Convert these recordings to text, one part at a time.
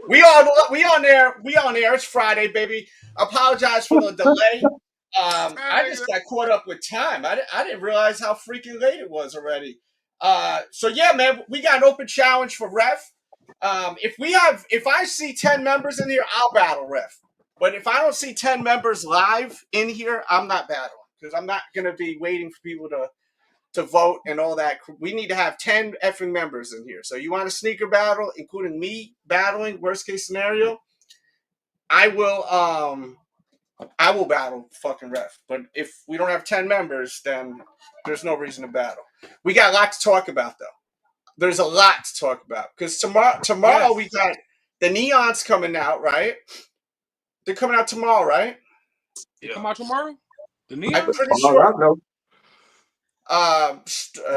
We on there. We on there. It's Friday, baby. Apologize for the delay. I just got caught up with time. I didn't realize how freaking late it was already. So yeah, man, we got an open challenge for ref. If I see 10 members in here, I'll battle ref. But if I don't see 10 members live in here, I'm not battling because I'm not gonna be waiting for people to vote and all that. We need to have 10 effing members in here. So you want a sneaker battle, including me battling, worst case scenario, I will battle fucking ref. But if we don't have 10 members, then there's no reason to battle. We got a lot to talk about though. There's a lot to talk about. Because tomorrow we got the neons coming out, right? They're coming out tomorrow, right? Yeah. Come out tomorrow? The neons? I'm pretty sure.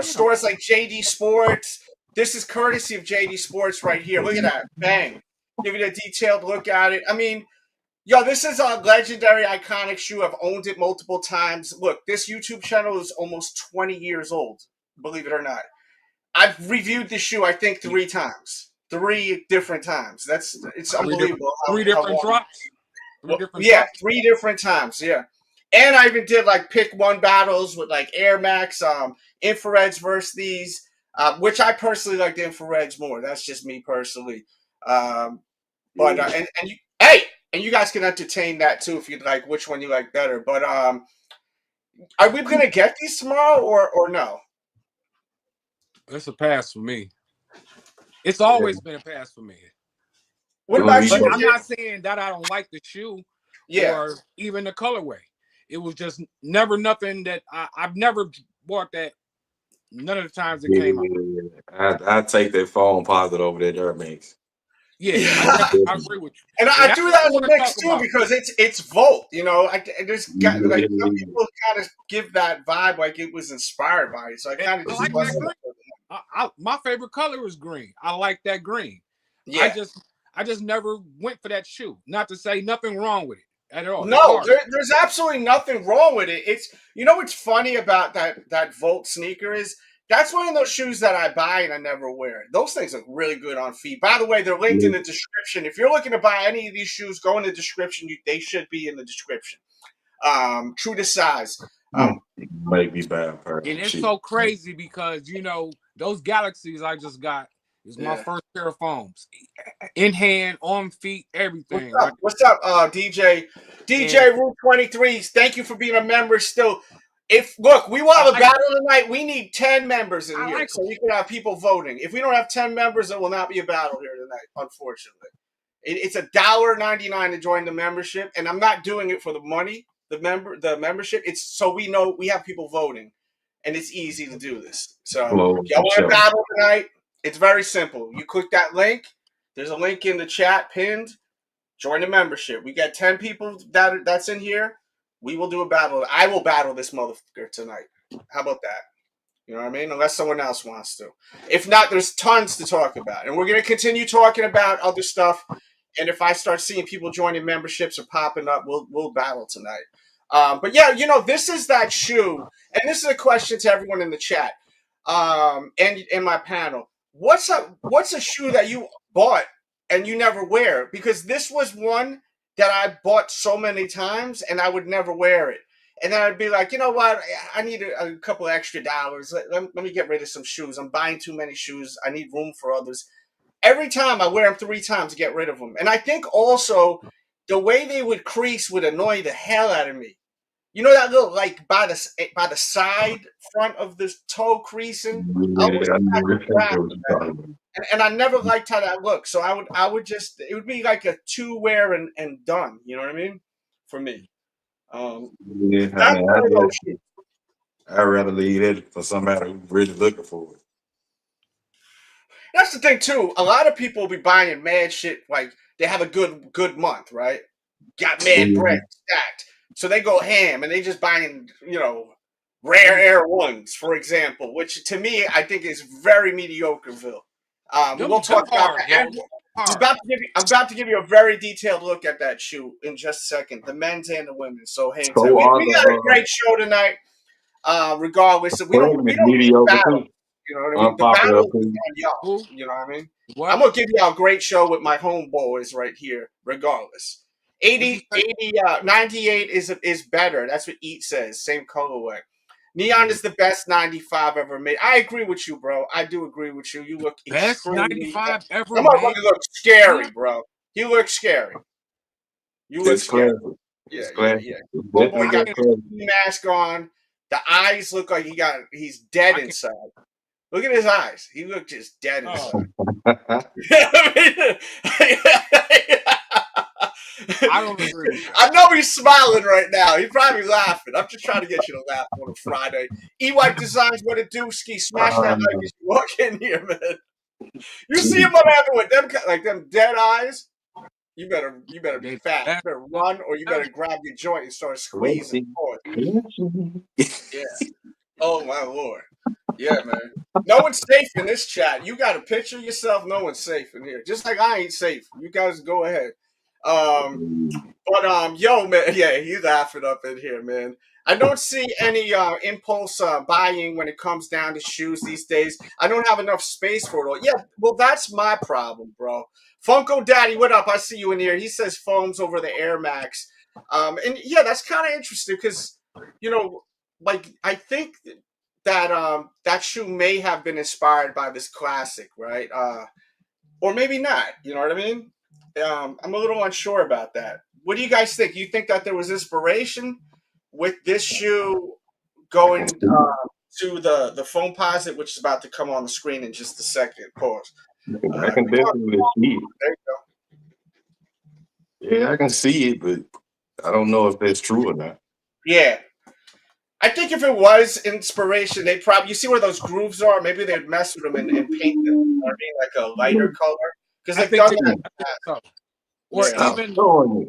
Stores like JD Sports. This is courtesy of JD Sports right here. Look at that. Bang. Give you a detailed look at it. I mean, yo, this is a legendary, iconic shoe. I've owned it multiple times. Look, this YouTube channel is almost 20 years old, believe it or not. I've reviewed this shoe, I think, 3 times. 3 different times. It's unbelievable. Three different drops? Three different times, yeah. And I even did like pick one battles with like Air Max, infrareds versus these, which I personally like the infrareds more. That's just me personally. And you guys can entertain that too if you'd like which one you like better. But are we gonna get these tomorrow or no? It's a pass for me. It's always been a pass for me. What about you? I'm not saying that I don't like the shoe, or even the colorway. It was just never nothing that I've never bought that. None of the times it came out. I take that phone positive over that Air Max. Yeah, I agree with you. And I do that in the mix too because it's Volt. You know, there's got like some people kind of give that vibe like it was inspired by it. So I kind of just like my favorite color is green. I like that green. Yeah. I just never went for that shoe. Not to say nothing wrong with it at all. No, there's absolutely nothing wrong with it. It's what's funny about that Volt sneaker is that's one of those shoes that I buy and I never wear. Those things look really good on feet. By the way, they're linked in the description. If you're looking to buy any of these shoes, go in the description. They should be in the description. True to size. Might be bad. And it's so crazy because those Galaxies I just got is my first pair of foams. In hand, on feet, everything. What's up, DJ? DJ Route 23. Thank you for being a member still. We will have a battle tonight. We need 10 members in here so we can have people voting. If we don't have 10 members, there will not be a battle here tonight, unfortunately. It's $1.99 to join the membership, and I'm not doing it for the money, the membership. It's so we know we have people voting, and it's easy to do this. So if y'all want a battle tonight, it's very simple. You click that link. There's a link in the chat pinned. Join the membership. We got 10 people that's in here. We will do a battle. I will battle this motherfucker tonight. How about that? You know what I mean? Unless someone else wants to. If not, there's tons to talk about. And we're going to continue talking about other stuff. And if I start seeing people joining memberships or popping up, we'll battle tonight. But yeah, this is that shoe. And this is a question to everyone in the chat and in my panel. What's a shoe that you bought and you never wear? Because this was one that I bought so many times and I would never wear it. And then I'd be like, you know what? I need a couple extra dollars. Let me get rid of some shoes. I'm buying too many shoes. I need room for others. Every time I wear them 3 times to get rid of them. And I think also the way they would crease would annoy the hell out of me. You know that little like by the side front of the toe creasing? And I never liked how that looked. So I would just it would be like a 2 wear and done. You know what I mean? For me. I'd rather leave it for somebody who's really looking for it. That's the thing too. A lot of people will be buying mad shit like they have a good month, right? Got mad bread stacked. So they go ham and they just buying, rare Air Ones, for example, which to me I think is very mediocreville. We'll talk about that. I'm about to give you a very detailed look at that shoe in just a second, the men's and the women's. So hang tight. We got a great show tonight. Regardless, we don't mediocre. You know what I mean? The battle is on y'all. You know what I mean? What? I'm gonna give y'all a great show with my homeboys right here, regardless. 98 is better. That's what Eat says. Same colorway. Neon is the best 95 ever made. I agree with you, bro. I do agree with you. You look best extremely 95 ever that made. motherfucker looks scary, bro. He looks scary. You look scary. Yeah. Homeboy got the mask on. The eyes look like he's dead inside. Look at his eyes. He looked just dead inside. I don't agree with that. I know he's smiling right now. He's probably laughing. I'm just trying to get you to laugh on a Friday. E-White Designs, what a dooski. Smash that like as you walk in here, man. You see him what happened with them, like them dead eyes. You better be fast. You better run, or you better grab your joint and start squeezing forward. Yeah. Oh my lord. Yeah, man. No one's safe in this chat. You got to picture yourself. No one's safe in here. Just like I ain't safe. You guys go ahead. Yo, man. Yeah, he's laughing up in here, man. I don't see any impulse buying when it comes down to shoes these days. I don't have enough space for it all. Yeah, well, that's my problem, bro. Funko Daddy, what up? I see you in here. He says foams over the Air Max. And yeah, that's kind of interesting because, you know, like I think that shoe may have been inspired by this classic, right? Or maybe not. You know what I mean? I'm a little unsure about that. What do you guys think? You think that there was inspiration with this shoe going to the Foamposite, which is about to come on the screen in just a second? Pause. I can definitely see it. There you go. Yeah, I can see it, but I don't know if that's true or not. Yeah. I think if it was inspiration, they probably, you see where those grooves are? Maybe they'd mess with them and paint them. You know what I mean? Like a lighter color. Because they've done that. So. Or even,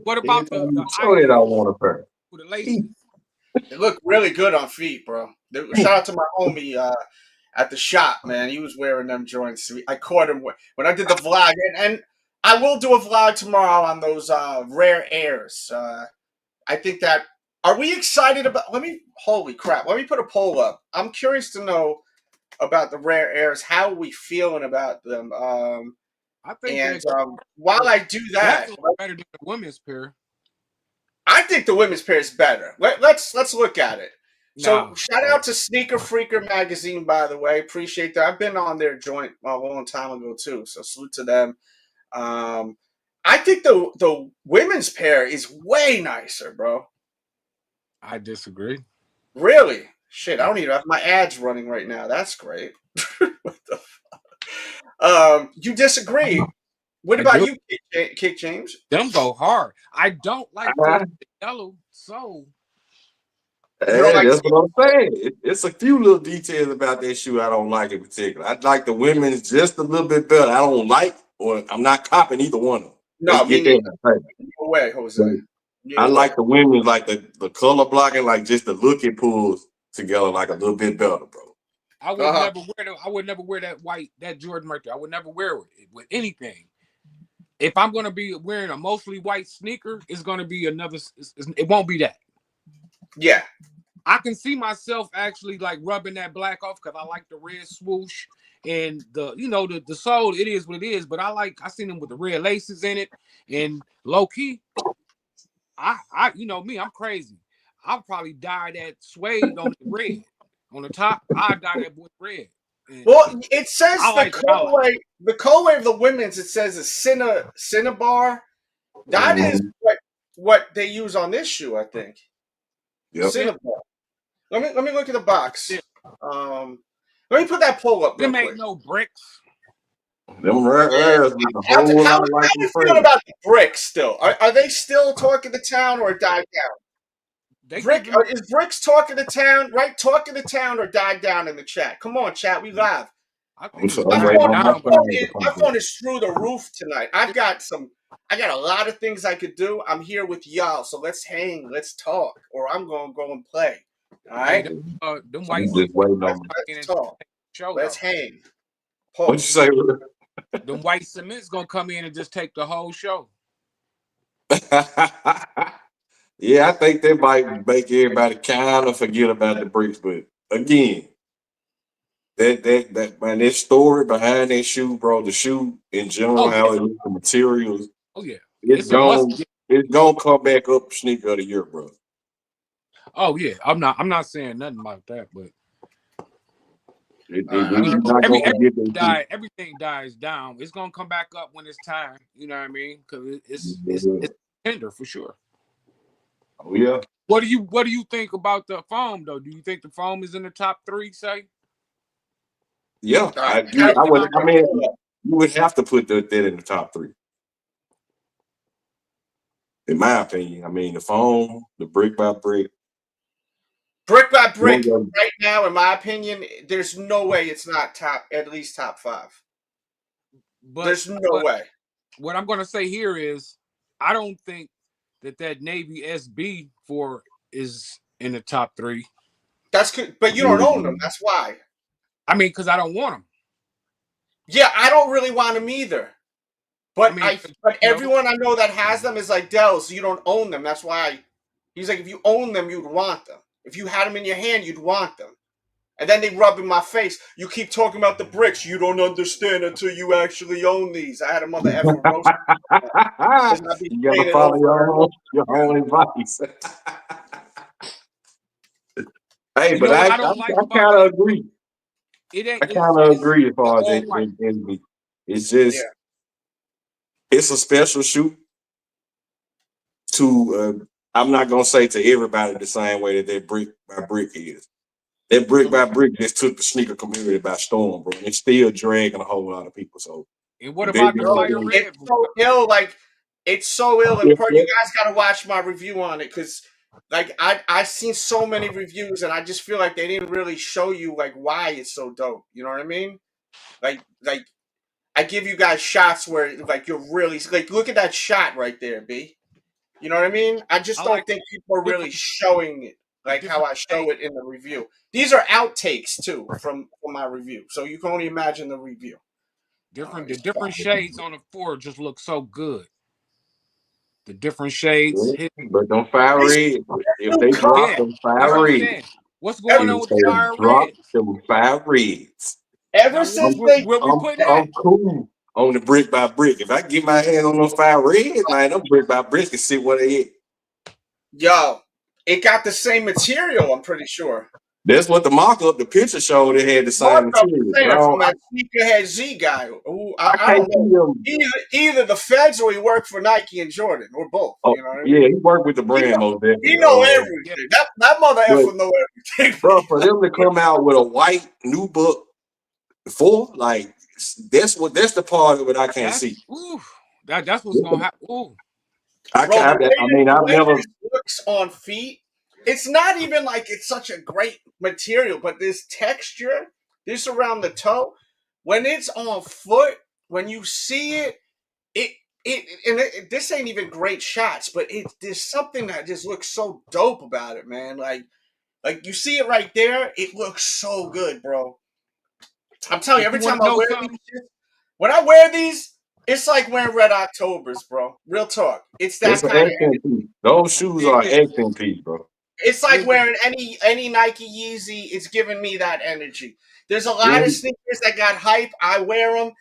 what about the show it I want a pair. With the laces? They look really good on feet, bro. Shout out to my homie at the shop, man. He was wearing them joints. I caught him when I did the vlog. And I will do a vlog tomorrow on those rare airs. I think that, are we excited about, holy crap, let me put a poll up. I'm curious to know about the rare airs. How are we feeling about them? I think while I do that, better than the women's pair. I think the women's pair is better. Let's look at it. So shout out to Sneaker Freaker magazine, by the way. Appreciate that. I've been on their joint a long time ago too. So salute to them. I think the women's pair is way nicer, bro. I disagree. Really? Shit, I don't even have my ads running right now. That's great. What the fuck? You disagree? What about you, Kick James? Them go hard. I don't like the yellow sole. That's what I'm saying. It's a few little details about that shoe I don't like in particular. I like the women's just a little bit better. I don't like, or I'm not copping either one of them. No, me neither. No way, Jose. I like the women's, like the color blocking, like just the look it pulls together like a little bit better, bro. I would never wear that Jordan right there. I would never wear it with anything. If I'm gonna be wearing a mostly white sneaker, it's gonna be another. It won't be that. Yeah, I can see myself actually like rubbing that black off because I like the red swoosh and the sole. It is what it is, but I seen them with the red laces in it and low key. I me, I'm crazy. I'll probably dye that suede on the red on the top. I'll dye that with red. Well, it says the colorway of the women's. It says a Cinnabar. That is what they use on this shoe, I think. Yep. Cinnabar. Let me look at the box. Yeah. Let me put that poll up. Them ain't no bricks. Them rare airs. How you feeling about the bricks still? Are they still talking to town or died down? Is Bricks talking to town? Right, talking to town or died down in the chat? Come on, chat, we live. My phone is through the roof tonight. I got a lot of things I could do. I'm here with y'all, so let's hang, let's talk, or I'm gonna go and play. All right, them white let's talk. Let's hang. What you say? Them white cement's gonna come in and just take the whole show. Yeah, I think they might make everybody kind of forget about the bricks, but again, that man, that story behind that shoe, bro, the shoe in general, how it looks, the materials, Oh yeah, it's gonna come back up sneaker of the year, bro. Oh yeah, I'm not saying nothing about that, but everything dies down. It's gonna come back up when it's time. You know what I mean? Because it's tender for sure. Oh yeah. What do you think about the foam though? Do you think the foam is in the top 3? Say. Yeah, I would. I mean, you would have to put that in the top 3. In my opinion, I mean, the foam, the brick by brick. Brick by brick, right now, in my opinion, there's no way it's not at least top 5. But there's no way. What I'm going to say here is, I don't think that Navy SB4 is in the top 3. That's good, but you don't own them. That's why. I mean, because I don't want them. Yeah, I don't really want them either. But but everyone I know that has them is like, Dells, you don't own them. That's why he's like, if you own them, you'd want them. If you had them in your hand, you'd want them. And then they rub in my face. You keep talking about the bricks. You don't understand until you actually own these. I had a mother effer roast. You gotta follow your own advice. Hey, but I kind of agree. I kind of agree as far as it. It's just it's a special shoe. To I'm not gonna say to everybody the same way that brick by brick is. That brick by brick just took the sneaker community by storm, bro. It's still dragging a whole lot of people. So, and what about the fire red? It's so ill, it's so ill. And you guys gotta watch my review on it because, I've seen so many reviews, and I just feel like they didn't really show you why it's so dope. You know what I mean? I give you guys shots where you're really look at that shot right there, B. You know what I mean? I just don't think people are really showing it how I show it in the review. These are outtakes too from my review, so you can only imagine the review. The different shades on the 4 just look so good. The different shades, but don't fire red. If they drop them fire red, what's going on with the fire red? Them fire reds. Ever since I'm cool on the brick by brick. If I get my hand on those fire reds, man, them brick by brick can see what they at. Yo, it got the same material, I'm pretty sure. That's what the mock-up, the picture showed. It had the same material. From that sneakerhead Z guy. I don't know. Either the Feds or he worked for Nike and Jordan, or both. You know what I mean? Yeah, he worked with the brand most definitely. He know everything. That mother effer know everything. Bro, for them to come out with a white new book that's the part of it I can't see. That's what's gonna happen. Ooh. I've never looks on feet. It's not even it's such a great material, but this texture, this around the toe, when it's on foot, when you see this ain't even great shots, but there's something that just looks so dope about it, man. Like you see it right there, it looks so good, bro. I'm telling you, every time I wear these, when I wear these, it's like wearing Red Octobers, bro. Real talk. It's that kind of piece. Those shoes are an accent piece, bro. It's like wearing any Nike Yeezy. It's giving me that energy. There's a lot of sneakers that got hype. I wear them.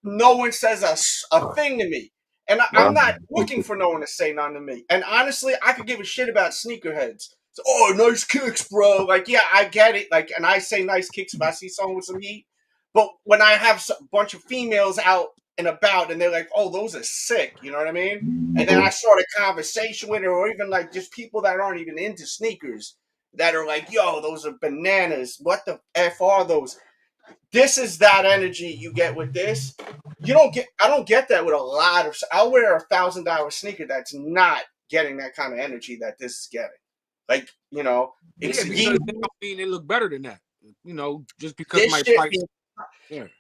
No one says a thing to me. And I'm not looking for no one to say nothing to me. And honestly, I could give a shit about sneakerheads. So, nice kicks, bro. Yeah, I get it. And I say nice kicks if I see someone with some heat. But when I have a bunch of females out and about and they're like, oh, those are sick, you know what I mean? And then I start a conversation with her, or even just people that aren't even into sneakers that are like, yo, those are bananas. What the F are those? This is that energy you get with this. I don't get that with a lot of, I'll wear $1,000 sneaker that's not getting that kind of energy that this is getting. It's because they look better than that. Just because my price.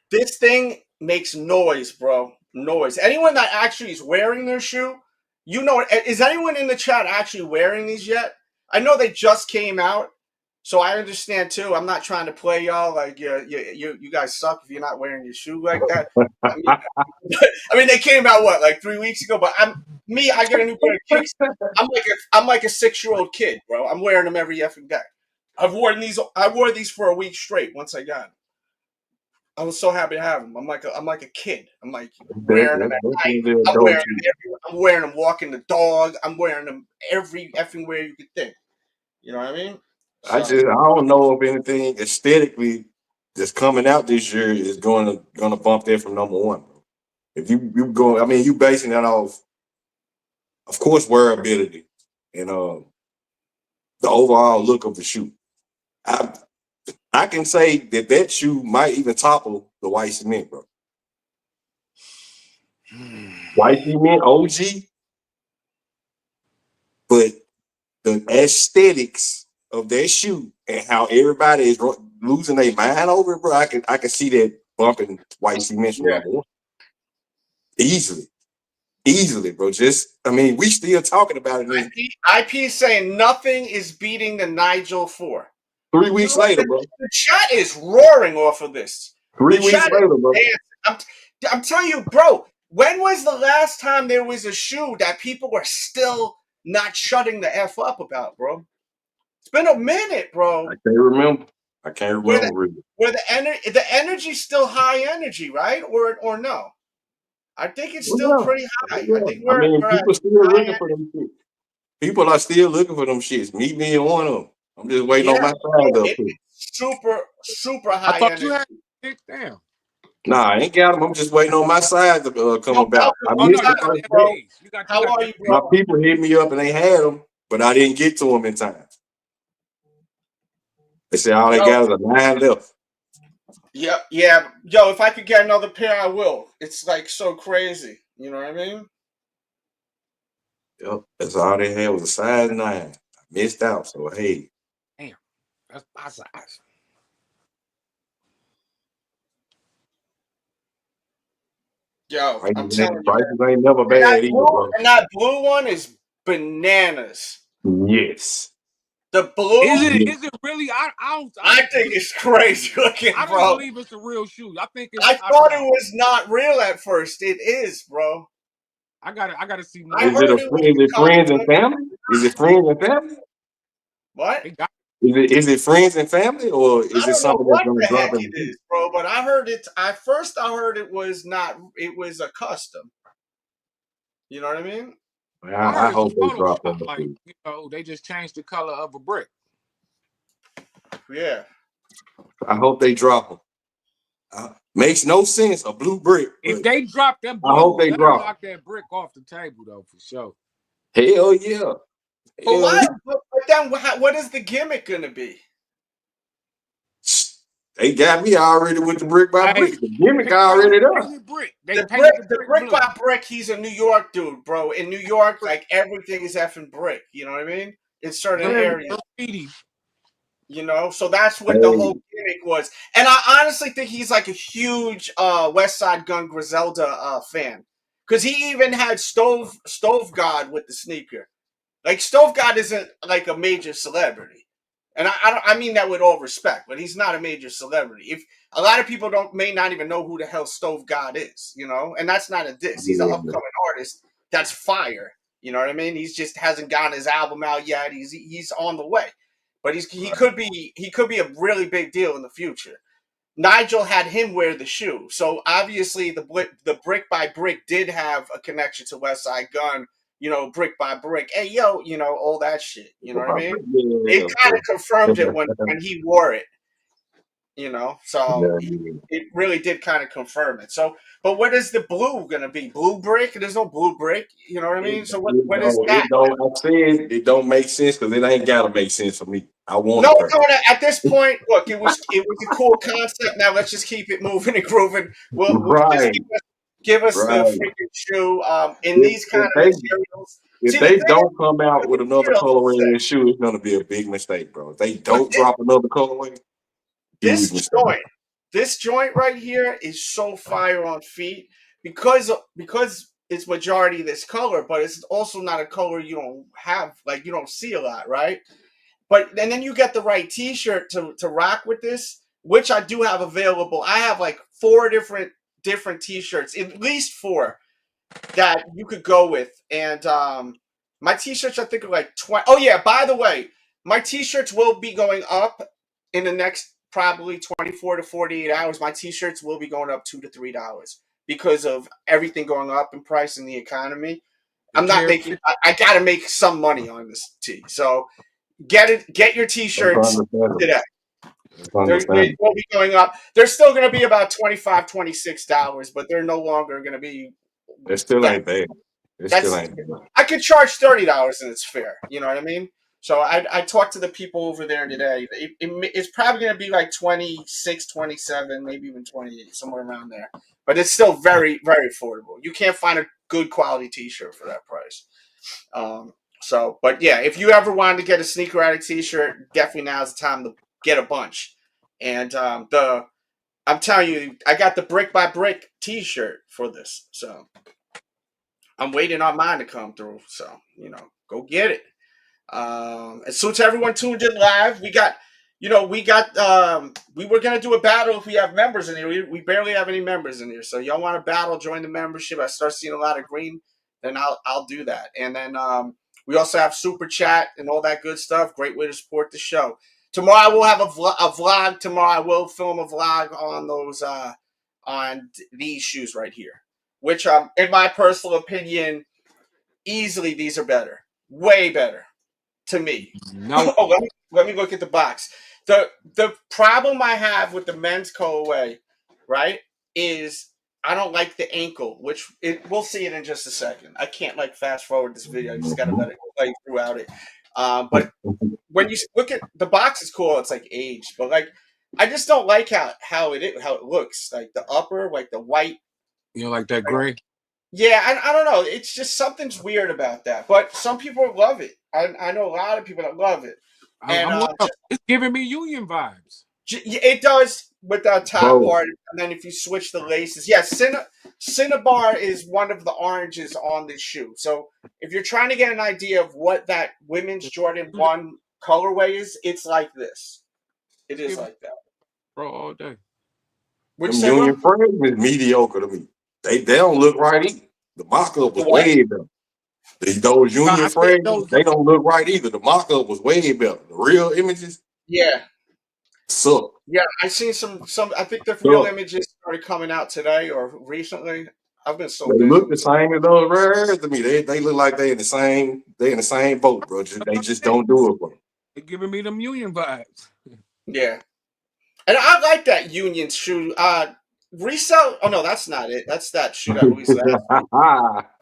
This thing makes noise, bro. Noise. Anyone that actually is wearing their shoe, is anyone in the chat actually wearing these yet? I know they just came out, so I understand too. I'm not trying to play y'all you guys suck if you're not wearing your shoe like that. I mean they came out 3 weeks ago, but I get a new pair of Kickz. I'm like a 6-year-old kid, bro. I'm wearing them every effing day. I wore these for a week straight once I got them. I was so happy to have them. I'm like a kid. I'm like wearing them That's at night. definitely a I'm dope wearing shoe. them everywhere. I'm wearing them walking the dog. I'm wearing them every effing where you could think. You know what I mean? I So don't know if anything aesthetically that's coming out this year is gonna bump that from number one. If you go, I mean, you basing that off, of course, wearability and the overall look of the shoe. I can say that shoe might even topple the white cement, bro. White cement OG, but the aesthetics of that shoe and how everybody is losing their mind over it, bro. I can see that bumping white cement from yeah, number one easily, bro. I mean, we still talking about it. IP is saying nothing is beating the Nigel 4. 3 weeks later, bro. The chat is roaring off of this. 3 weeks later, bro. I'm telling you, bro. When was the last time there was a shoe that people were still not shutting the F up about, bro? It's been a minute, bro. I can't remember. Really. Where the energy's still high energy, right? Or no? I think it's still pretty high. I think we're people still looking for them shit. People are still looking for them shits. Me being one of them. I'm just waiting on my size up. Super, super high I thought energy. you had picked down. Nah, I ain't got them. I'm just waiting on my size to come about. How are you, bro? My people hit me up and they had them, but I didn't get to them in time. They said all they got is a 9 left. Yeah. Yo, if I could get another pair, I will. It's like so crazy. You know what I mean? Yep, that's all they had was a size 9. I missed out, so hey. Damn, that's my size. Yo, I'm telling you, prices ain't never bad either, bro. And that blue one is bananas. Yes. The blue is it really? I think it's crazy looking, bro. I don't believe it's a real shoe. I thought it was not real at first. It is, bro. I gotta see more. Is it friends and family? Is it friends and family? What? Is it friends and family, or is it something that's gonna drop in? It is, bro. But I heard it. At first, I heard it was not. It was a custom. You know what I mean? I hope they drop them. Like, they just changed the color of a brick. Yeah. I hope they drop them. Makes no sense. A blue brick. If they drop them, I hope they drop. Knock that brick off the table though, for sure. Hell yeah. But why? But then, what is the gimmick gonna be? They got me already with the brick by brick. The gimmick already done. The brick by brick. He's a New York dude, bro. In New York, like everything is effing brick. You know what I mean? In certain areas. You know, so that's what the whole gimmick was. And I honestly think he's like a huge West Side Gun Griselda fan, because he even had Stove God with the sneaker. Like Stove God isn't like a major celebrity. And I mean that with all respect, but he's not a major celebrity. If a lot of people may not even know who the hell Stove God is, you know, and that's not a diss. He's an upcoming artist that's fire. You know what I mean? He's just hasn't gotten his album out yet. He's on the way, but he could be a really big deal in the future. Nigel had him wear the shoe, so obviously the brick by brick did have a connection to West Side Gun. You know, brick by brick. Hey, yo, you know, all that shit. You know what I mean? It kind of confirmed it when he wore it. You know, so it really did kind of confirm it. So, but what is the blue going to be? Blue brick? There's no blue brick. You know what I mean? So what is that? I said it don't make sense because it ain't got to make sense for me. I want at this point, look, it was a cool concept. Now let's just keep it moving and grooving. We'll just give us the freaking shoe in these kind of materials. If they don't come out with another colorway in their shoe, it's gonna be a big mistake, bro. If they don't drop another colorway, this joint right here is so fire on feet because it's majority this color, but it's also not a color you don't have, like you don't see a lot, right? And then you get the right T-shirt to rock with this, which I do have available. I have like 4 different T-shirts, at least 4 that you could go with. And my T-shirts I think are like 20. Oh yeah, by the way, my T-shirts will be going up in the next probably 24 to 48 hours, my t-shirts will be going up $2 to $3 because of everything going up in price in the economy. I'm not making. I got to make some money on this tee. So get your t-shirts today. They will be going up. They're still going to be about $25, $26, but they're no longer going to be. It still ain't bad. It still ain't bad. I could charge $30 and it's fair. You know what I mean? So I talked to the people over there today. It's probably going to be like 26, 27, maybe even 28, somewhere around there. But it's still very, very affordable. You can't find a good quality t-shirt for that price. But yeah, if you ever wanted to get a Sneaker Addict t-shirt, definitely now's the time to get a bunch. And I'm telling you, I got the brick by brick t-shirt for this. So I'm waiting on mine to come through. So, go get it. And so to everyone tuned in live, we were going to do a battle if we have members in here. We barely have any members in here. So y'all want to battle, join the membership. I start seeing a lot of green, then I'll do that. And then we also have super chat and all that good stuff. Great way to support the show. Tomorrow I will have a vlog. Tomorrow I will film a vlog on those on these shoes right here, which in my personal opinion, easily these are better, way better. To me. No. Oh, let me look at the box. The problem I have with the men's colorway, right, is I don't like the ankle, which we'll see it in just a second. I can't fast forward this video. I just gotta let it play throughout it. But when you look at the box, is cool. It's aged, but I just don't like how it looks. Like the upper, the white. You know, like that gray. Yeah, I don't know. It's just something's weird about that. But some people love it. I know a lot of people that love it. And it's giving me Union vibes. It does with the top part. And then if you switch the laces. Yeah, Cinnabar is one of the oranges on this shoe. So if you're trying to get an idea of what that women's Jordan 1 colorway is, it's like this. It is like that. Bro, all day. Which Union frames is mediocre to me. They don't look right either. The mock-up was way better. Those Union frames, they don't look right either. The mock-up was way better. The real images, suck. Yeah, I seen some. I think the real images started coming out today or recently. I've been so. They look the same as those rares to me. They look like they in the same. They in the same boat, bro. They just don't do it, bro. They're giving me them Union vibes. Yeah, and I like that Union shoe. Resell? Oh no, that's not it. That's that shoe that Luis left.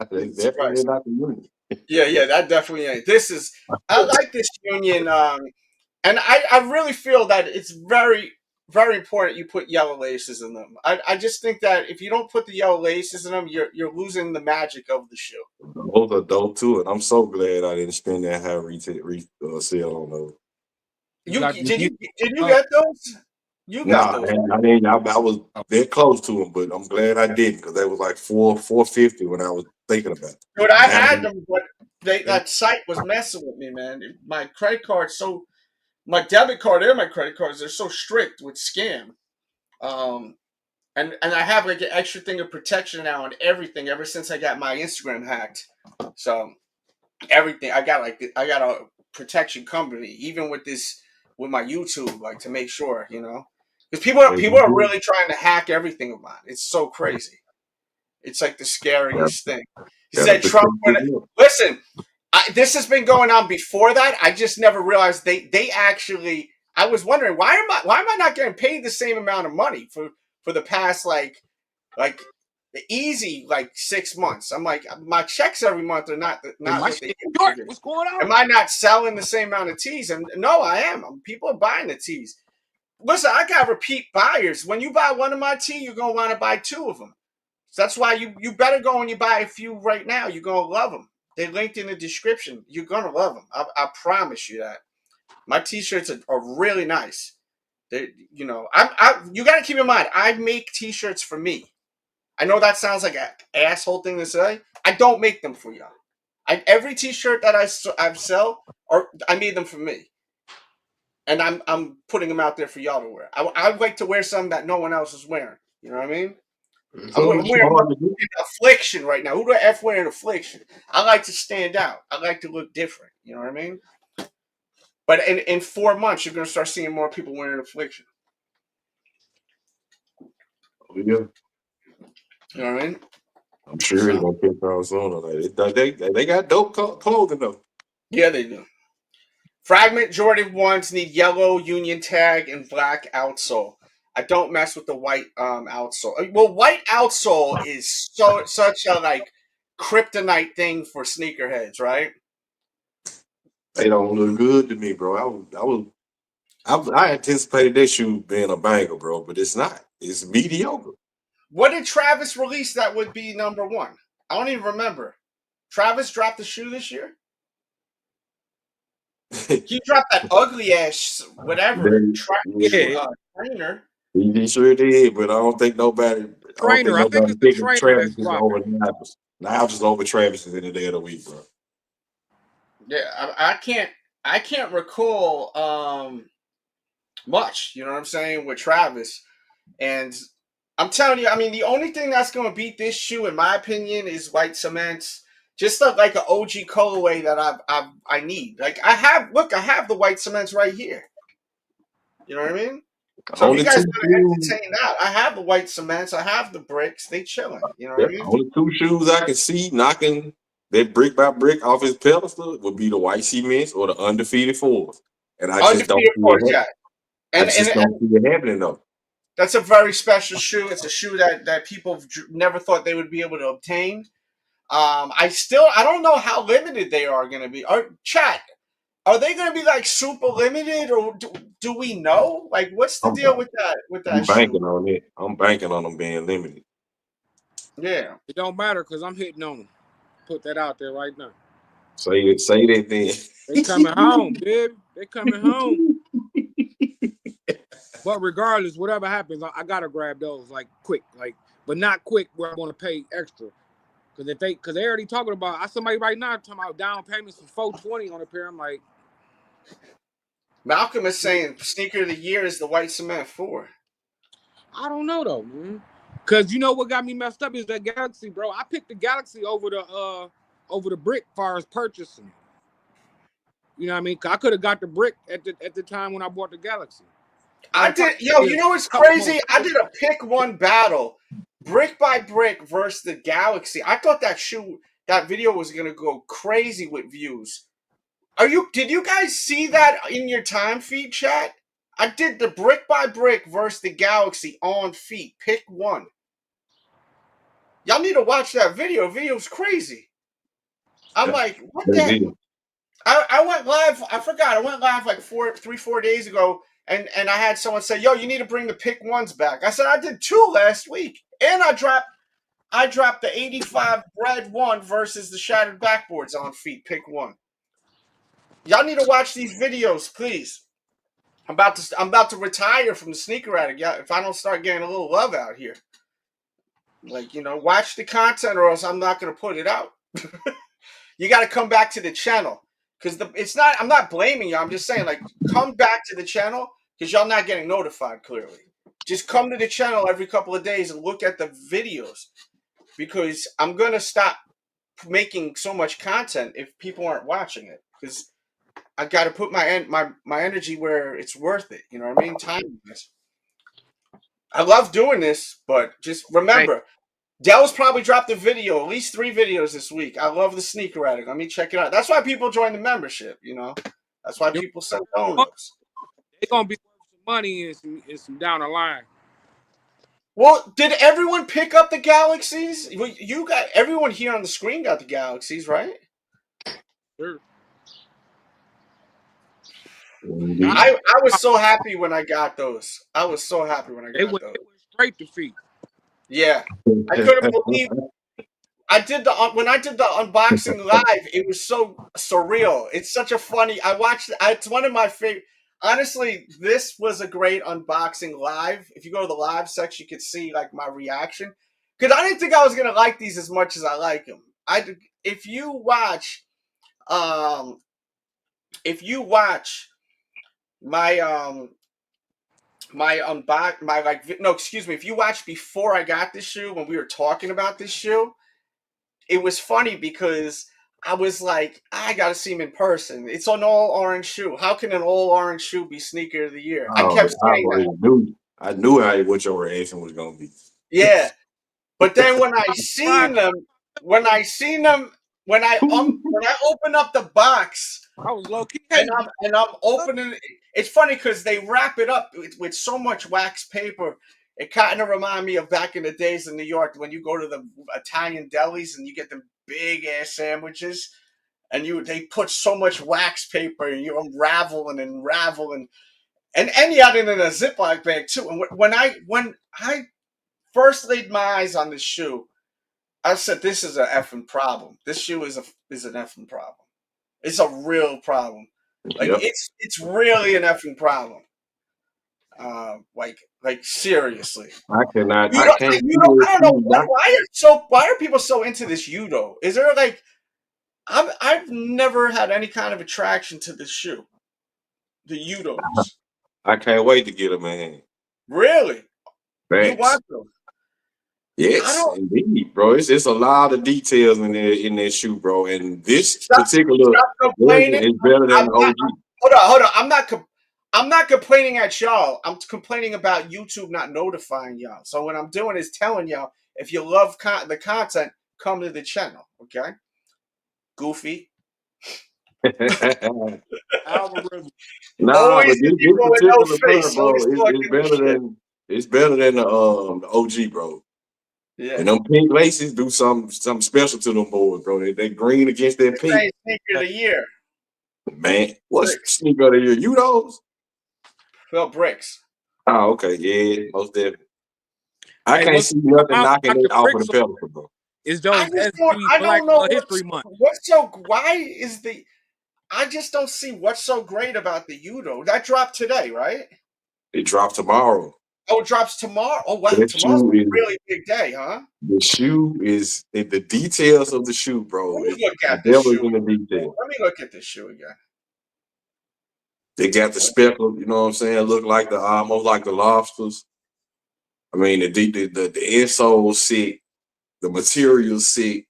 Definitely not the Union. Yeah, that definitely ain't. I like this Union, and I really feel that it's very, very important you put yellow laces in them. I just think that if you don't put the yellow laces in them, you're losing the magic of the shoe. Those are dope too, and I'm so glad I didn't spend that high retail sale on those. Did you get those? You got those. I didn't. I was that close to them, but I'm glad I didn't because they was like $450 when I was thinking about it. Dude, I had them, but that site was messing with me, man. My credit card, my debit card and my credit cards, they're so strict with scam. And I have an extra thing of protection now on everything ever since I got my Instagram hacked. So everything I got a protection company, even with my YouTube, to make sure, because people are really trying to hack everything of mine. It's so crazy. It's the scariest thing. He said Trump. Listen, this has been going on before that. I just never realized they actually. I was wondering why am I not getting paid the same amount of money for the past easy 6 months? I'm my checks every month are not what they what's going on? Am I not selling the same amount of tees? And no, I am. People are buying the tees. Listen, I got repeat buyers. When you buy one of my tees, you're gonna want to buy 2 of them. So that's why you better go and you buy a few right now. You're gonna love them. They're linked in the description. You're gonna love them. I promise you that. My t-shirts are really nice. You got to keep in mind, I make t-shirts for me. I know that sounds like an asshole thing to say. I don't make them for y'all. Every t-shirt that I sell, I made them for me. And I'm putting them out there for y'all to wear. I like to wear something that no one else is wearing. You know what I mean? I'm wearing Affliction right now. Who the F wearing Affliction? I like to stand out. I like to look different. You know what I mean? But in 4 months, you're going to start seeing more people wearing Affliction. Yeah. You know what I mean? I'm sure it's gonna kick off sooner. Like they got dope clothing though. Yeah, they do. Fragment Jordan 1s need yellow Union tag and black outsole. I don't mess with the white outsole. Well, white outsole is such a like kryptonite thing for sneakerheads, right? They don't look good to me, bro. I anticipated that shoe being a banger, bro, but it's not. It's mediocre. What did Travis release that would be number one? I don't even remember. Travis dropped the shoe this year? He dropped that ugly ass whatever trainer. He sure did, but I don't think nobody. Trainer. I think it's the trainer Travis that's dropping. over Navas. Now just over Travis is in the day of the week, bro. Yeah, I can't recall much. You know what I'm saying with Travis, and I'm telling you, I mean, the only thing that's going to beat this shoe, in my opinion, is white cements. Just like an OG colorway that I need. Like I have the white cements right here. You know what I mean? So if you guys want to entertain that, I have the white cements. I have the bricks. They chilling. You know what I mean? Only two shoes I can see knocking that brick by brick off his pedestal would be the white cements or the undefeated fours. And I just don't see it. I just don't see it happening though. That's a very special shoe. It's a shoe that people never thought they would be able to obtain. I don't know how limited they are going to be. Chat, are they going to be like super limited, or do we know? Like, what's the deal with that? I'm banking on it. I'm banking on them being limited. Yeah, it don't matter because I'm hitting on them. Put that out there right now. Say that then. They coming home, baby. They coming home. But regardless, whatever happens, I gotta grab those like quick, but not quick where I'm gonna pay extra. Because they already talking about somebody right now talking about down payments for $420 on a pair. I'm like, Malcolm is saying sneaker of the year is the white cement 4. I don't know though, man. Because you know what got me messed up is that Galaxy, bro. I picked the Galaxy over the brick far as purchasing. You know what I mean? I could have got the brick at the time when I bought the Galaxy. I did, you know what's crazy? I did a pick one battle, brick by brick versus the Galaxy. I thought that video was gonna go crazy with views. Did you guys see that in your time feed, chat? I did the brick by brick versus the Galaxy on feet. Pick one. Y'all need to watch that video. Video's crazy. I'm like, what the heck? I went live. I forgot. I went live like 4 days ago, and I had someone say, "Yo, you need to bring the pick ones back." I said I did 2 last week, and I dropped the 85 bread 1 versus the shattered backboards on feet. Pick one. Y'all need to watch these videos, please. I'm about to retire from the sneaker addict. Yeah, if I don't start getting a little love out here, like, you know, watch the content, or else I'm not gonna put it out. You got to come back to the channel. Because I'm not blaming you. I'm just saying, like, come back to the channel because y'all not getting notified clearly. Just come to the channel every couple of days and look at the videos, because I'm going to stop making so much content if people aren't watching it, because I got to put my energy where it's worth it. You know what I mean? Time. I love doing this, but just remember, Dell's probably dropped a video, at least 3 videos this week. I love the sneaker addict. Let me check it out. That's why people join the membership, you know. That's why people send donuts. It's gonna be some money and some down the line. Well, did everyone pick up the Galaxies? You got everyone here on the screen got the Galaxies, right? Sure. I was so happy when I got those. I was so happy when I got those. They went straight to feet. Yeah, I couldn't believe. When I did the unboxing live, it was so surreal. It's such a funny. It's one of my favorite. Honestly, this was a great unboxing live. If you go to the live section, you could see like my reaction, because I didn't think I was gonna like these as much as I like them. If you watch my if you watch before I got this shoe, when we were talking about this shoe, it was funny because I was like, I gotta see him in person. It's an all orange shoe. How can an all orange shoe be sneaker of the year? I kept saying that. I knew what your reaction was gonna be. Yeah. But then when I seen them, when I open up the box I was low key and hating. I'm opening it, it's funny because they wrap it up with so much wax paper. It kind of remind me of back in the days in New York when you go to the Italian delis and you get the big ass sandwiches and they put so much wax paper and you unravel and unravel and you had it in a Ziploc bag too. And when I first laid my eyes on this shoe, I said, "This is an effing problem. This shoe is an effing problem. It's a real problem. Like Yep. it's really an effing problem. Like seriously. I cannot. You I know, can't you see know, it. I don't know why are people so into this Udo? Is there like I've never had any kind of attraction to this shoe, the Udos. I can't wait to get them, man. Really, you Thanks. want them? I Yes, don't indeed, bro. It's a lot of details in that shoe, bro. And this stop particular stop version complaining. is better than I'm the not. OG. Hold on. I'm not complaining at y'all. I'm complaining about YouTube not notifying y'all. So what I'm doing is telling y'all if you love the content, come to the channel. Okay, Goofy. Algorithm. Nah, Always but the this people with no particular pair, face, bro, always it's talking this better shit. than the OG, bro. Yeah. And them pink laces do something special to them boys, bro. They green against that This pink. ain't sneaker of the year. Man, what's Bricks. sneaker of the year? You those? Well, bricks. Oh, okay, yeah, most definitely. I Hey, can't what's see nothing I'm knocking it knocking off of the bricks on pedestal, bro. is I those just don't. SB I Black don't know History Month. why is the. I just don't see what's so great about the Udo. That dropped today, right? It drops tomorrow. Oh, it drops tomorrow. Oh wow, That tomorrow's shoe a is really big day, huh? the shoe is the details of the shoe, Let bro. me look The at this devil is shoe in the again. detail. Let me look at this shoe again. They got the speckle, you know what I'm saying? Look like the almost like the lobsters. I mean, the insole sick, the material sick.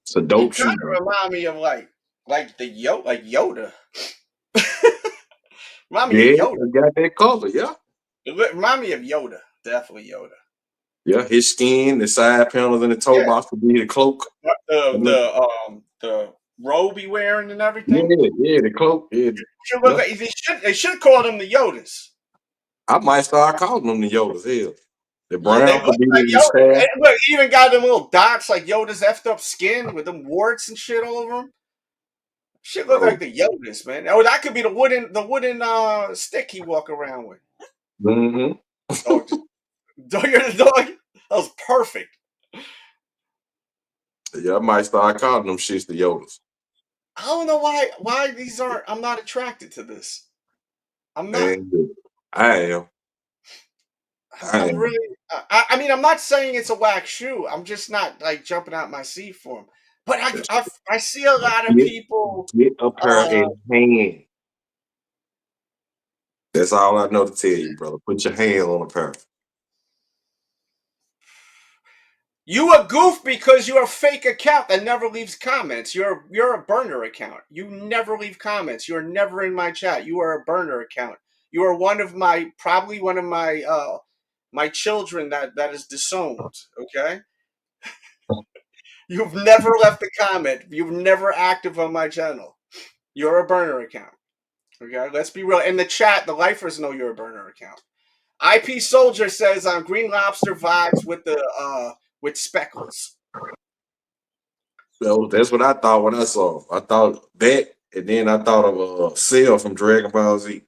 It's a It dope kind shoe, of bro. remind me of like Yoda. Remind me of Yeah, Yoda. it got that color, yeah. Remind me of Yoda. Definitely Yoda. Yeah, his skin, the side panels, and the toe Yeah. box could be the cloak. The robe he wearing and Yeah, everything. yeah, the cloak. Yeah, Should look yeah. like, they should call them the Yodas. I might start calling them the Yodas. Hell, the Yeah, they brown could look be like the Yoda. staff. And look, he even got them little dots like Yoda's effed up skin with them warts and shit all over him. Shit look Bro. like the Yodas, man. Oh, that could be the wooden stick he walk around with. Mm-hmm. Dog, dog, you're the dog. That was perfect. Yeah, I might start calling them shits the Yodas. I don't know why these aren't. I'm not attracted to this. I'm not. Man, I am. I I'm am. really. I mean, I'm not saying it's a whack shoe. I'm just not like jumping out my seat for them. But I see a lot of Get, people. get a pair in hand. That's all I know to tell you, brother. Put your hand on a pair. You a goof because you're a fake account that never leaves comments. You're a burner account. You never leave comments. You're never in my chat. You are a burner account. You are probably one of my children that is disowned. Okay. You've never left a comment. You've never active on my channel. You're a burner account. Okay, let's be real. In the chat, the lifers know you're a burner account. IP Soldier says on Green Lobster vibes with speckles. So that's what I thought when I saw. I thought that, and then I thought of Cell from Dragon Ball Z.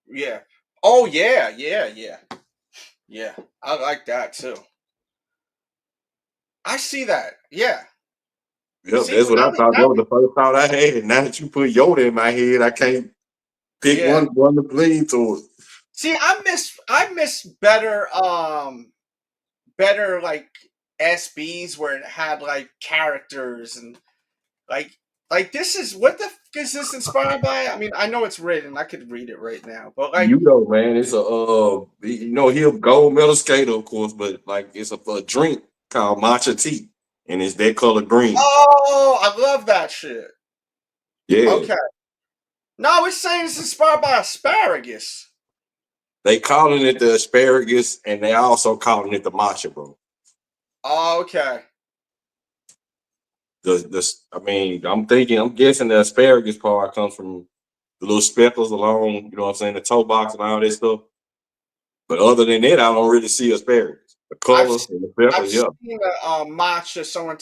Yeah. Oh yeah. Yeah. I like that too. I see that. Yeah. Yep, See, that's what I thought. That was the first thought I had. Now that you put Yoda in my head, I can't pick yeah. one to lean towards. See, I miss better like SBs where it had like characters and like this is what the f is this inspired by? I mean, I know it's written. I could read it right now, but like, You know, man, it's a he a gold medal skater, of course, but like it's a drink called matcha tea, and it's that color green. oh, I love that shit. Yeah, Okay, no, it's saying it's inspired by asparagus. They calling it the asparagus, and they also calling it the matcha, bro. Oh, okay. I'm guessing the asparagus part comes from the little speckles along, you know what I'm saying, the toe box and all that stuff. But other than that, I don't really see asparagus. The colors and the I've speckles, yeah. seen a matcha. Someone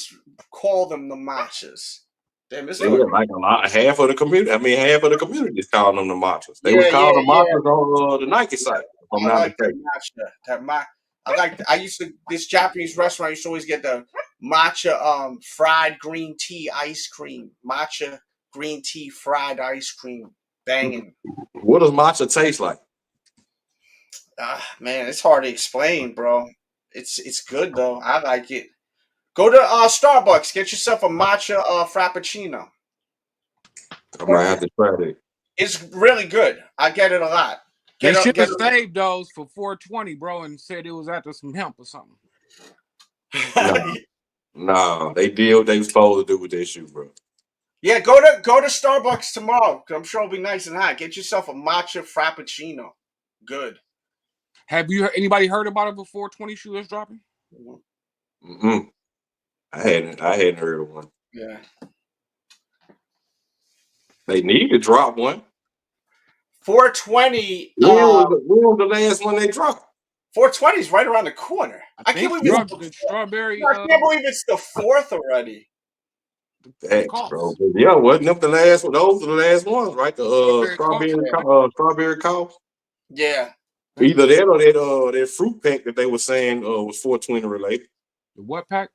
called them the matchas. Damn, it's Yeah, like half of the community. I mean, half of the community is calling them the matchas. They was calling the matchas on the Nike site. If I'm not mistaken. I used to this Japanese restaurant. I used to always get the matcha fried green tea ice cream. Matcha green tea fried ice cream. Banging. What does matcha taste like? Man, it's hard to explain, bro. It's good though. I like it. Go to Starbucks. Get yourself a matcha frappuccino. I might have to try that. It's really good. I get it a lot. They should have saved those for 420, bro, and said it was after some hemp or something. No, they did what they was supposed to do with that shoe, bro. Yeah, go to Starbucks tomorrow. I'm sure it'll be nice and hot. Get yourself a matcha frappuccino. Good. Have anybody heard about it before? 420 shoe that's dropping? Mm-mm. I hadn't heard of one. Yeah. They need to drop one. 420. When was the last one they dropped? 420 is right around the corner. I can't believe it's strawberry. I can't believe it's the 4th already. Thanks, bro. Yeah, wasn't them the last one? Those are the last ones, right? The strawberry cough. Yeah. Either that or that fruit pack that they were saying was 420 related. The what pack?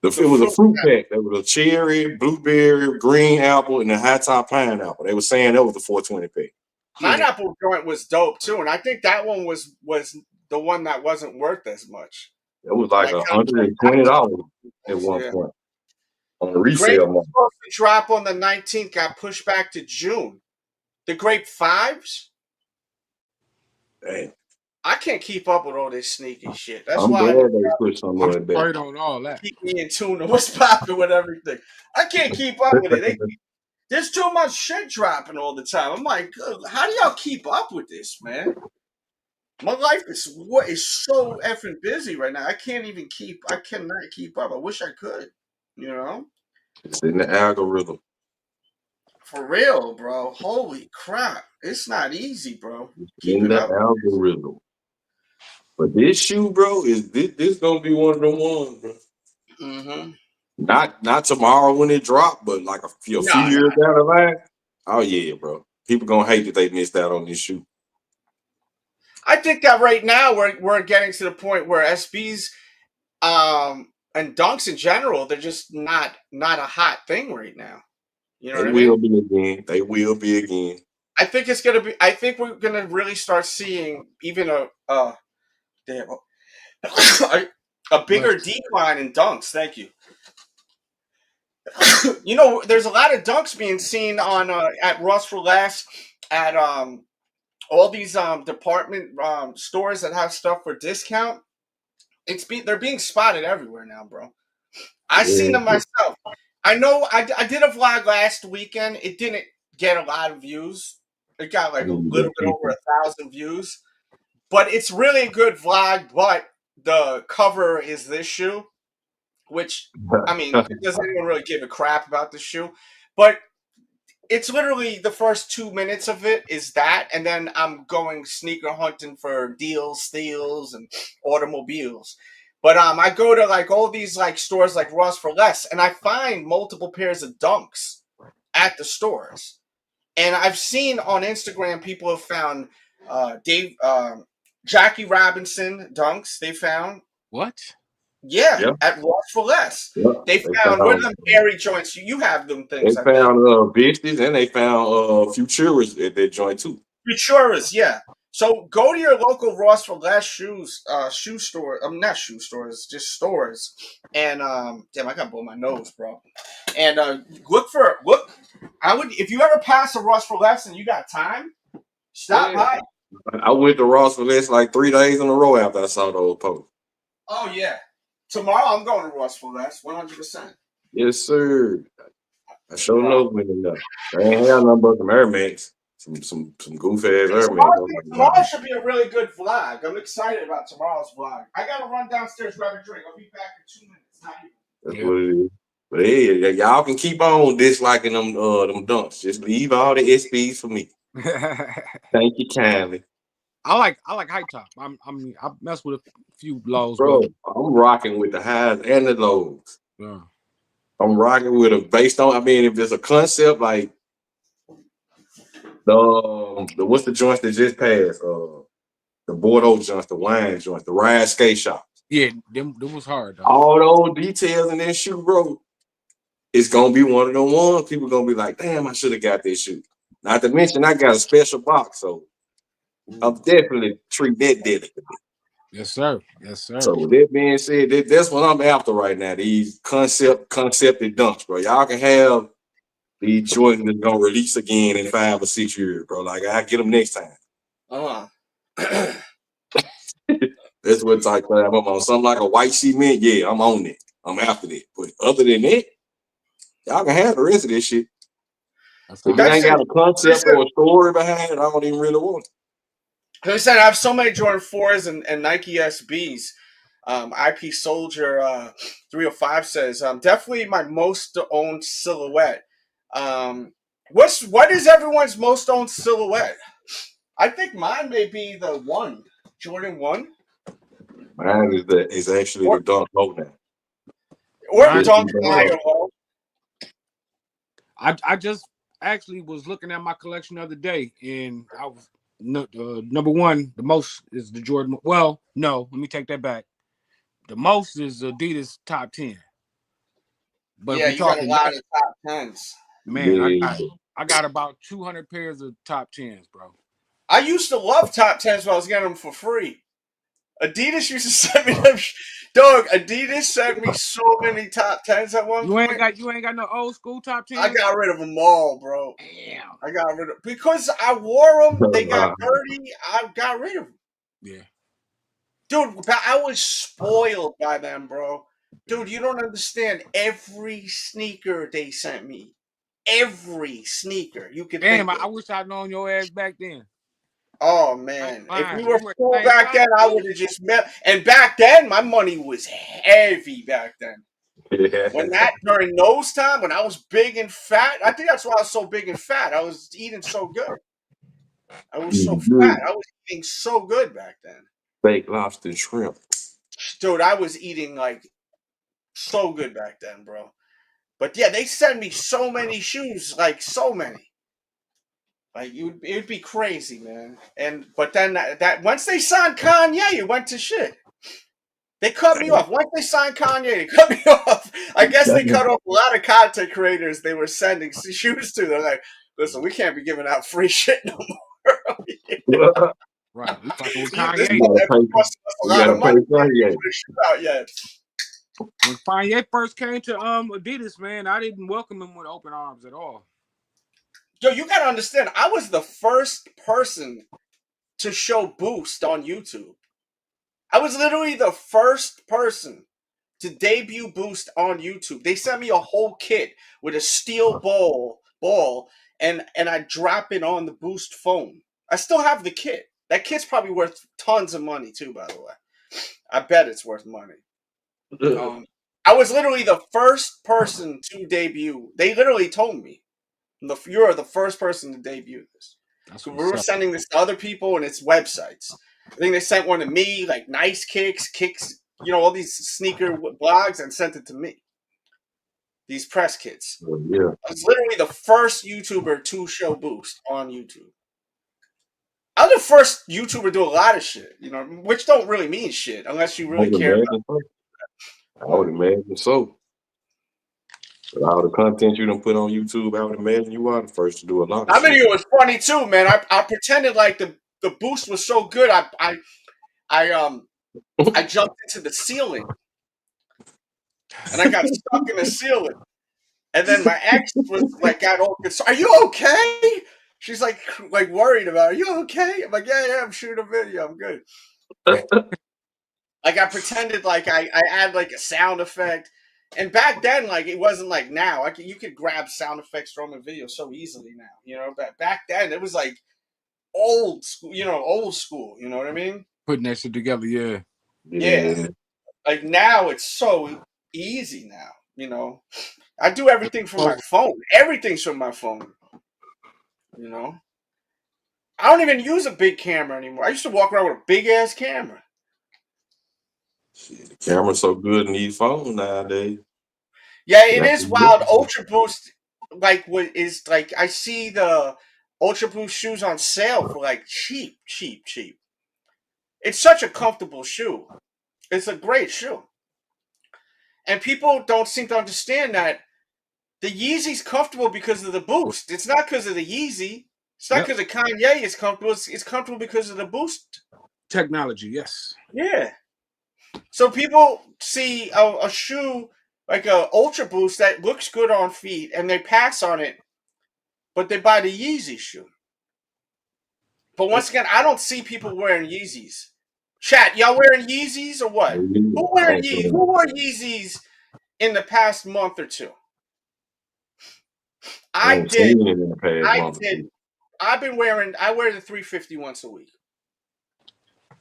It was a fruit pack. There was a cherry, blueberry, green apple, and a high top pineapple. They were saying that was the 420 pack. Pineapple joint was dope too, and I think that one was the one that wasn't worth as much. It was like $120 at one point on the resale market. Supposed to drop on the 19th, got pushed back to June. The Grape 5s. Damn. I can't keep up with all this sneaky shit. That's I'm why glad they put some of it back. Right on all that. Keep me in tune to what's popping with everything. I can't keep up with it. There's too much shit dropping all the time. I'm like, how do y'all keep up with this, man? My life is so effing busy right now. I cannot keep up. I wish I could. You know? It's in the algorithm. For real, bro. Holy crap. It's not easy, bro. In the algorithm. But this shoe, bro, this gonna be one of them ones, bro. Mm-hmm. Not tomorrow when it dropped, but like a few years down the line. Oh yeah, bro. People gonna hate that they missed out on this shoe. I think that right now we're getting to the point where SBs and dunks in general, they're just not a hot thing right now. You know what I mean? They will be again. I think we're gonna really start seeing even a bigger decline in dunks. Thank you. You know, there's a lot of dunks being seen on at Ross for Less, at all these department stores that have stuff for discount. They're being spotted everywhere now, bro. I seen them myself. I know I did a vlog last weekend. It didn't get a lot of views. It got like a little bit over 1,000 views. But it's really a good vlog. But the cover is this shoe, which, I mean, does anyone really give a crap about the shoe? But it's literally the first 2 minutes of it is that, and then I'm going sneaker hunting for deals, steals, and automobiles. But I go to like all these like stores like Ross for Less, and I find multiple pairs of dunks at the stores. And I've seen on Instagram people have found Jackie Robinson dunks. They found what? Yeah, at Ross for Less. Yeah, they found what are them Airy joints? You have them things. They found Beasties, and they found Futuras at that joint too. Futuras, yeah. So go to your local Ross for Less shoe store. Not shoe stores, just stores. And damn, I gotta blow my nose, bro. And look. I would, if you ever pass a Ross for Less and you got time, stop by. I went to Ross for Less like 3 days in a row after I saw those posts. Oh yeah. Tomorrow I'm going to Ross for Less, 100%. Yes, sir. I sure know when enough. I ain't have nothing but some Air Max. some goof ass Tomorrow should be a really good vlog. I'm excited about tomorrow's vlog. I gotta run downstairs, grab a drink. I'll be back in 2 minutes. That's what it is. But hey, y'all can keep on disliking them dunks. Just leave all the SBs for me. Thank you kindly. I like high top. I mess with a few lows, bro. but I'm rocking with the highs and the lows. Yeah. I'm rocking with them based on. I mean, if there's a concept like the what's the joints that just passed? The Bordeaux joints, the wine joints, the Ride Skate Shop. Yeah, them was hard. Though. All those details in that shoe, bro. It's gonna be one of the ones people gonna be like, damn, I should have got this shoe. Not to mention, I got a special box, so I'm definitely treat that delicately. Yes, sir. Yes, sir. So that being said, that's what I'm after right now. These concepted dunks, bro. Y'all can have these Jordans that's gonna release again in 5 or 6 years, bro. Like I get them next time. That's what type of I'm on. Something like a white cement, yeah, I'm on it. I'm after that. But other than that, y'all can have the rest of this shit. If you ain't got a concept or a story behind it, I don't even really want it. Like I said, I have so many Jordan 4s and Nike SBs. IP Soldier 305 says, definitely my most owned silhouette. What is everyone's most owned silhouette? I think mine may be the one, Jordan 1. Mine is actually the Dunk Low now. Or Dunk Low. I just actually was looking at my collection the other day, and I was number one. The most is the Jordan. Well, no, let me take that back. The most is Adidas top 10. But yeah, you got a lot of top 10s. Man, I got about 200 pairs of top 10s, bro. I used to love top 10s when I was getting them for free. Adidas used to send me them. Dog, Adidas sent me so many top 10s at one point. You ain't got no old school top 10s? I got rid of them all, bro. Damn. I got rid of because I wore them. They got dirty. I got rid of them. Yeah. Dude, I was spoiled by them, bro. Dude, you don't understand. Every sneaker they sent me. Every sneaker you could Damn, think I wish I'd known your ass back then. Oh man, if you were cool back then, I would have just met. And back then, my money was heavy. Back then, during those time when I was big and fat, I think that's why I was so big and fat. I was eating so good. I was so fat. I was eating so good back then. Fake lobster shrimp, dude. I was eating like so good back then, bro. But yeah, they sent me so many shoes, like so many. Like it would be crazy, man. But then that once they signed Kanye, it went to shit. They cut me off. Once they signed Kanye, they cut me off. I guess they cut off a lot of content creators they were sending shoes to. They're like, listen, we can't be giving out free shit no more. Right. We fucking with Kanye. A lot of money. When Kanye first came to Adidas, man, I didn't welcome him with open arms at all. Yo, you gotta understand, I was the first person to show Boost on YouTube. I was literally the first person to debut Boost on YouTube. They sent me a whole kit with a steel ball, and I drop it on the Boost phone. I still have the kit. That kit's probably worth tons of money too, by the way. I bet it's worth money. I was literally the first person to debut. They literally told me. You're the first person to debut this. So we were sending this to other people and it's websites. I think they sent one to me, like Nice Kickz, all these sneaker blogs, and sent it to me. These press kits. Yeah. I was literally the first YouTuber to show Boost on YouTube. I was the first YouTuber to do a lot of shit, which don't really mean shit unless you really care about it. I would imagine so. With all the content you done put on YouTube, I would imagine you are the first to do a lot of shit. It was funny too, man. I pretended like the Boost was so good. I jumped into the ceiling and I got stuck in the ceiling. And then my ex was like, got all concerned. Are you okay? She's like worried about, are you okay? I'm like, yeah, I'm shooting a video. I'm good. Like, I pretended like I had like a sound effect. And back then, like it wasn't like now. You could grab sound effects from a video so easily now. You know, but back then it was like old school. You know, old school. You know what I mean? Putting that shit together, yeah. Yeah. Like now it's so easy now. You know, I do everything from my phone. Everything's from my phone. You know, I don't even use a big camera anymore. I used to walk around with a big ass camera. Shit, the camera's so good in these phones nowadays. Yeah, it is wild. Ultra Boost, like, what is like? I see the Ultra Boost shoes on sale for like cheap. It's such a comfortable shoe. It's a great shoe, and people don't seem to understand that the Yeezy's comfortable because of the Boost. It's not because of the Yeezy. It's not because of Kanye. It's comfortable. It's comfortable because of the Boost technology. Yes. Yeah. So people see a shoe like a Ultra Boost that looks good on feet, and they pass on it, but they buy the Yeezy shoe. But once again, I don't see people wearing Yeezys. Chat, y'all wearing Yeezys or what? Who wearing Yeezys? Who wore Yeezys in the past month or two? I did. I wear the 350 once a week.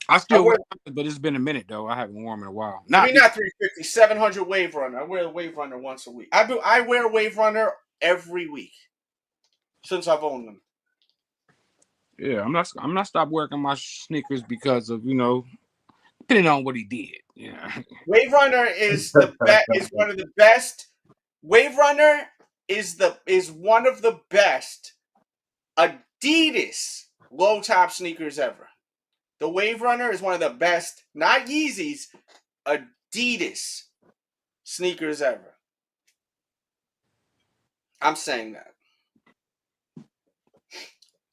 I still wear it, but it's been a minute though. I haven't worn it in a while. Not 350, 700 Wave Runner. I wear the Wave Runner once a week. I wear Wave Runner every week since I've owned them. Yeah, I'm not stopped working my sneakers because of, depending on what he did. Yeah. Wave Runner is the best. Is one of the best. Wave Runner is one of the best Adidas low top sneakers ever. The Wave Runner is one of the best, not Yeezys, Adidas sneakers ever. I'm saying that.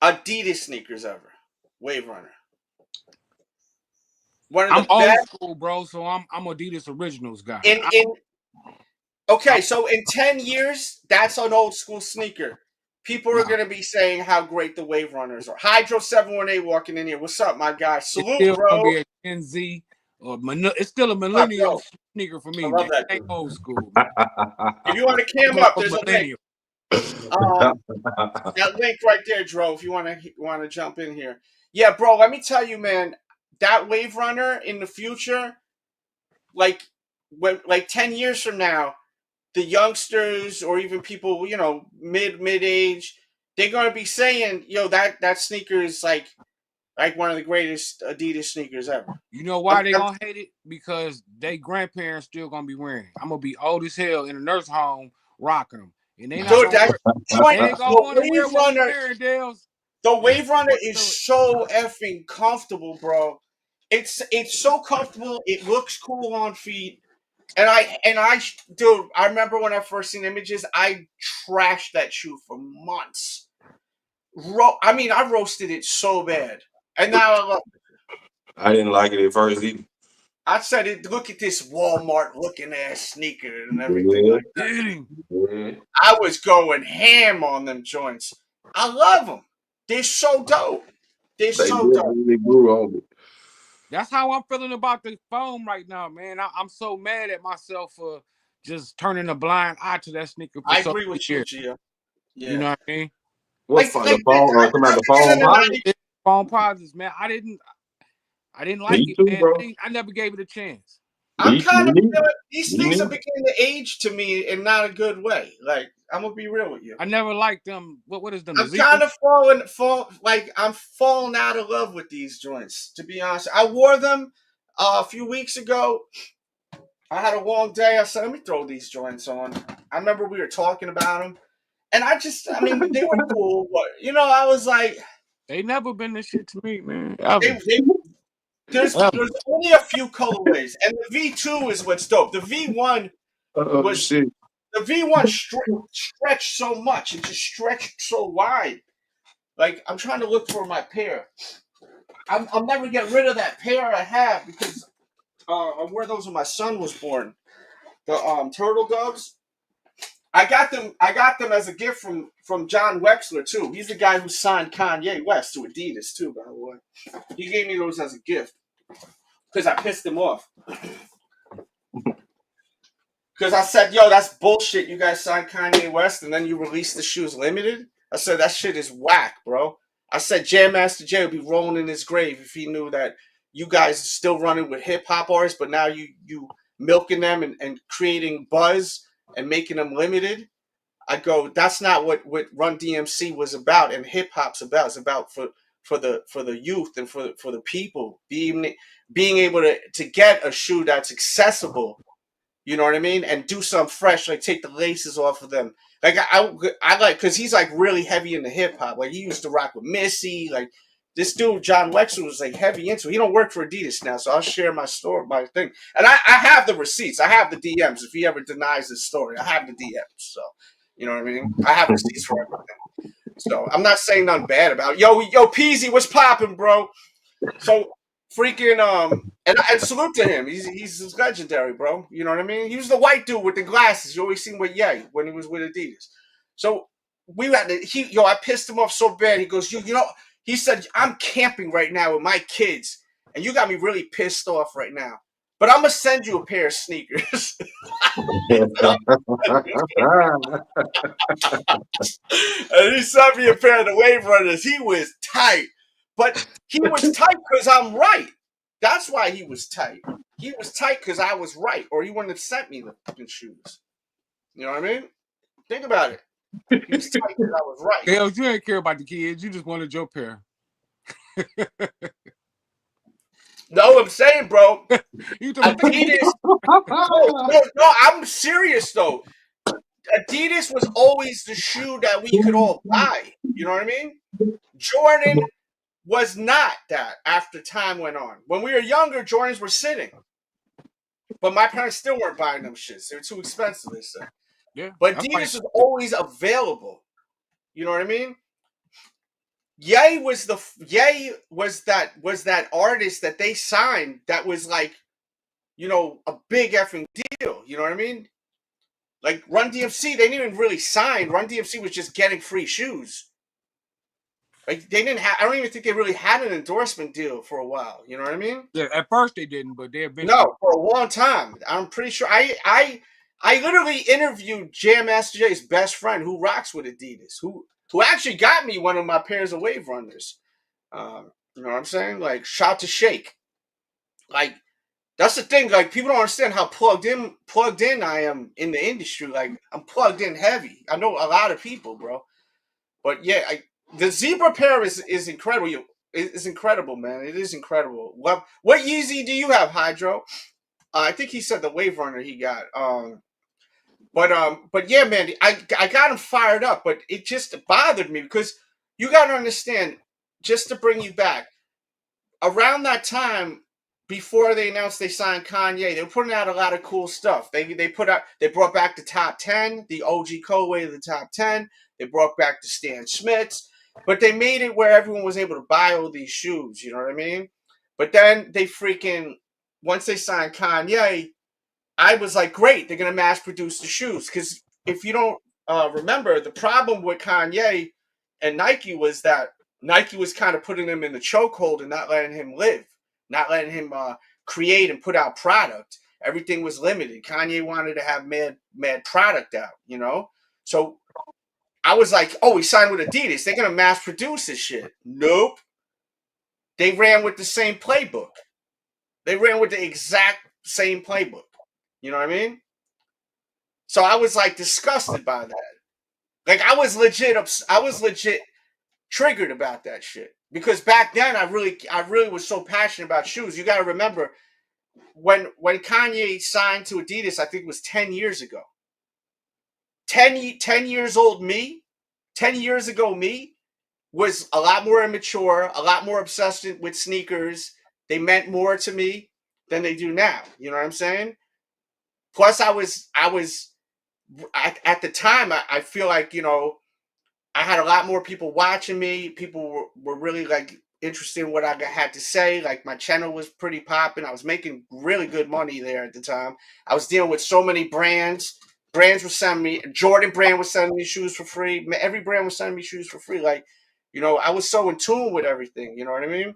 Adidas sneakers ever. Wave Runner. I'm old school, bro, so I'm Adidas Originals guy. So in 10 years, that's an old school sneaker. People are going to be saying how great the Wave Runners are. Hydro 718 walking in here. What's up, my guy? Salute, it's still bro. Gonna be a Gen Z, it's still a millennial sneaker for me. I love that. Ain't old school. If you want to cam up, there's a link. That link right there, Dro. If you want to jump in here, yeah, bro. Let me tell you, man. That Wave Runner in the future, like 10 years from now, the youngsters or even people, mid-age, they're gonna be saying, that sneaker is like one of the greatest Adidas sneakers ever. You know why they gonna hate it? Because they grandparents still gonna be wearing it. I'm gonna be old as hell in a nursing home rocking them, and they not gonna want to wear what we're wearing, Dales. The Wave Runner is so effing comfortable, bro. It's so comfortable. It looks cool on feet. And dude, I remember when I first seen images, I trashed that shoe for months. I roasted it so bad. And now I love it. I didn't like it at first either. I said, look at this Walmart looking ass sneaker and everything like that. Yeah. I was going ham on them joints. I love them. They're so dope. They're so dope. They grew on me. That's how I'm feeling about the foam right now, man. I'm so mad at myself for just turning a blind eye to that sneaker. I agree with you, Gia. Yeah. You know what I mean? What's the phone? Phone positives, man. I didn't like it, man. Bro. I never gave it a chance. I'm kind of these things are beginning to age to me in not a good way. Like, I'm gonna be real with you. I never liked them. What is them? I'm kind of I'm falling out of love with these joints. To be honest, I wore them a few weeks ago. I had a long day. I said, let me throw these joints on. I remember we were talking about them, and they were cool. But I was like, they never been this shit to me, man. There's only a few colorways, and the V2 is what's dope. The V1 the V1 stretched so much; it just stretched so wide. Like, I'm trying to look for my pair. I'll never get rid of that pair I have because I wore those when my son was born. The Turtle Doves. I got them as a gift from John Wexler too. He's the guy who signed Kanye West to Adidas too, by the way. He gave me those as a gift because I pissed him off. Because I said, yo, that's bullshit. You guys signed Kanye West and then you released the shoes limited. I said, that shit is whack, bro. I said, Jam Master Jay would be rolling in his grave if he knew that you guys are still running with hip hop artists, but now you milking them and creating buzz and making them limited. I go, that's not what Run DMC was about, and hip hop's about. It's about for the youth and for the people being able to get a shoe that's accessible. You know what I mean? And do something fresh, like take the laces off of them. Like I like, because he's like really heavy into hip hop. Like he used to rock with Missy. Like this dude John Wexler was like heavy into. He don't work for Adidas now, so I'll share my story, my thing. And I have the receipts. I have the DMs. If he ever denies his story, I have the DMs. So you know what I mean? I have receipts for everything. So I'm not saying nothing bad about it. Yo, Peasy, what's popping, bro? So freaking and salute to him. He's legendary, bro. You know what I mean? He was the white dude with the glasses. You always seen with Ye when he was with Adidas. So we had I pissed him off so bad. He goes, you know, he said, I'm camping right now with my kids, and you got me really pissed off right now. But I'm gonna send you a pair of sneakers. And he sent me a pair of the Wave Runners. He was tight. But he was tight because I'm right. That's why he was tight. He was tight because I was right, or he wouldn't have sent me the fucking shoes. You know what I mean? Think about it. He was tight because I was right. Hell, you ain't care about the kids. You just wanted your pair. No, I'm saying, bro. Adidas. No, I'm serious though. Adidas was always the shoe that we could all buy. You know what I mean? Jordan was not that after time went on. When we were younger, Jordans were sitting. But my parents still weren't buying them shits. They were too expensive, they said. Yeah. But Adidas was always available. You know what I mean? Ye was that artist that they signed that was like, you know, a big effing deal. You know what I mean? Like Run DMC, they didn't even really sign. Run DMC was just getting free shoes. Like they didn't have. I don't even think they really had an endorsement deal for a while. You know what I mean? Yeah, at first they didn't, but they eventually. No, for a long time. I'm pretty sure. I literally interviewed Jam Master Jay's best friend who rocks with Adidas, who actually got me one of my pairs of Wave Runners. You know what I'm saying? Like shout to Shake. Like that's the thing. Like people don't understand how plugged in I am in the industry. Like I'm plugged in heavy. I know a lot of people, bro. But yeah, the zebra pair is incredible. It's incredible, man. It is incredible. What Yeezy do you have, Hydro? I think he said the Wave Runner he got. But yeah, man, I got him fired up, but it just bothered me because you got to understand. Just to bring you back, around that time, before they announced they signed Kanye, they were putting out a lot of cool stuff. They brought back the top 10, the OG Colway of the top 10. They brought back the Stan Smiths, but they made it where everyone was able to buy all these shoes. You know what I mean? But then once they signed Kanye, I was like, great, they're gonna mass produce the shoes. Because if you don't remember, the problem with Kanye and Nike was that Nike was kind of putting him in the chokehold and not letting him live, not letting him create and put out product. Everything was limited. Kanye wanted to have mad product out, you know? So I was like, oh, he signed with Adidas. They're going to mass produce this shit. Nope. They ran with the same playbook. They ran with the exact same playbook. You know what I mean? So I was like disgusted by that. Like I was legit triggered about that shit. Because back then I really was so passionate about shoes. You got to remember when Kanye signed to Adidas, I think it was 10 years ago. 10 years old me, 10 years ago me was a lot more immature, a lot more obsessed with sneakers. They meant more to me than they do now. You know what I'm saying? Plus I was at the time, I feel like, you know, I had a lot more people watching me. People were really like interested in what I had to say. Like my channel was pretty popping. I was making really good money there at the time. I was dealing with so many brands. Brands were sending me, Jordan brand was sending me shoes for free. Every brand was sending me shoes for free. Like, you know, I was so in tune with everything. You know what I mean?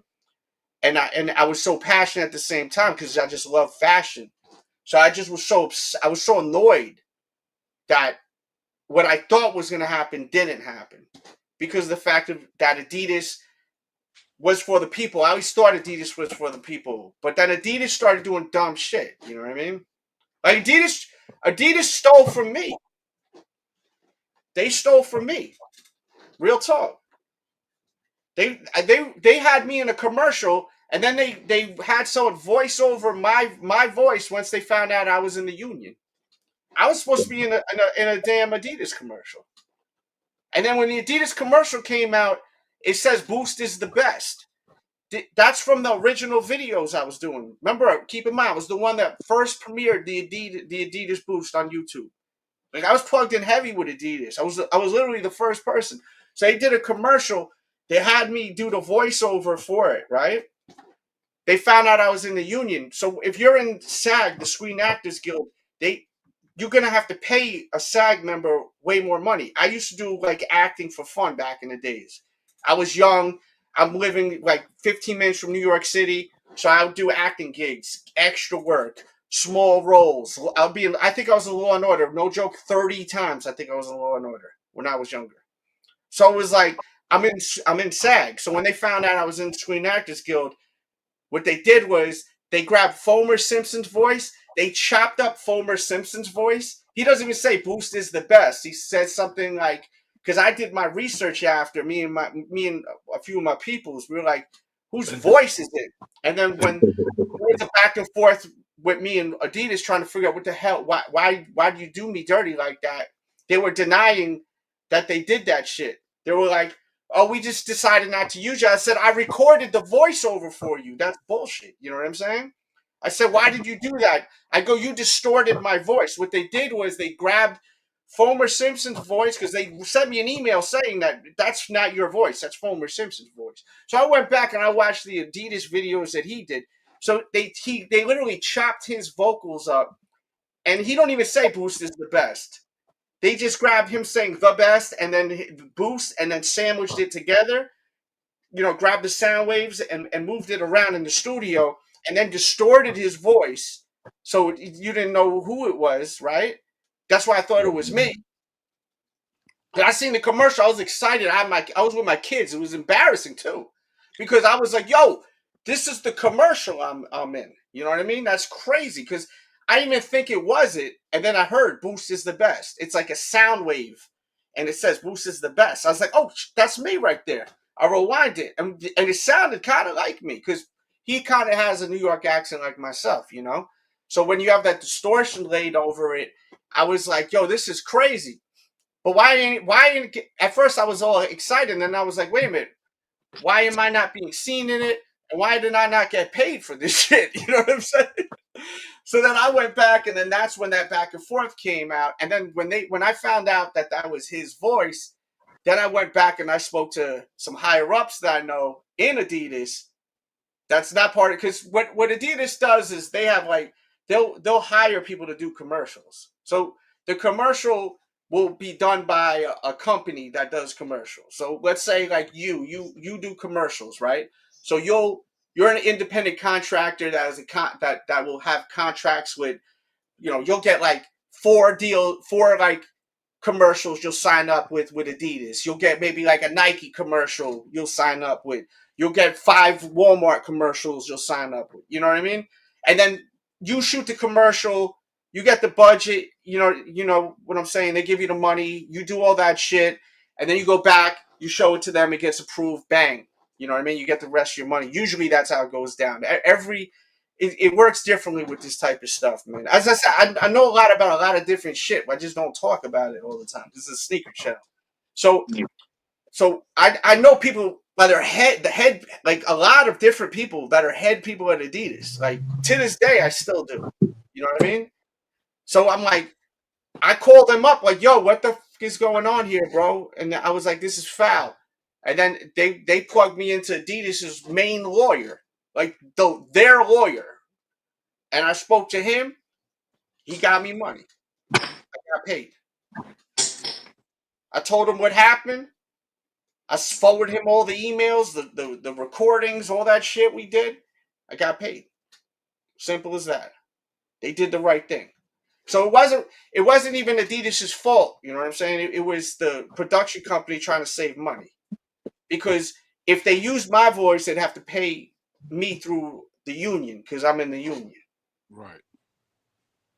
And I was so passionate at the same time because I just love fashion. So I just was I was so annoyed that what I thought was going to happen didn't happen because of the fact that Adidas was for the people. I always thought Adidas was for the people, but then Adidas started doing dumb shit. You know what I mean? Like Adidas stole from me. They stole from me. Real talk. They had me in a commercial, and then they had someone voice over my voice once they found out I was in the union. I was supposed to be in a damn Adidas commercial, and then when the Adidas commercial came out, it says Boost is the best. That's from the original videos I was doing. Remember, keep in mind, I was the one that first premiered the Adidas Boost on YouTube. Like I was plugged in heavy with Adidas. I was literally the first person. So they did a commercial. They had me do the voiceover for it, right? They found out I was in the union. So if you're in SAG, the Screen Actors Guild, you're gonna have to pay a SAG member way more money. I used to do like acting for fun back in the days. I was young. I'm living like 15 minutes from New York City, so I would do acting gigs, extra work, small roles. I think I was in Law and Order. No joke, 30 times. I think I was in Law and Order when I was younger. So it was like I'm in SAG. So when they found out I was in Screen Actors Guild, what they did was they grabbed Fomer Simpson's voice. They chopped up Fomer Simpson's voice. He doesn't even say Boost is the best. He says something like, because I did my research after me and a few of my peoples, we were like, whose voice is it? And then when there was a back and forth with me and Adidas trying to figure out what the hell, why do you do me dirty like that? They were denying that they did that shit. They were like, oh, we just decided not to use you. I said, I recorded the voiceover for you. That's bullshit. You know what I'm saying? I said, why did you do that? I go, you distorted my voice. What they did was they grabbed Fomer Simpson's voice because they sent me an email saying that that's not your voice. That's Fomer Simpson's voice. So I went back and I watched the Adidas videos that he did. So they literally chopped his vocals up, and he don't even say Boost is the best. They just grabbed him saying the best and then Boost and then sandwiched it together. You know, grabbed the sound waves and moved it around in the studio and then distorted his voice so you didn't know who it was, right? That's why I thought it was me. But I seen the commercial. I was excited. I was with my kids. It was embarrassing too, because I was like, "Yo, this is the commercial I'm in." You know what I mean? That's crazy because I didn't even think it was it, and then I heard Boost is the best. It's like a sound wave, and it says Boost is the best. I was like, "Oh, that's me right there." I rewind it, and it sounded kind of like me because he kind of has a New York accent like myself, you know. So when you have that distortion laid over it, I was like, "Yo, this is crazy." But at first I was all excited, and then I was like, wait a minute, why am I not being seen in it? And why did I not get paid for this shit? You know what I'm saying? So then I went back, and then that's when that back and forth came out. And then when I found out that that was his voice, then I went back and I spoke to some higher ups that I know in Adidas. That's not part of, because what Adidas does is they have like they'll hire people to do commercials. So the commercial will be done by a company that does commercials. So let's say like you do commercials, right? So you're an independent contractor that is that will have contracts with, you know, you'll get like four like commercials you'll sign up with Adidas. You'll get maybe like a Nike commercial you'll sign up with. You'll get 5 Walmart commercials you'll sign up with. You know what I mean? And then you shoot the commercial, you get the budget, you know what I'm saying? They give you the money, you do all that shit, and then you go back, you show it to them, it gets approved, bang. You know what I mean? You get the rest of your money. Usually that's how it goes down. It works differently with this type of stuff, man. As I said, I know a lot about a lot of different shit, but I just don't talk about it all the time. This is a sneaker channel. So I know people that are like a lot of different people that are head people at Adidas. Like to this day, I still do. You know what I mean? So I'm like, I called them up like, yo, what the fuck is going on here, bro? And I was like, this is foul. And then they plugged me into Adidas's main lawyer, like their lawyer. And I spoke to him. He got me money. I got paid. I told him what happened. I forwarded him all the emails, the recordings, all that shit we did. I got paid. Simple as that. They did the right thing. So it wasn't even Adidas's fault. You know what I'm saying? It was the production company trying to save money. Because if they used my voice, they'd have to pay me through the union because I'm in the union. Right.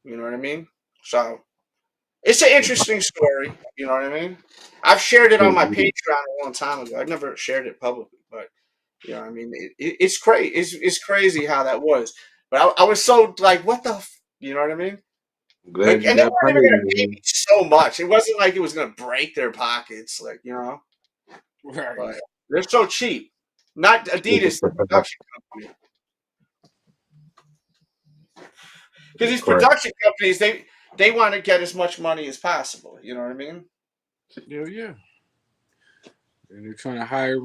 You know what I mean? So it's an interesting story. You know what I mean? I've shared it on my Patreon a long time ago. I've never shared it publicly, but you know what I mean? It's crazy. It's crazy how that was. But I was so like, what the? You know what I mean? I'm Like, glad you and they got weren't paid, even gonna pay man. me so much. It wasn't like it was gonna break their pockets, like you know. Right. But they're so cheap. Not Adidas, the production company. Because these Crap. production companies, they want to get as much money as possible. You know what I mean? Yeah, yeah. And they're trying to hire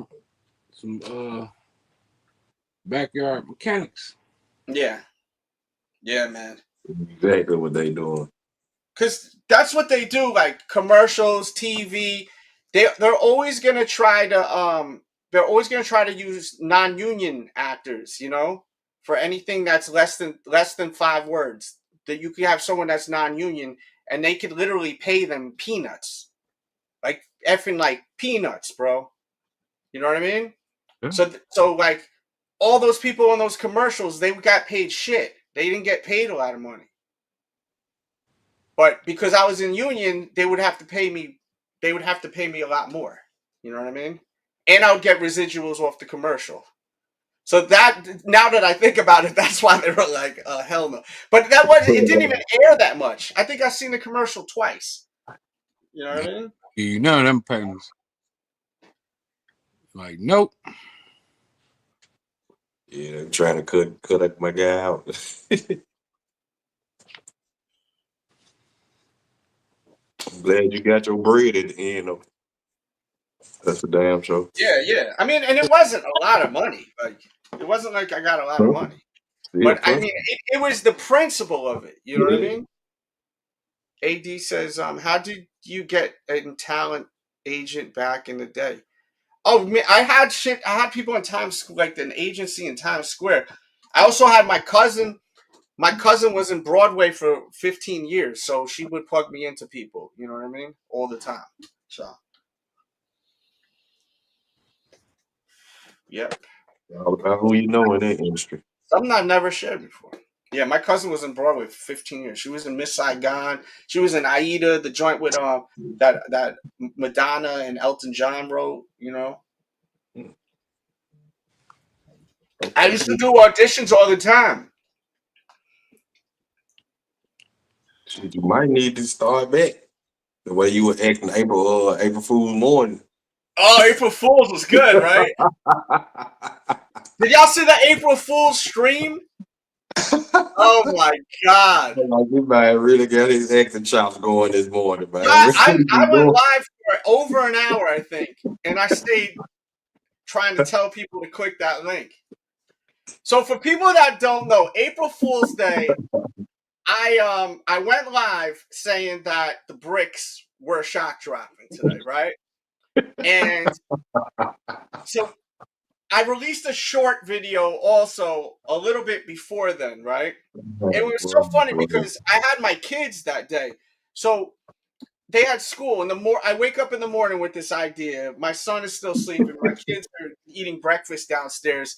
some backyard mechanics. Yeah, yeah, man. Exactly what they doing. Because that's what they do. Like commercials, TV. They're always gonna try to they're always gonna try to use non-union actors. You know, for anything that's less than 5 words. That you could have someone that's non-union and they could literally pay them peanuts, like effing like peanuts, bro. You know what I mean? Yeah. So like all those people in those commercials, they got paid shit. They didn't get paid a lot of money. But because I was in union, they would have to pay me. They would have to pay me a lot more. You know what I mean? And I would get residuals off the commercial. So that now that I think about it, that's why they were like, hell no. But that was it didn't even air that much. I think I've seen the commercial twice. You know what I mean? You none of them payments. Like, nope. Yeah, they're trying to cut my guy out. I'm glad you got your bread at the end of that's a damn show. Yeah, yeah. I mean, and it wasn't a lot of money. Like it wasn't like I got a lot of Huh? money. Still But I fun. mean, it was the principle of it. You know what I Yeah. mean? AD says, how did you get a talent agent back in the day? Oh, man, I had shit. I had people in Times, like an agency in Times Square. I also had my cousin. My cousin was in Broadway for 15 years, so she would plug me into people. You know what I mean? All the time. So, yep. All about who you know in that industry. Something I've never shared before. Yeah, my cousin was in Broadway for 15 years. She was in Miss Saigon. She was in Aida, the joint with that Madonna and Elton John wrote. You know, I used to do auditions all the time. Shit, you might need to start back the way you were acting April Fool's morning. Oh, April Fool's was good, right? Did y'all see the April Fool's stream? Oh my god! Like this man really got his acting chops going this morning, man. I went live for over an hour, I think, and I stayed trying to tell people to click that link. So for people that don't know, April Fool's Day, I went live saying that the bricks were shock dropping today, right? And so I released a short video also a little bit before then, right? It was so funny because I had my kids that day. So they had school and I wake up in the morning with this idea. My son is still sleeping. My kids are eating breakfast downstairs.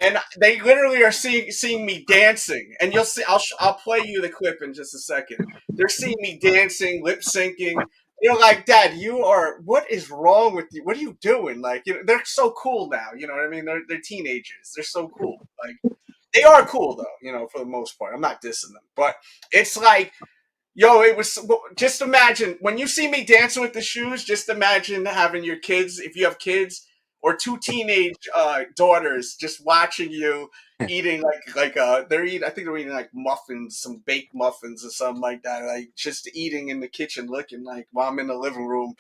And they literally are seeing me dancing. And you'll see I'll play you the clip in just a second. They're seeing me dancing, lip syncing. You're like, Dad, what is wrong with you? What are you doing? Like, you know, they're so cool now. You know what I mean? They're teenagers. They're so cool. Like, they are cool though, you know, for the most part. I'm not dissing them. But it's like, yo, it was just imagine when you see me dancing with the shoes, just imagine having your kids, if you have kids, or two teenage daughters just watching you eating I think they're eating like muffins, some baked muffins or something like that, like just eating in the kitchen looking like while I'm in the living room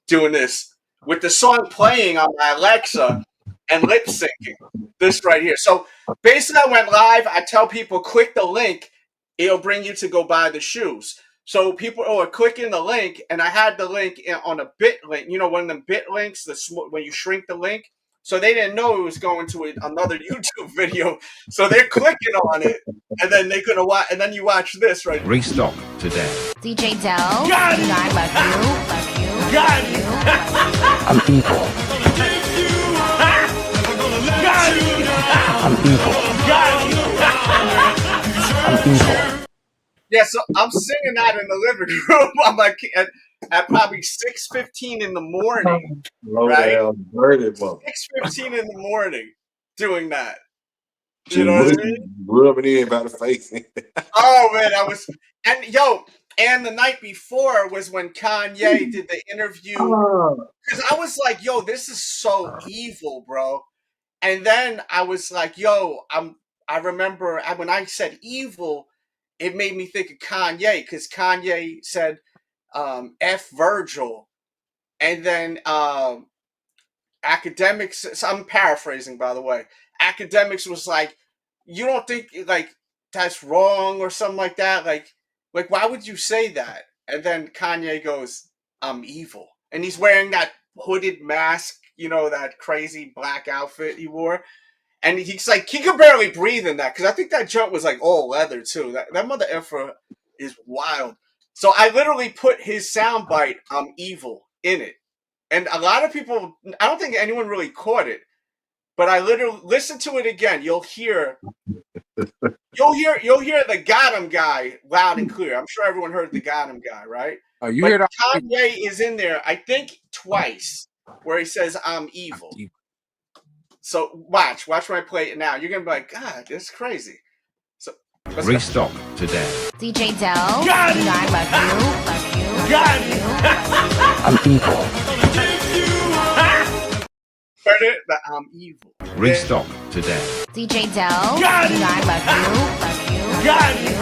doing this with the song playing on my Alexa and lip syncing this right here. So basically I went live. I tell people click the link, it'll bring you to go buy the shoes. So people are clicking the link, and I had the link on a bit link. You know, one of them bit links, when you shrink the link. So they didn't know it was going to another YouTube video. So they're clicking on it, and then they're gonna watch. And then you watch this right. Restock today. DJ Dell. Got it. I love you. Got it. I'm evil. Got it. I'm evil. Got it. I'm evil. Yeah, so I'm singing that in the living room. I'm like at probably 6:15 in the morning, right? 6:15 in the morning, doing that. You know what I mean? Rubbing it about the face. Oh man, and the night before was when Kanye did the interview. Because I was like, yo, this is so evil, bro. And then I was like, yo, I remember when I said evil, it made me think of Kanye, because Kanye said F Virgil. And then Academics, so I'm paraphrasing, by the way. Academics was like, you don't think like that's wrong or something like that? Like why would you say that? And then Kanye goes, I'm evil. And he's wearing that hooded mask, that crazy black outfit he wore. And he's like, he could barely breathe in that, because I think that jump was like all leather too. That mother effer is wild. So I literally put his soundbite, I'm evil, in it. And a lot of people, I don't think anyone really caught it, but I literally listen to it again. You'll hear the Got Him guy loud and clear. I'm sure everyone heard the Got Him guy, right? Oh, you but hear that? Kanye is in there, I think twice, where he says, I'm evil. So watch when I play it now. You're gonna be like, God, that's crazy. So Restock today. DJ Dell. Got it. I love you. Got it. I'm evil. Heard it? That I'm evil. Restock today. DJ Dell. Got it. I love you. Got it.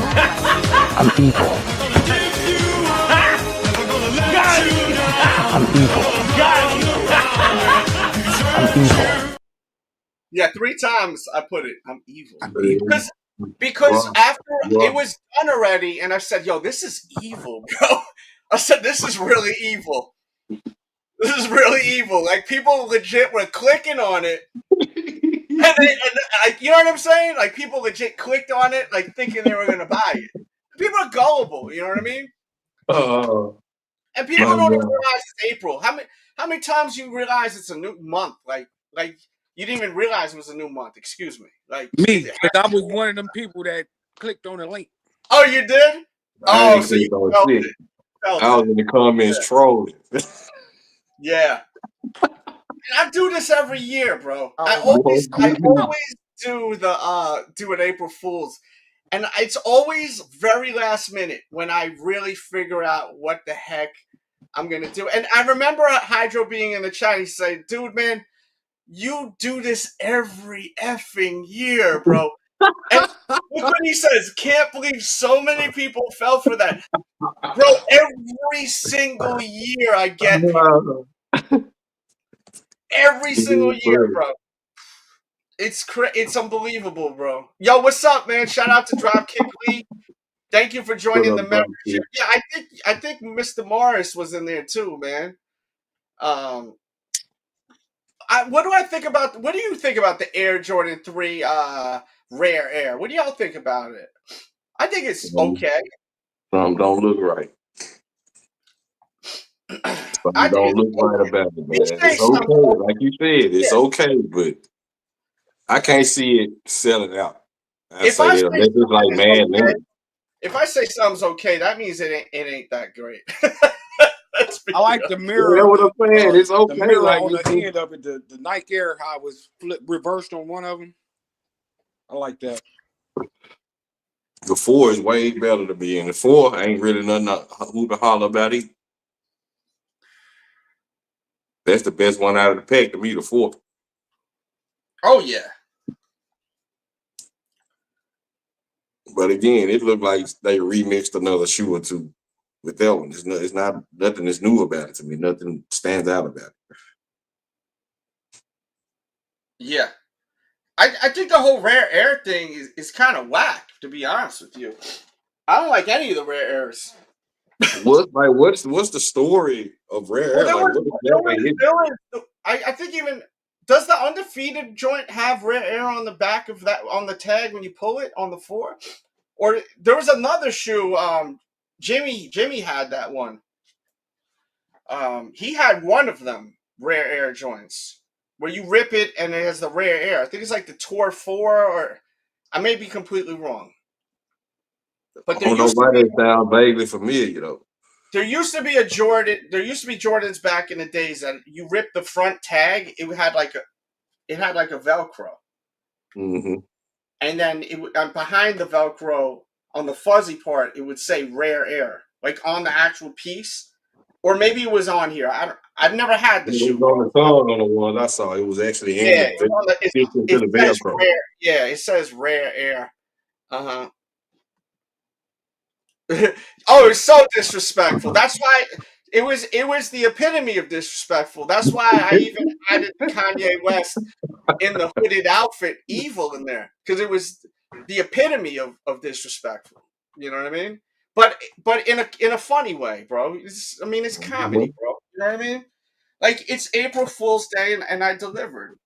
I'm evil. Got it. I'm evil. Got it. I'm evil. Yeah, 3 times I put it. I'm evil. Because after it was done already, and I said, yo, this is evil, bro. I said, this is really evil. This is really evil. Like, people legit were clicking on it. And you know what I'm saying? Like, people legit clicked on it, like, thinking they were going to buy it. People are gullible, you know what I mean? And people don't even realize it's April. How many times you realize it's a new month? Like you didn't even realize it was a new month. Excuse me. Like Me, because I was one of them people that clicked on the link. Oh, you did? Oh, so you felt it. I was in the comments trolling. Yeah. And I do this every year, bro. I always do an April Fool's. And it's always very last minute when I really figure out what the heck I'm going to do. And I remember Hydro being in the chat. He said, dude, man, you do this every effing year, bro. And look what he says. Can't believe so many people fell for that. Bro, every single year I get people. Every single year, bro. It's unbelievable, bro. Yo, what's up, man? Shout out to Dropkick Lee. Thank you for joining the membership. Yeah, I think Mr. Morris was in there too, man. What do you think about the Air Jordan 3 Rare Air? What do y'all think about it? I think it's okay. Some don't look right. Some don't look right about it, man. It's okay. Like you said, it's okay, but I can't see it selling out. If I say something's okay, that means it ain't that great. I like the mirror. You know what I'm saying? It's okay. The mirror like on the end of it, the Nike Air, how it was reversed on one of them. I like that. The 4 is way better to be in. The 4 ain't really nothing to hoop and holler about it. That's the best one out of the pack to me, the 4. Oh yeah. But again, it looked like they remixed another shoe or two with that one. It's not nothing that's new about it to me. Nothing stands out about it. Yeah. I think the whole Rare Air thing is kind of whack, to be honest with you. I don't like any of the Rare Airs. What's the story of Rare Air? I think even does the undefeated joint have rare air on the back of that on the tag when you pull it on the 4? Or there was another shoe. Jimmy had that one. He had one of them rare air joints where you rip it and it has the rare air. I think it's like the Tour 4, or I may be completely wrong. But I don't know why that sounds vaguely familiar though. There used to be a Jordan. There used to be Jordans back in the days that you ripped the front tag. It had like a Velcro, and then behind the Velcro on the fuzzy part, it would say "rare air," like on the actual piece, or maybe it was on here. I've never had the shoe. It was on the song on the ones I saw. It was actually in it says rare. Yeah, it says rare air. Oh, it's so disrespectful. That's why it was the epitome of disrespectful. That's why I even added Kanye West in the hooded outfit, evil in there, because it was the epitome of disrespectful. You know what I mean? But in a funny way, bro. It's comedy, bro. You know what I mean? Like, it's April Fool's Day, and I delivered.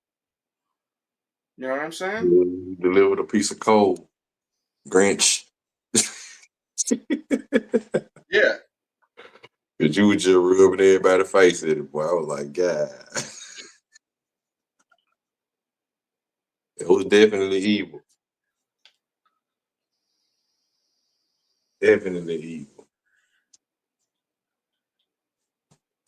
You know what I'm saying? You delivered a piece of coal, Grinch. Yeah. Cause you was just rubbing everybody's face at it, boy. I was like, God. It was definitely evil. Definitely evil.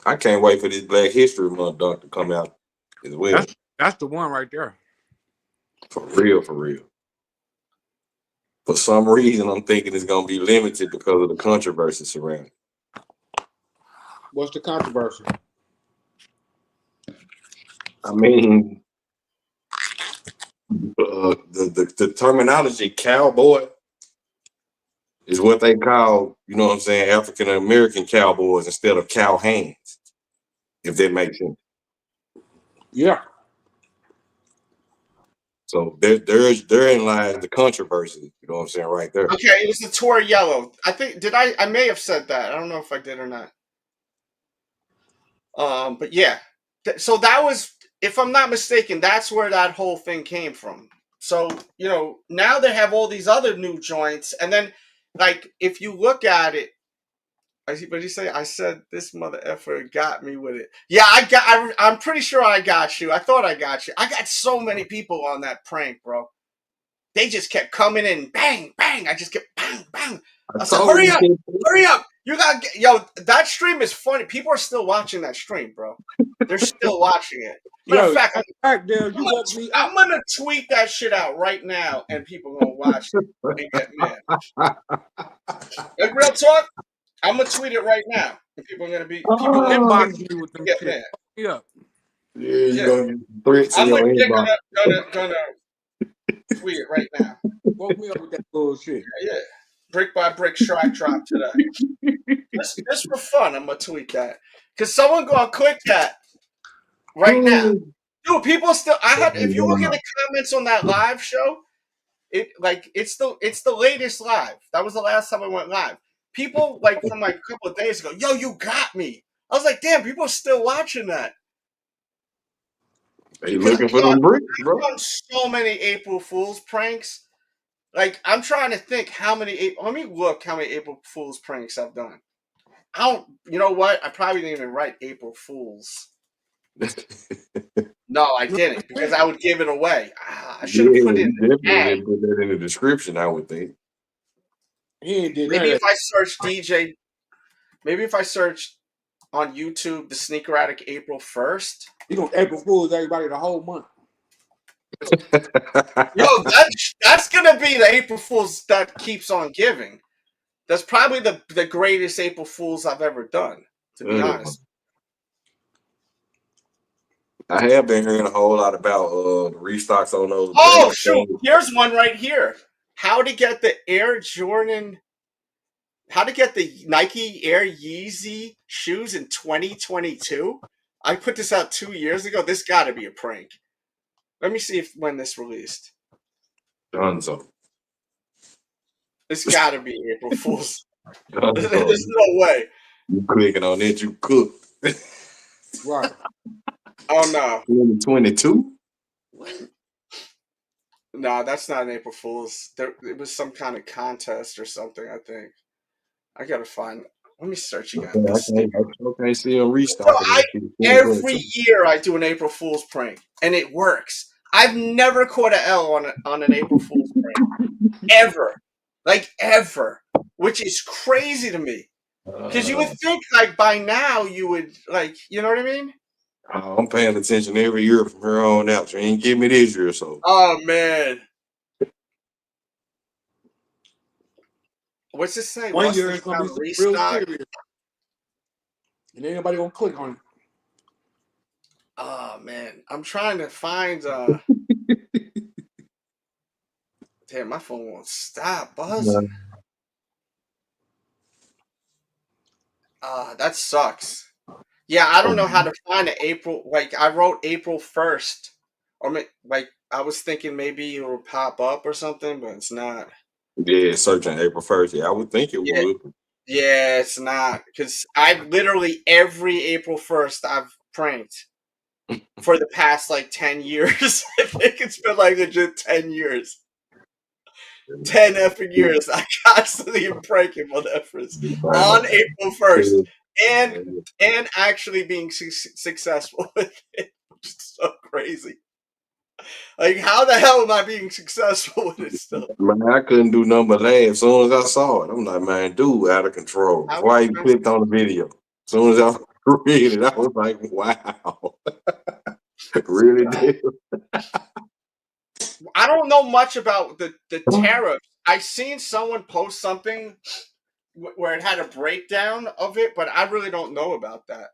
I can't wait for this Black History Month dunk to come out as well. That's the one right there. For real, for real. For some reason, I'm thinking it's gonna be limited because of the controversy surrounding. What's the controversy? I mean, the terminology cowboy is what they call, you know what I'm saying, African American cowboys instead of cow hands, if that makes sense. Yeah. So therein lies the controversy, you know what I'm saying, right there. Okay, it was the Tour Yellow. I may have said that. I don't know if I did or not. But yeah. So that was, if I'm not mistaken, that's where that whole thing came from. So, you know, now they have all these other new joints, and then, like, if you look at it, what did you say? I said this mother effer got me with it. Yeah, I'm pretty sure I got you. I thought I got you. I got so many people on that prank, bro. They just kept coming in, bang, bang. I just kept bang, bang. I said, hurry up, hurry up. You gotta get, yo, that stream is funny. People are still watching that stream, bro. They're still watching it. Matter of fact, I'm gonna tweet that shit out right now, and people gonna watch it and get mad. Like, real talk, I'm gonna tweet it right now, and people are gonna be inbox me with them get shit. mad. Yeah. Yeah, gonna threats in your inbox. Gonna tweet it right now. Woke me up with that bullshit. Yeah. Brick by brick, strike drop today. Just for fun, I'm gonna tweet that. Cause someone gonna click that right now. Dude, people still if you look at the comments on that live show, it's the latest live. That was the last time I went live. People from like a couple of days ago, yo, you got me. I was like, damn, people are still watching that. They looking for them bricks, bro. I've done so many April Fool's pranks. Like, I'm trying to think how many. Let me look how many April Fool's pranks I've done. You know what? I probably didn't even write April Fools. No, I didn't, because I would give it away. I should have put it in the tag. Put that in the description, I would think. Maybe if I search DJ, maybe if I search on YouTube the Sneaker Addict April 1st. You don't April Fools everybody the whole month. Yo, that's gonna be the April Fool's that keeps on giving. That's probably the greatest April Fool's I've ever done, to be honest. I have been hearing a whole lot about the restocks on those. Oh shoot! Here's one right here. How to get the Nike Air Yeezy shoes in 2022? I put this out 2 years ago. This got to be a prank. Let me see when this released. Dunzo. This got to be April Fool's. There's no way. You clicking on it, you cook. Right. Oh no. 2022? No, that's not an April Fool's. It was some kind of contest or something, I think. I gotta find. Let me search Okay, again. I can't see them So restocking that shit. every 2022. year I do an April Fool's prank, and it works. I've never caught an L on an April Fool's prank ever, like ever, which is crazy to me. Because you would think like by now you would like, you know what I mean? I'm paying attention every year from here on out. You ain't give me this year, so. Oh man, what's it say? One What's year the it's gonna be sound some real restock? serious, and ain't nobody gonna click on it. Oh man, I'm trying to find. Damn, my phone won't stop buzzing. That sucks. Yeah, I don't know how to find an April. Like I wrote April 1st, or like I was thinking maybe it will pop up or something, but it's not. Yeah, searching April 1st. Yeah, I would think it Yeah, would. yeah, it's not because I literally every April 1st I've pranked for the past like 10 years. I think it's been like legit 10 years, 10 effing years. I constantly am pranking motherfuckers on April 1st, and actually being successful with it, which is so crazy. Like, how the hell am I being successful with it still? Man, I couldn't do nothing but laugh as soon as I saw it. I'm like, man, dude, out of control. How Before I even clicked on the video, as soon as I read it, I was like, wow. Really did. I don't know much about the tariffs. I seen someone post something where it had a breakdown of it, but I really don't know about that.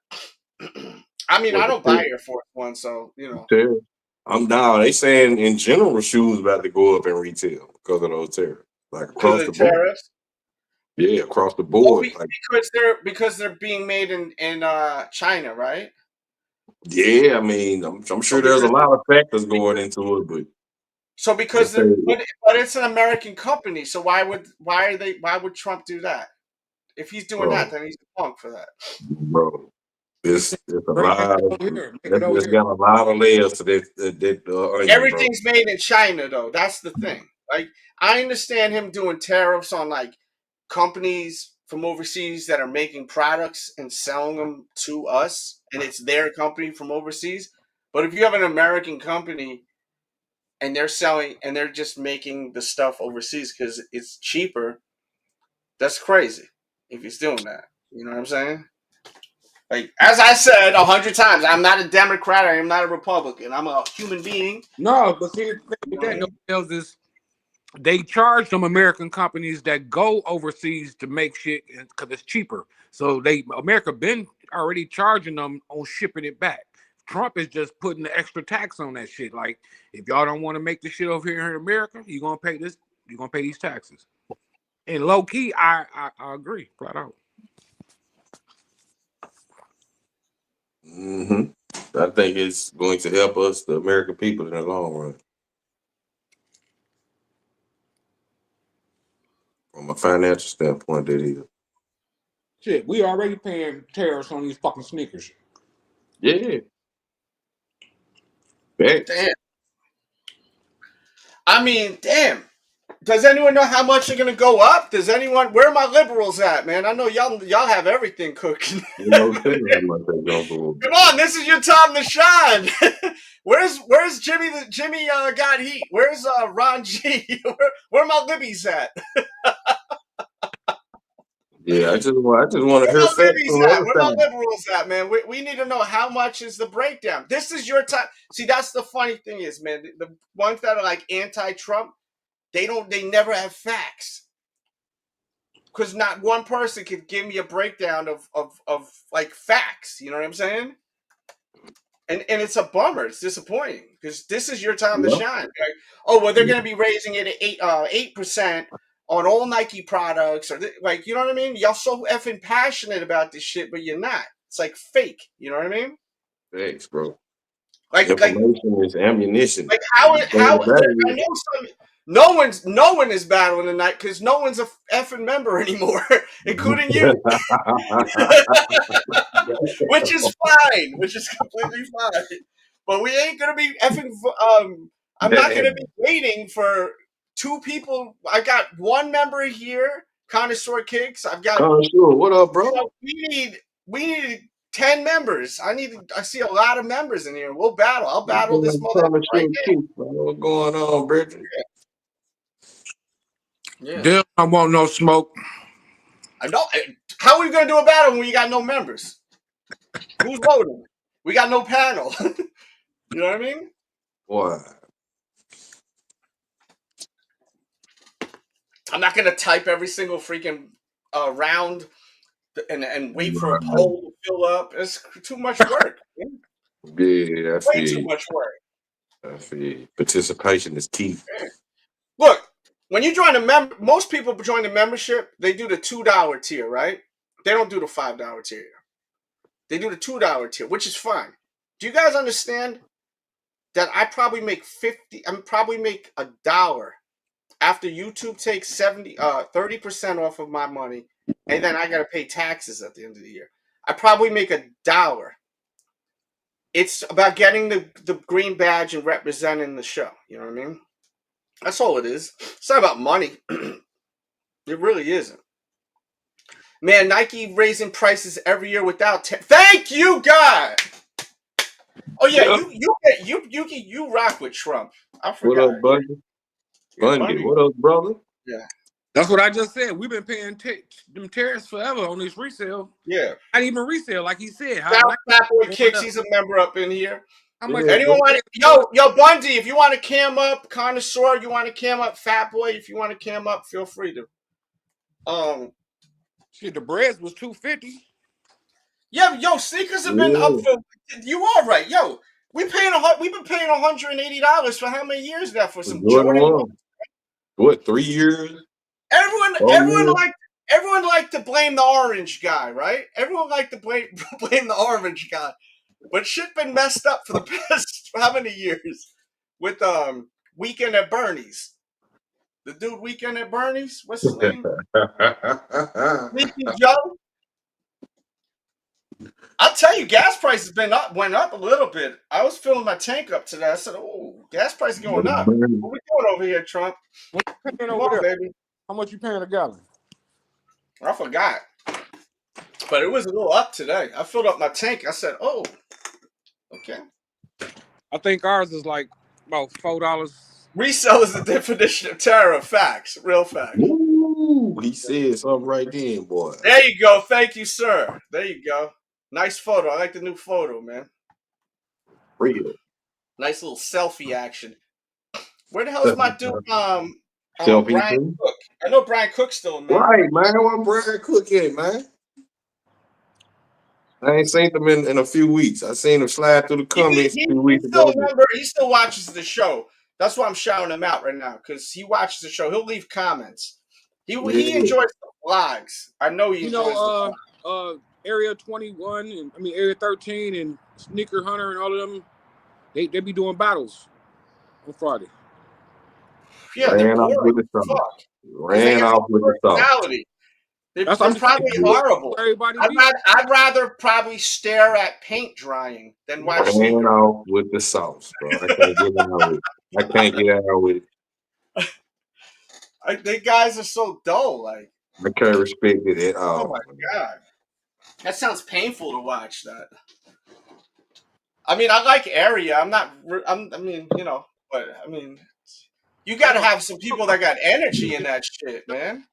I mean, I don't buy Air Force One, so you know. I'm down. They saying in general shoes about to go up in retail because of those tariffs, like across the board. Tariffs. Yeah, across the board. Oh, because they're being made in China, right? Yeah, I mean, I'm sure there's a lot of factors going into it, but so because but it's an American company, so why would Trump do that? If he's doing that, then he's a punk for that, bro. It's a lot. It's got a lot of layers to that. Everything's made in China, though. That's the thing. Like, I understand him doing tariffs on like companies from overseas that are making products and selling them to us, and it's their company from overseas. But if you have an American company and they're selling and they're just making the stuff overseas because it's cheaper, that's crazy. If he's doing that, you know what I'm saying? Like, as I said 100 times, I'm not a Democrat. I am not a Republican. I'm a human being. No, but see, the thing that is they charge them American companies that go overseas to make shit because it's cheaper. So America been already charging them on shipping it back. Trump is just putting the extra tax on that shit. Like, if y'all don't want to make the shit over here in America, you're gonna pay this. You're gonna pay these taxes. And low key, I agree flat out. I think it's going to help us, the American people, in the long run. From a financial standpoint, that is. Shit, we already paying tariffs on these fucking sneakers. Yeah. Damn. I mean, damn. Does anyone know how much they're gonna go up? Does anyone? Where are my liberals at, man? I know y'all have everything cooking. Come on, this is your time to shine. Where's Jimmy? Jimmy got heat. Where's Ron G? Where are my libbies at? Yeah, I just want to hear facts. Where my liberals at, man? We need to know how much is the breakdown. This is your time. See, that's the funny thing is, man. The ones that are like anti-Trump, they never have facts. Because not one person could give me a breakdown of like facts. You know what I'm saying? And it's a bummer. It's disappointing because this is your time to shine. Like, oh well, they're going to be raising it at 8% on all Nike products, or like, you know what I mean? Y'all so effing passionate about this shit, but you're not. It's like fake. You know what I mean? Thanks, bro. Like information is ammunition. Like how I know no one is battling tonight because no one's a effing member anymore, including you. which is fine, which is completely fine. But we ain't gonna be effing. I'm not gonna be waiting for two people. I got one member here, Connoisseur Kickz. I've got. Sure. What up, bro? We need 10 members. I see a lot of members in here. We'll battle. I'll battle this motherfucker right now. What's going on, Bridget? Yeah. Damn, I want no smoke. I know. How are we gonna do a battle when you got no members? Who's voting? We got no panel. You know what I mean? What? I'm not gonna type every single freaking round and wait for a poll to fill up. It's too much work. Yeah, that's way too much work. That's it. Participation is key. Look, when you join most people join the membership, they do the $2 tier, right? They don't do the $5 tier. They do the $2 tier, which is fine. Do you guys understand that I probably make $1 after YouTube takes 30% off of my money, and then I gotta pay taxes at the end of the year. I probably make $1. It's about getting the green badge and representing the show. You know what I mean? That's all it is. It's not about money. It really isn't. Man, Nike raising prices every year without thank you, God. Oh yeah, you rock with Trump. I forgot. What up, buddy? Bundy, what up, brother? Yeah. That's what I just said. We've been paying them tariffs forever on this resale. Yeah. Not even resale, like he said. Fat Boy Kickz, he's a member up in here. How much? Anyone want to? Yo, Bundy, if you want to cam up, Connoisseur, you want to cam up, Fat Boy, if you want to cam up, feel free to. Shit, the breads was $250. Yeah, yo, sneakers have been up for. You are right, yo. We've been paying $180 for how many years now for some Jordan? What, 3 years? Everyone liked to blame the orange guy, right? Everyone liked to blame the orange guy, but shit been messed up for the past how many years with Weekend at Bernie's. The dude Weekend at Bernie's, what's his name? Sneaky Joe. I'll tell you, gas prices went up a little bit. I was filling my tank up today. I said, "Oh, gas prices going up. What we doing over here, Trump? Come on, baby. How much you paying a gallon?" I forgot, but it was a little up today. I filled up my tank. I said, "Oh, okay." I think ours is like about $4. Resell is the definition of terror. Facts, real facts. Ooh, he said something right then, boy. There you go. Thank you, sir. There you go. Nice photo. I like the new photo, man. Real. Nice little selfie action. Where the hell is my dude? Brian Cook. I know Brian Cook's still in there. Right, man. Where Brian Cook at, man? I ain't seen him in a few weeks. I seen him slide through the comments a few weeks ago. He still watches the show. That's why I'm shouting him out right now, because he watches the show. He'll leave comments. He enjoys the vlogs. I know he enjoys the vlogs. Area 21 and Area 13 and Sneaker Hunter and all of them, they be doing battles on Friday. Yeah, Ran off with the sauce. That's probably horrible. I'd rather probably stare at paint drying than watch. Ran off with the sauce, bro. I can't get out with it. I can't get out with it. They guys are so dull. Like, I can't respect it at all. Oh my God. That sounds painful to watch. That. I mean, I like Area. You got to have some people that got energy in that shit, man.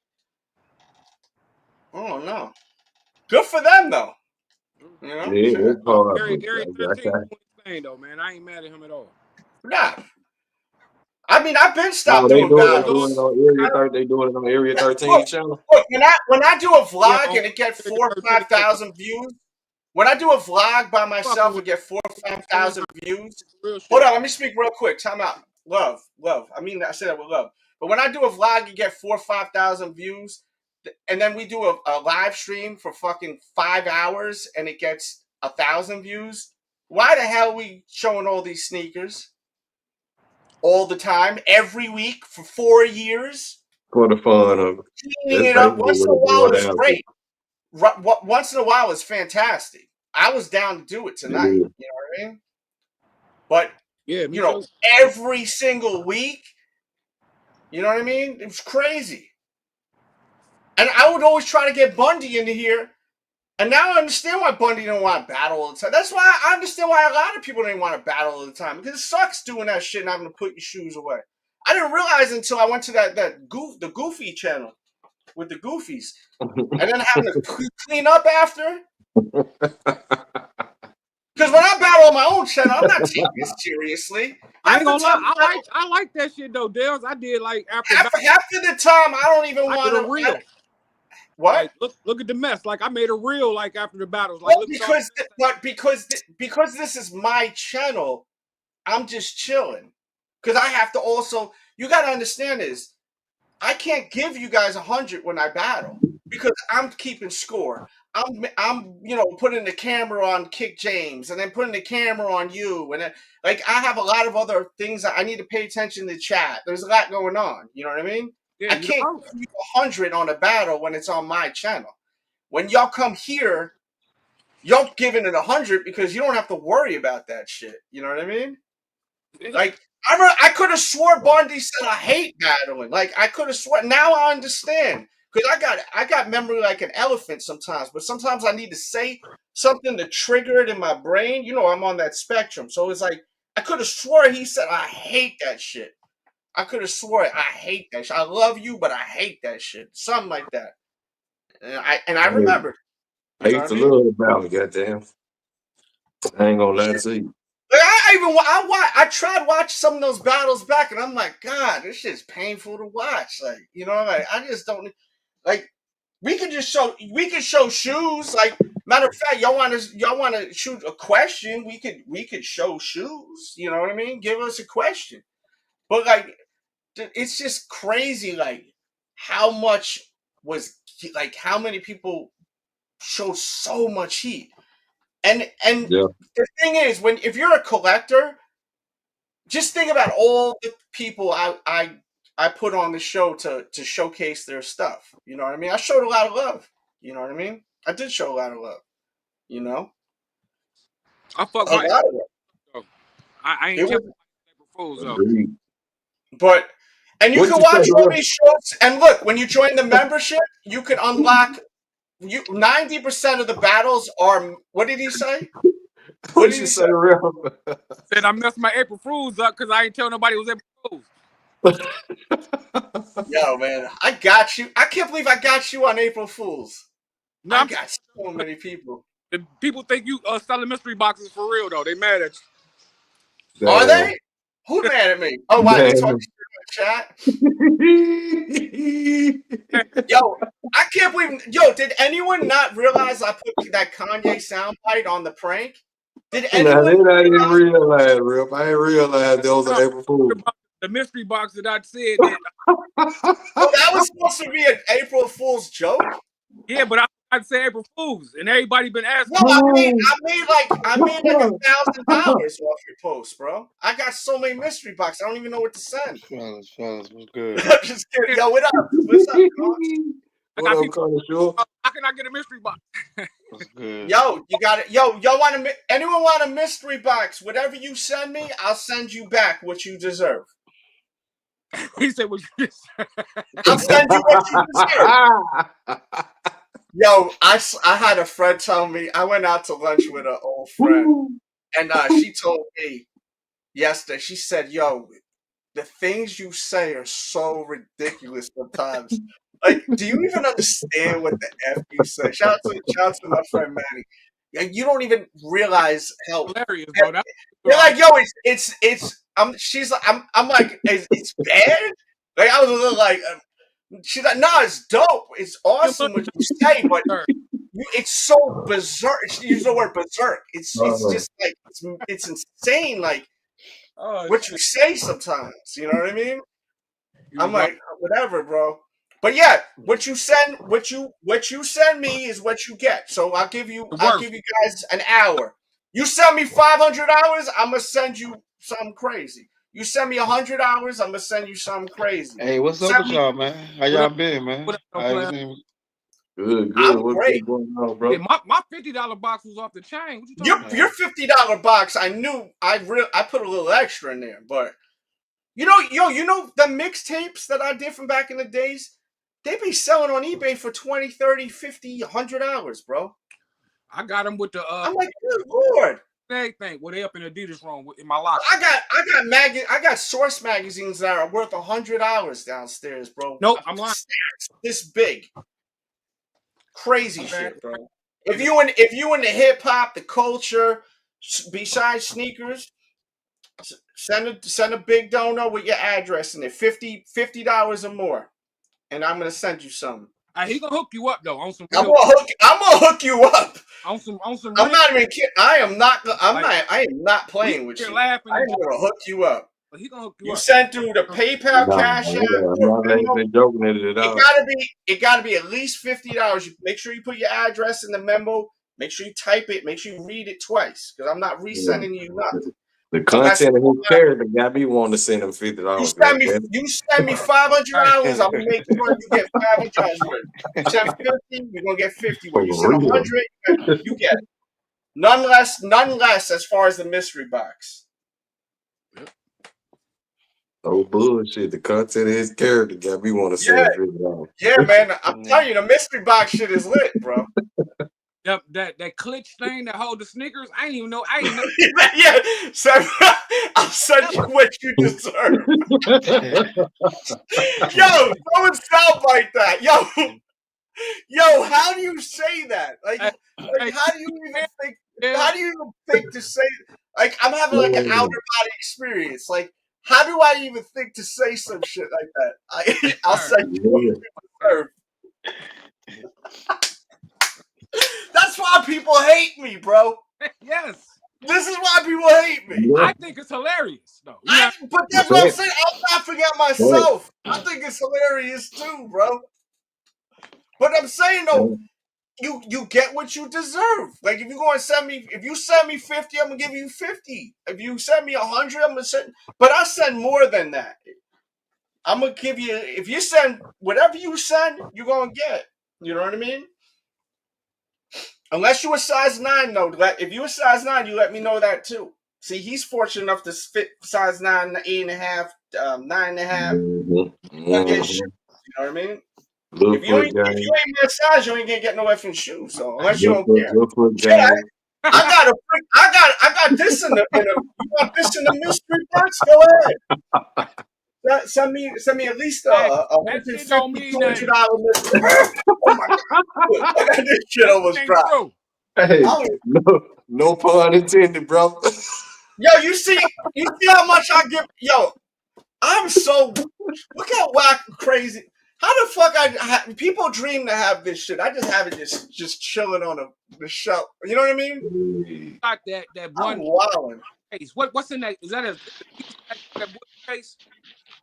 Oh no, good for them though. You know, Area 13 though, man. I ain't mad at him at all. Nah. I mean, I've been stopped doing battles. They doing it on Area 13 channel. Look, when I do a vlog and it gets 4,000 or 5,000 views, when I do a vlog by myself and get 4,000 or 5,000 views, hold on, let me speak real quick. Time out. Love. I mean, I say that with love. But when I do a vlog and get 4,000 or 5,000 views, and then we do a live stream for fucking 5 hours and it gets 1,000 views, why the hell are we showing all these sneakers? All the time, every week for 4 years. For the fun of it. Cleaning it up once in a while is great. Once in a while is fantastic. I was down to do it tonight. Yeah. You know what I mean? But Yeah, you know, every single week, you know what I mean? It was crazy. And I would always try to get Bundy into here. And now I understand why Bundy didn't want to battle all the time. That's why I understand why a lot of people didn't want to battle all the time. Because it sucks doing that shit and having to put your shoes away. I didn't realize until I went to the Goofy channel with the Goofies. And then having to clean up after. Because when I battle on my own channel, I'm not taking it seriously. I ain't gonna lie. I like that shit though, Dales. I did like half of the time I don't even want to real. What? Like, look at the mess. Like I made a reel like after the battles. Like well, because this is my channel, I'm just chilling. Because I have to also, you gotta understand this. I can't give you guys 100 when I battle because I'm keeping score. I'm putting the camera on Kick James and then putting the camera on you, and then, like, I have a lot of other things that I need to pay attention to chat. There's a lot going on. You know what I mean? Yeah, I can't give you 100 on a battle when it's on my channel. When y'all come here, y'all giving it 100 because you don't have to worry about that shit. You know what I mean? Like, I could have swore Bundy said I hate battling. Like, I could have sworn. Now I understand. Because I got memory like an elephant sometimes. But sometimes I need to say something to trigger it in my brain. You know, I'm on that spectrum. So it's like, I could have swore he said I hate that shit. I could have swore I hate that shit. I love you, but I hate that shit. Something like that. And I remember. I used to love about it, goddamn. I ain't gonna lie to you. Like, I tried to watch some of those battles back, and I'm like, God, this shit's painful to watch. Like, you know, like I just don't like. We could show shoes. Like, matter of fact, y'all want to shoot a question? We could show shoes. You know what I mean? Give us a question. But like, it's just crazy. Like, how many people show so much heat. And the thing is, if you're a collector, just think about all the people I put on the show to showcase their stuff. You know what I mean? I showed a lot of love. You know what I mean? I did show a lot of love. You know? I fuck a lot of love. I ain't just fools though. But and you can watch all these shows. And look, when you join the membership, you can unlock 90% of the battles are. What did he say? What did you say, real? Said I messed my April Fools up because I ain't tell nobody it was April Fools. Yo, man, I got you. I can't believe I got you on April Fools. No, I got so many people. The people think you selling mystery boxes for real though. They mad at you. Damn. Are they? Who mad at me? Oh, why they talking shit in the chat? Yo, I can't believe. Yo, did anyone not realize I put that Kanye soundbite on the prank? Did anyone? I didn't realize, Rip. I didn't realize there was an April Fool. The mystery box that I said that. Oh, that was supposed to be an April Fool's joke. Yeah, but I'd say April Fools, and everybody been asking. No, I made like $1,000 off your post, bro. I got so many mystery boxes. I don't even know what to send. Fellas, what's good? I'm just kidding. Yo, what up? What's up, What up, Conor Shaw? How can I get a mystery box? What's good? Yo, you got it. Yo, y'all anyone want a mystery box? Whatever you send me, I'll send you back what you deserve. He said, "What you deserve?" I'll send you what you deserve. Yo, I had a friend tell me, I went out to lunch with an old friend, and she told me yesterday, she said, yo, the things you say are so ridiculous sometimes. Like, do you even understand what the F you say? Shout out to my friend Manny. You don't even realize how hilarious, bro. You're like, yo, she's like, I'm like, it's bad? Like, I was a little like, she's like, no, it's dope. It's awesome what you say, but it's so berserk. She used the word berserk. It's just like, it's insane, like, what you say sometimes. You know what I mean? I'm like, whatever, bro. But yeah, what you send me is what you get. So I'll give you guys an hour. You send me 500 hours, I'm gonna send you something crazy. You send me 100 hours, I'm gonna send you something crazy. Hey, what's up with y'all, man? How y'all been, man? Good. I'm What's great. going on, bro? Yeah, my $50 box was off the chain. What you talking about? Your $50 box, I knew I put a little extra in there, but you know the mixtapes that I did from back in the days, they be selling on eBay for $20, $30, $50, $100, bro. I got them with the I'm like, good lord. Everything. Well, they up in Adidas room in my locker. I got Source magazines that are worth $100 downstairs, bro. Nope, I'm lying. This big. Crazy shit, bro. If you in the hip hop, the culture, besides sneakers, send a big donor with your address in it, $50 or more, and I'm gonna send you some. He gonna hook you up though on some. I'm gonna hook you up. On some. I'm not even kidding. I am not playing with you. Laughing. I'm gonna hook you up. But he gonna hook you You up. send through the PayPal, Cash App. I'm joking at all. It gotta be at least $50. Make sure you put your address in the memo. Make sure you type it. Make sure you read it twice, because I'm not resending you nothing. The content of his character got me wanting to send him $50. You send me $500. I'm gonna make sure you get $500. You send 50, you're gonna get 50. When you send 100, you get it. None less as far as the mystery box. Oh bullshit! The content of his character got me want to send him $50. Yeah, man. I'm telling you, the mystery box shit is lit, bro. That clutch thing that hold the sneakers. I ain't even know. Yeah, I'll send you what you deserve. Yo, don't sound like that. Yo, how do you say that? Like how do you even think? How do you even think to say? Like, I'm having like an outer body experience. Like, how do I even think to say some shit like that? I'll send you what you deserve. That's why people hate me, bro. Yes. This is why people hate me. I think it's hilarious, though. But that's what I'm saying. I'll not forget myself. I think it's hilarious too, bro. But I'm saying though, you get what you deserve. Like, if you send me 50, I'm gonna give you 50. If you send me 100, I'm gonna send. But I send more than that. I'm gonna give you. If you send whatever you send, you're gonna get. You know what I mean? Unless you a size 9, though. If you a size 9, you let me know that too. See, he's fortunate enough to fit size 9, 8.5, 9.5. You know what I mean? If you ain't my size, you ain't gonna get no effing shoes. So unless you don't care, I got this in the you want this in the mystery box? Go ahead. Send me at least a $150, $200 mystery box. Oh my god, this shit almost dropped. Hey, no pun intended, bro. Yo, you see how much I give? Yo, I'm so look how whack crazy. How the fuck people dream to have this shit? I just have it just chilling on the shelf. You know what I mean? Like that one. Wilding. Case. What's in that? Is that that wooden case?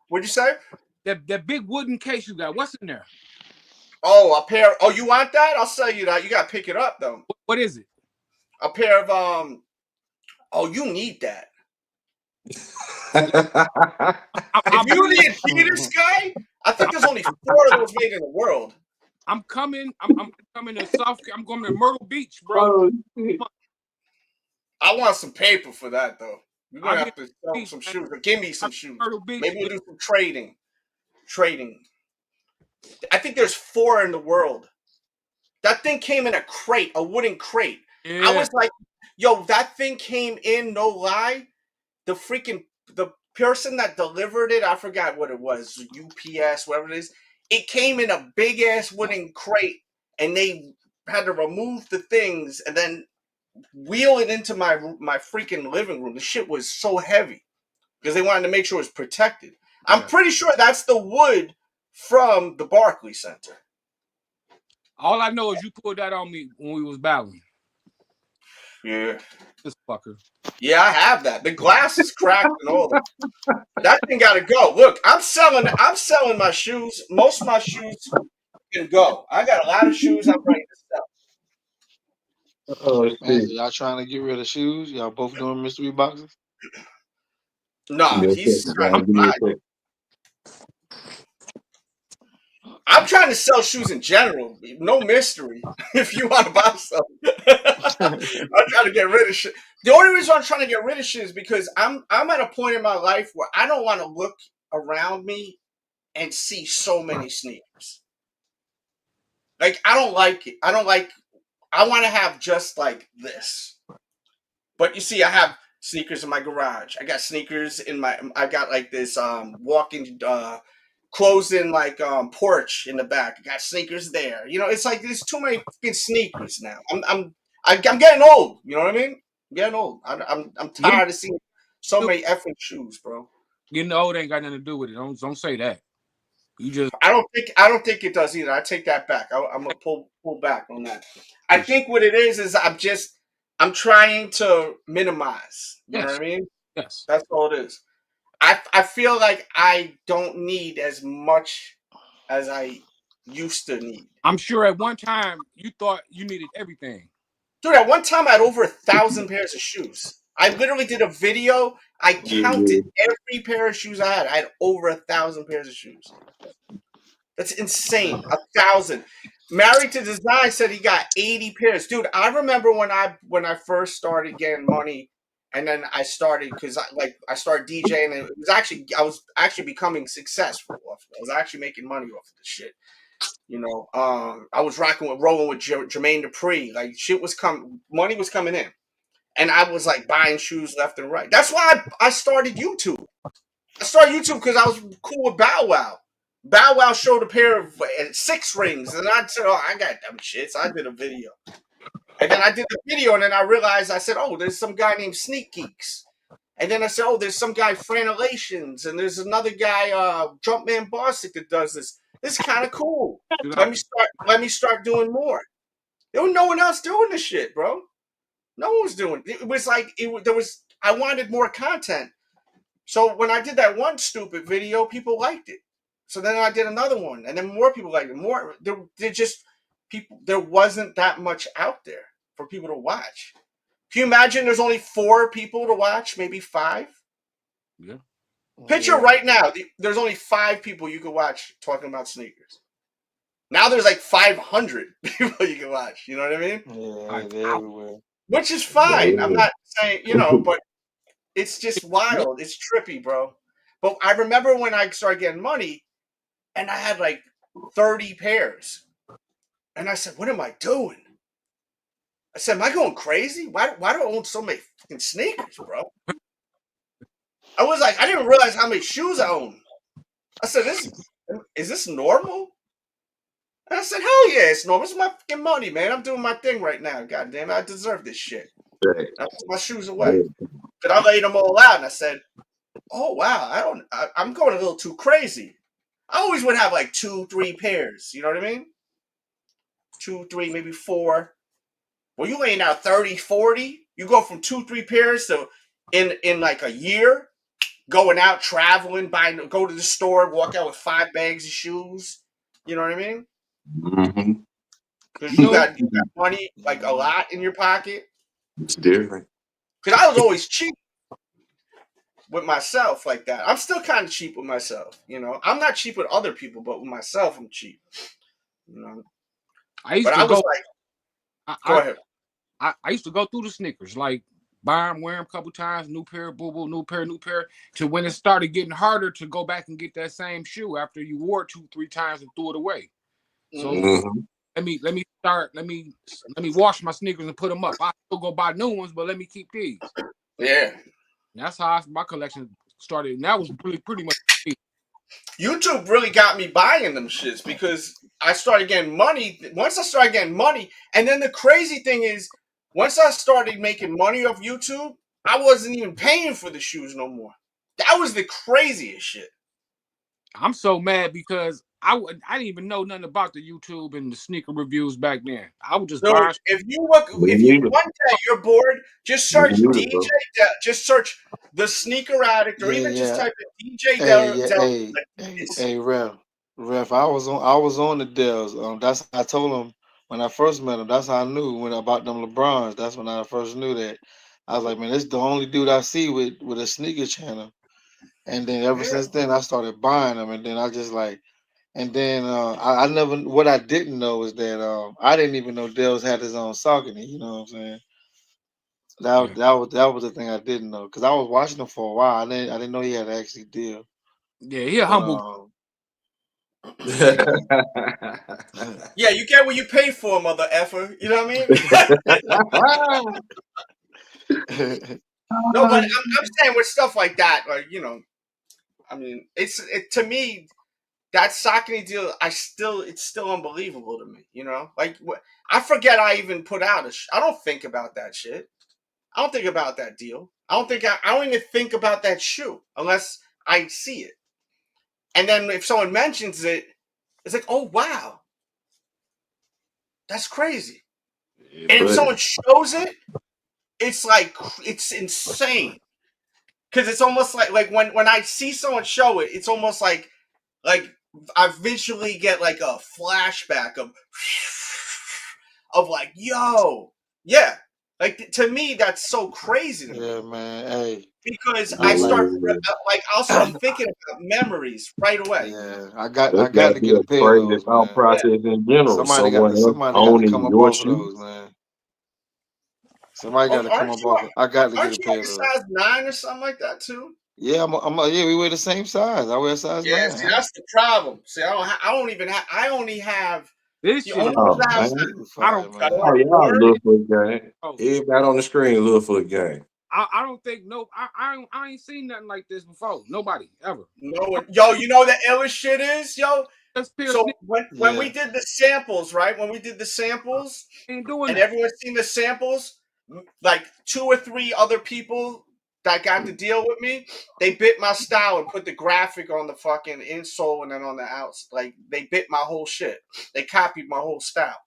What'd you say? That big wooden case you got. What's in there? Oh, a pair. Oh, you want that? I'll sell you that. You gotta pick it up though. What is it? A pair of Oh, you need that. If you need Adidas guy, I think there's only 4 of those made in the world. I'm coming to South. I'm going to Myrtle Beach, bro. I want some paper for that though. We're gonna have to sell some shoes. Or give me some shoes. Maybe we'll do some trading. I think there's 4 in the world. That thing came in a wooden crate. Yeah. I was like, yo, that thing came in, no lie. The person that delivered it, I forgot what it was, UPS, whatever it is. It came in a big ass wooden crate, and they had to remove the things and then wheel it into my freaking living room. The shit was so heavy because they wanted to make sure it was protected. Yeah. I'm pretty sure that's the wood from the Barclays Center. All I know is you pulled that on me when we was battling. Yeah. This fucker. Yeah, I have that. The glass is cracked and all that. That thing gotta go. Look, I'm selling my shoes. Most of my shoes can go. I got a lot of shoes I'm ready to sell. Oh, man, y'all trying to get rid of shoes? Y'all both doing mystery boxes? Nah, he's trying to buy it. I'm trying to sell shoes in general. No mystery. If you want to buy something, I'm trying to get rid of shit. The only reason I'm trying to get rid of shit is because I'm at a point in my life where I don't want to look around me and see so many sneakers. Like I don't like it. I want to have just like this. But you see, I have sneakers in my garage. I got sneakers in my. I got like this walk-in closed-in like porch in the back. I got sneakers there. You know, it's like there's too many fucking sneakers now. I'm getting old. You know what I mean? I'm getting old. I'm tired of seeing so many effing shoes, bro. Getting old ain't got nothing to do with it. Don't say that. You just I don't think it does either. I take that back. I'm gonna pull back on that. I think what it is I'm trying to minimize. You know what I mean? Yes. That's all it is. I feel like I don't need as much as I used to need. I'm sure at one time you thought you needed everything. Dude, at one time I had over 1,000 pairs of shoes. I literally did a video. I counted every pair of shoes I had. I had over 1,000 pairs of shoes. That's insane. 1,000. Married to Design said he got 80 pairs. Dude, I remember when I first started getting money, and then I started because I started DJing, and I was actually becoming successful off it. I was actually making money off of this shit. You know, I was rolling with Jermaine Dupri. Like money was coming in, and I was like buying shoes left and right. That's why I started YouTube. I started YouTube because I was cool with Bow Wow. Bow Wow showed a pair of 6 rings, and I said, "Oh, I got them shits." I did a video, and then I did the video, and then I realized I said, "Oh, there's some guy named Sneak Geeks," and then I said, "Oh, there's some guy Franelations, and there's another guy Jumpman Bostic that does this. This is kind of cool. Let me start doing more." There was no one else doing this shit, bro. No one was doing it. It was like I wanted more content. So when I did that one stupid video, people liked it. So then I did another one, and then more people liked it. More, there wasn't that much out there for people to watch. Can you imagine there's only 4 people to watch, maybe 5? Yeah. Picture right now, there's only 5 people you can watch talking about sneakers. Now there's like 500 people you can watch. You know what I mean? Yeah, they're everywhere. Which is fine. I'm not saying, but it's just wild. It's trippy, bro. But I remember when I started getting money, and I had like 30 pairs. And I said, what am I doing? I said, am I going crazy? Why do I own so many fucking sneakers, bro? I was like, I didn't realize how many shoes I own. I said, is this normal? And I said, hell yeah, it's normal. It's my fucking money, man. I'm doing my thing right now. God damn it, I deserve this shit. I put my shoes away. But I laid them all out, and I said, oh, wow, I'm going a little too crazy. I always would have like 2, 3 pairs. You know what I mean? 2, 3, maybe 4. Well, you laying out 30, 40. You go from 2, 3 pairs to in like a year, going out, traveling, go to the store, walk out with 5 bags of shoes. You know what I mean? Mm-hmm. Because you got money, like a lot in your pocket. It's different. Because I was always cheap with myself like that. I'm still kind of cheap with myself. You know, I'm not cheap with other people, but with myself, I'm cheap. You know, I used to go ahead. I used to go through the sneakers, like buy them, wear them a couple times, new pair, boo, new pair, to when it started getting harder to go back and get that same shoe after you wore it 2, 3 times and threw it away. So let me wash my sneakers and put them up. I still go buy new ones, but let me keep these. Yeah. And that's how my collection started. And that was pretty much YouTube really got me buying them shits because I started getting money. Once I started getting money, and then the crazy thing is, once I started making money off YouTube, I wasn't even paying for the shoes no more. That was the craziest shit. I'm so mad because I didn't even know nothing about the YouTube and the sneaker reviews back then. I would just buy. If you one day you're bored, just search DJ. Just search the Sneaker Addict, or even just type in DJ. Hey, Ref, I was on the Dells. That's I told him when I first met him. That's how I knew about them LeBrons. That's when I first knew that. I was like, man, this is the only dude I see with a sneaker channel. And then ever since then, I started buying them, and then I just like And then I never. What I didn't know is that I didn't even know Dell's had his own Saucony. You know what I'm saying? That was the thing I didn't know because I was watching him for a while. I didn't know he had an actually deal. Yeah, he a But, humble. Yeah, you get what you pay for, mother effer. You know what I mean? No, but I'm saying with stuff like that, like, you know, I mean, to me, that Saucony deal, it's still unbelievable to me. You know, like I forget I even put out I don't think about that shit. I don't think about that deal. I don't even think about that shoe unless I see it. And then if someone mentions it, it's like, oh wow, that's crazy. And if someone shows it, it's like it's insane. Because it's almost like when I see someone show it, it's almost like I visually get like a flashback of like, yo, yeah. Like to me, that's so crazy to me. Yeah, man. Hey, because I I'll start thinking about memories right away. Yeah, I got That's to get a pair of crazy those, thought man. process in general. Somebody got to owning come up your off of shoe. those, man. Somebody got to come up off. I got to get a you pair like of a those. size 9 or something like that too? Yeah, yeah, we wear the same size. I wear a size 9. See, that's the problem. See, I only have This the shit. only Oh, size man. I don't. I don't Oh, have y'all four. Littlefoot gang. Oh, Everybody on the screen, Littlefoot gang. I don't think I ain't seen nothing like this before. Nobody ever. No one, yo, you know the illest shit is, yo. So when we did the samples, right? When we did the samples, ain't doing and that. everyone's seen the samples, like 2 or 3 other people that got to deal with me, they bit my style and put the graphic on the fucking insole and then on the outs. Like they bit my whole shit. They copied my whole style.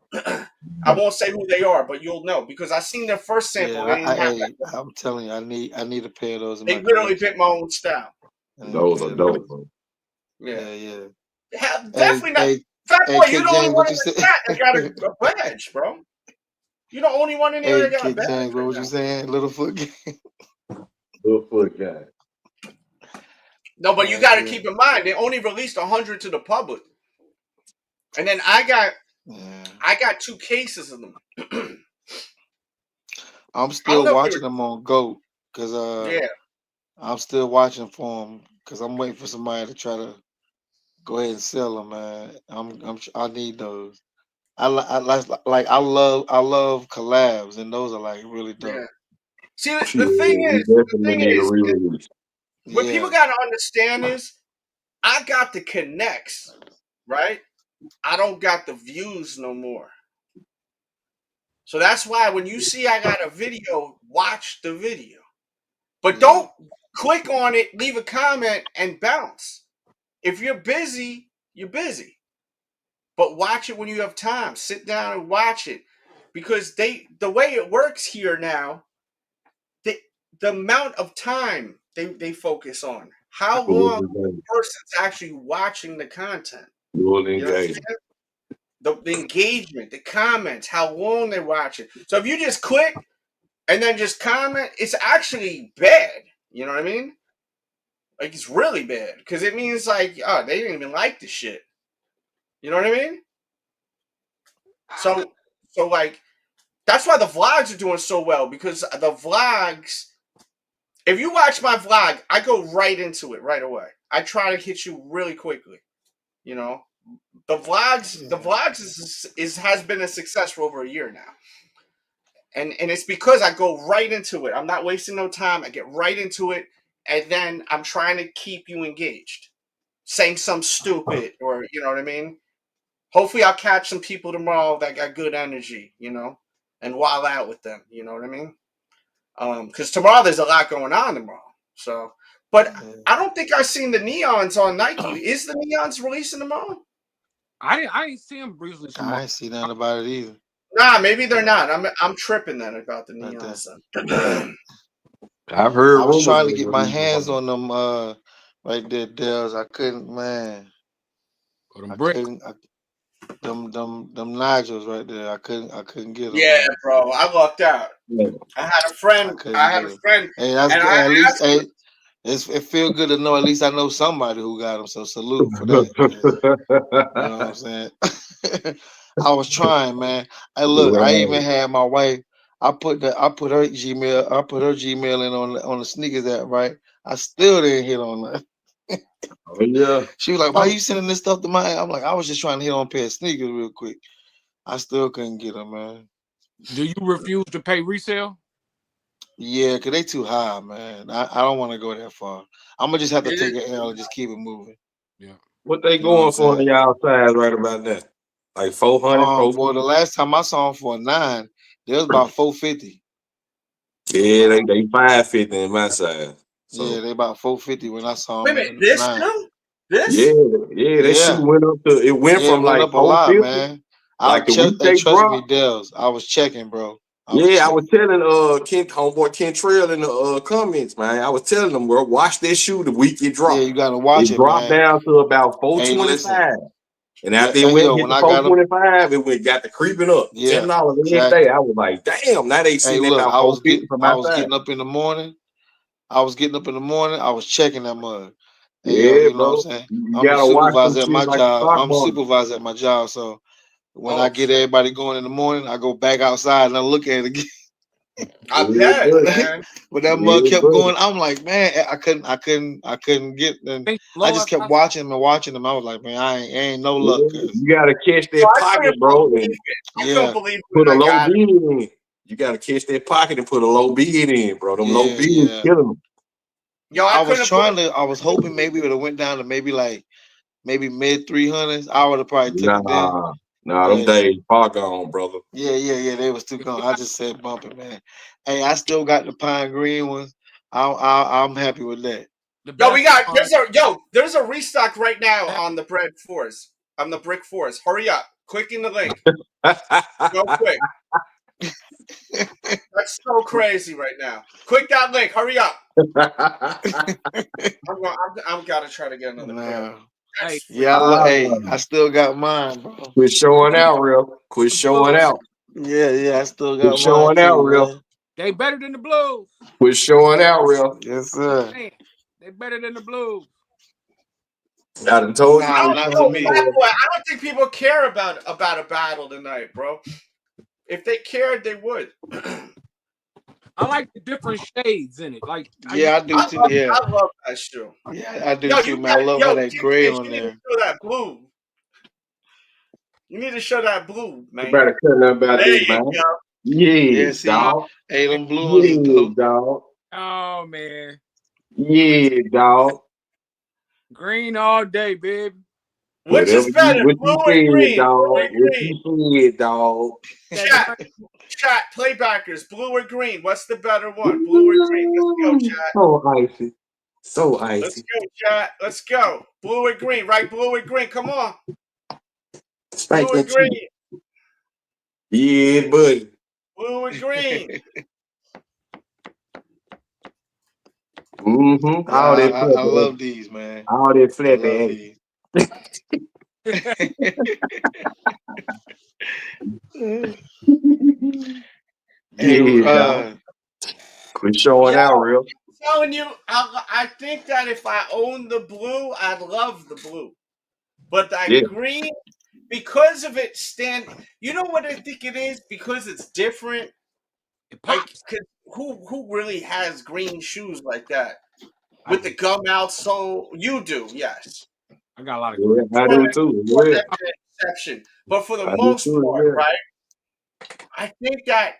I won't say who they are, but you'll know because I seen their first sample. Yeah, I'm telling you, I need a pair of those. They literally bit my own style. Those are dope, bro. Yeah. Definitely not. Fat boy, you're the only one in the chat that got a badge, bro. You're the only one in here that got a badge. James, what was you saying? Littlefoot gang. Littlefoot gang. No, but you got to keep in mind they only released 100 to the public, and then I got 2 cases of them. I'm still watching them on GOAT because I'm still watching for them because I'm waiting for somebody to try to go ahead and sell them, man. I need those. I love collabs, and those are like really dope. Yeah. See, the thing is, what people got to understand is, I got the connects, right? I don't got the views no more. So that's why when you see I got a video, watch the video. But don't click on it, leave a comment, and bounce. If you're busy, you're busy. But watch it when you have time. Sit down and watch it. Because the way it works here now, the amount of time they focus on. How long the person's actually watching the content. You know the engagement, the comments, how long they watch it. So if you just click and then just comment, it's actually bad. You know what I mean? Like it's really bad because it means like, oh, they didn't even like the shit. You know what I mean? So like that's why the vlogs are doing so well because the vlogs. If you watch my vlog, I go right into it right away. I try to hit you really quickly. You know. The vlogs has been a success for over a year now. And it's because I go right into it. I'm not wasting no time. I get right into it, and then I'm trying to keep you engaged. Saying something stupid, or you know what I mean? Hopefully I'll catch some people tomorrow that got good energy, you know, and wild out with them, you know what I mean? Because tomorrow there's a lot going on tomorrow. So, but I don't think I've seen the neons on Nike. Is the neons releasing tomorrow? I ain't see them briefly. I ain't see nothing about it either. Nah, maybe they're not. I'm tripping then about the neons. I've heard. I was trying to get my hands on them right there, Dells. I couldn't, man. I couldn't. Them Nigels right there. I couldn't get them. Yeah, man. Bro, I lucked out. I had a friend. Hey, It feel good to know at least I know somebody who got them. So salute for that. You know what I'm saying? I was trying, man. Look, I even had my wife. I put her Gmail in on the sneakers app, right? I still didn't hit on that. Oh yeah. She was like, "Why you sending this stuff to my?" I'm like, "I was just trying to hit on a pair of sneakers real quick." I still couldn't get them, man. Do you refuse to pay resale? Yeah, cause they too high, man. I don't want to go that far. I'm gonna just have to take an L and just keep it moving. Yeah. What they You know what going I'm for on saying? y'all size right about that? Like 400, Well, 450? the last time I saw them for a 9, they was about 450. Yeah, they 550 in my size. So Yeah, they about 450 when I saw Wait a them minute, in this 9. too? This? yeah, that shit Yeah, went up to it went yeah, it from went like up a lot, 450. man. I Like the check. week Hey, they trust me, dropped. Dels. I was checking, bro. Yeah, I was telling Ken homeboy Ken Trail in the comments, man. I was telling them, bro, watch this shoe the week it Yeah, dropped. you gotta watch It it, dropped man. down to about Hey, listen. 425. And after it Hey, went yo, hit when the I got them, 425, it got to creeping up. yeah, $10 the next day. exactly. I was like, damn, now they Hey, sitting at look, about 450 for I my was size. getting up in the morning. I was checking that mug. Hey, yo, Yeah, you know what bro. I'm saying? You I'm the gotta watch them supervisor at shit my like a job. stock I'm the market. supervisor at my job. So when I Oh get shit. everybody going in the morning, I go back outside and I look at it again. I Yeah, bet, buddy. man. But that mug Yeah, kept buddy. going. I'm like, man, I couldn't get them. Think I low just kept outside. watching them and watching them. I was like, man, I ain't no luck, Yeah, cause you gotta catch So that I pocket, couldn't bro, believe and it. I couldn't yeah, believe it put when a I low got it. bid in. You gotta catch that pocket and put a low bid in, bro. Them low bids yeah. killing them. Yo, I couldn't believe I was hoping maybe it would have went down to maybe mid 300s. I would have probably took it there. Nah, them But days far gone, brother. yeah, they was too gone. I just said bump it, man. Hey, I still got the pine green ones. I'm happy with that. The Yo, we best got one. there's a restock right now on the Brick Force. Hurry up. Click in the link. Go quick. That's so crazy right now. Click that link. Hurry up. I'm gotta try to get another pair. Nah. Hey, Yeah, I like hey, I still got mine, bro. Quit showing green out, real. Quit the showing blues. out. Yeah, I still Quit got mine showing out, too, real. man. They better than the blues. Quit showing out, real. Yes, I'm sir. saying they better than the blues. I done told you. Nah, Quit not to Yo, showing me. Black out. Boy, I don't think people care about a battle tonight, bro. If they cared, they would. I like the different shades in it. Like how you Yeah, I do too. Yeah, I love that shoe. yeah, I do Yo, too, man. I love how that Kickz, gray you on need to there. show that blue. You need to show that blue, You man. better cut nothing about There this, you man. go. Yeah, Yeah, see, uh, dog. hey, them blue ones is Yeah, dope. dog. oh man. Yeah, dog. Green all day, baby. Which is Whatever better, what blue you or said, green? Blue dog. or What green? you said, dog. That Chat, green. chat, playbackers, blue or green? What's the better one? Blue or green? Let's go, chat. So icy. So Let's icy. go, chat. Let's go. Blue or green, right? Blue or green? Come on. Blue or Spanking cheek. green? Yeah, buddy. Blue or green? Mm-hmm. Yeah, All that I flappy love action. these, man. All that I love flappy these. Hey, Yeah, dog. Quit showing Yo, out, real. I'm telling you, I think that if I owned the blue, I'd love the blue. But that Yeah. green, because of it you know what I think it is? Because it's different. It Like, pops. 'cause who really has green shoes like that? With the gum outsole? You do, yes. I got a lot of Yeah, green. I do too. Yeah. That's an exception. But for the I do most too. part, Yeah. right? I think that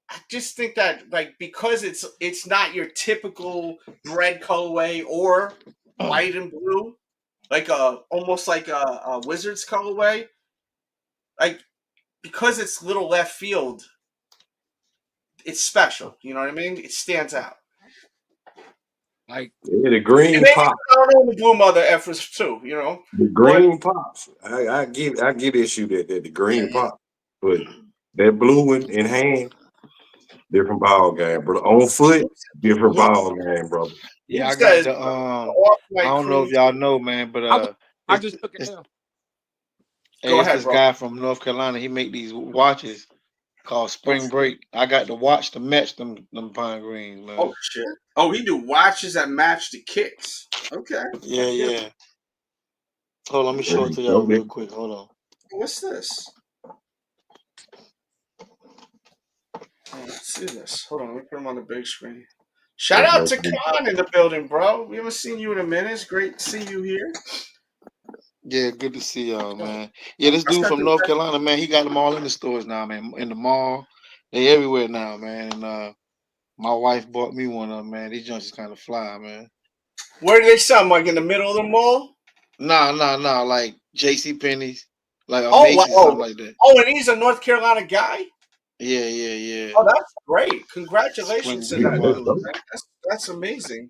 I just think that like because it's not your typical bread colorway or white and blue, like almost like a Wizards colorway, like because it's little left field, it's special. You know what I mean? It stands out. Like Yeah, the And green maybe pop. I don't know the blue mother efforts too, you know. The But green pops. I give issue that the green pop. But that blue one in hand, different ball game, bro. On foot, different ball game, bro. Yeah, who I got says the the I off-white don't know if crew? y'all know, man, but I it's just took an it's L. Go it's ahead, this bro. guy from North Carolina. He make these watches. called Spring Break. I got to watch to match them pine greens, man. Oh shit! Oh, he do watches that match the Kickz. Okay. Yeah. Hold on, let me show it to y'all real quick. Hold on. What's this? Let's see this. Hold on, let me put him on the big screen. Shout out to Khan in the building, bro. We haven't seen you in a minute. It's great to see you here. Yeah, good to see y'all, man. Yeah, this dude from North Carolina, man, he got them all in the stores now, man. In the mall. They everywhere now, man. And my wife bought me one of them, man. These joints is kind of fly, man. Where do they sell them? Like in the middle of the mall? Nah. Like JC Penney's. Like Macy's, something like that. Oh, and he's a North Carolina guy? Yeah. Oh, that's great. Congratulations to that dude. That's amazing.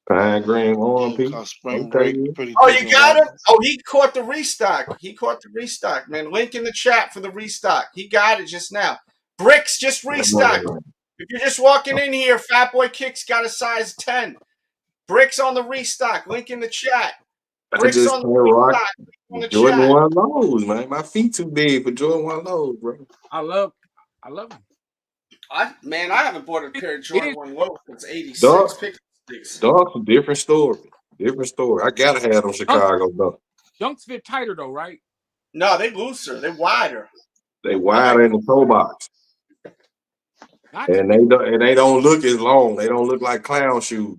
Pine green on people. Spring Break. Oh, you got him? Oh, he caught the restock. Man. Link in the chat for the restock. He got it just now. Bricks just restocked. If you're just walking in here, Fat Boy Kickz got a size 10. Bricks on the restock. Link in the chat. Bricks on the restock. Jordan 1 lows, man. My feet too big for Jordan 1 lows, bro. I love them. I haven't bought a pair of Jordan 1 lows since 86. Dog's a different story. I gotta have them Chicago though. Dunks fit tighter though, right? No, they looser. They wider. They wider in the toe box. And they don't look as long. They don't look like clown shoes.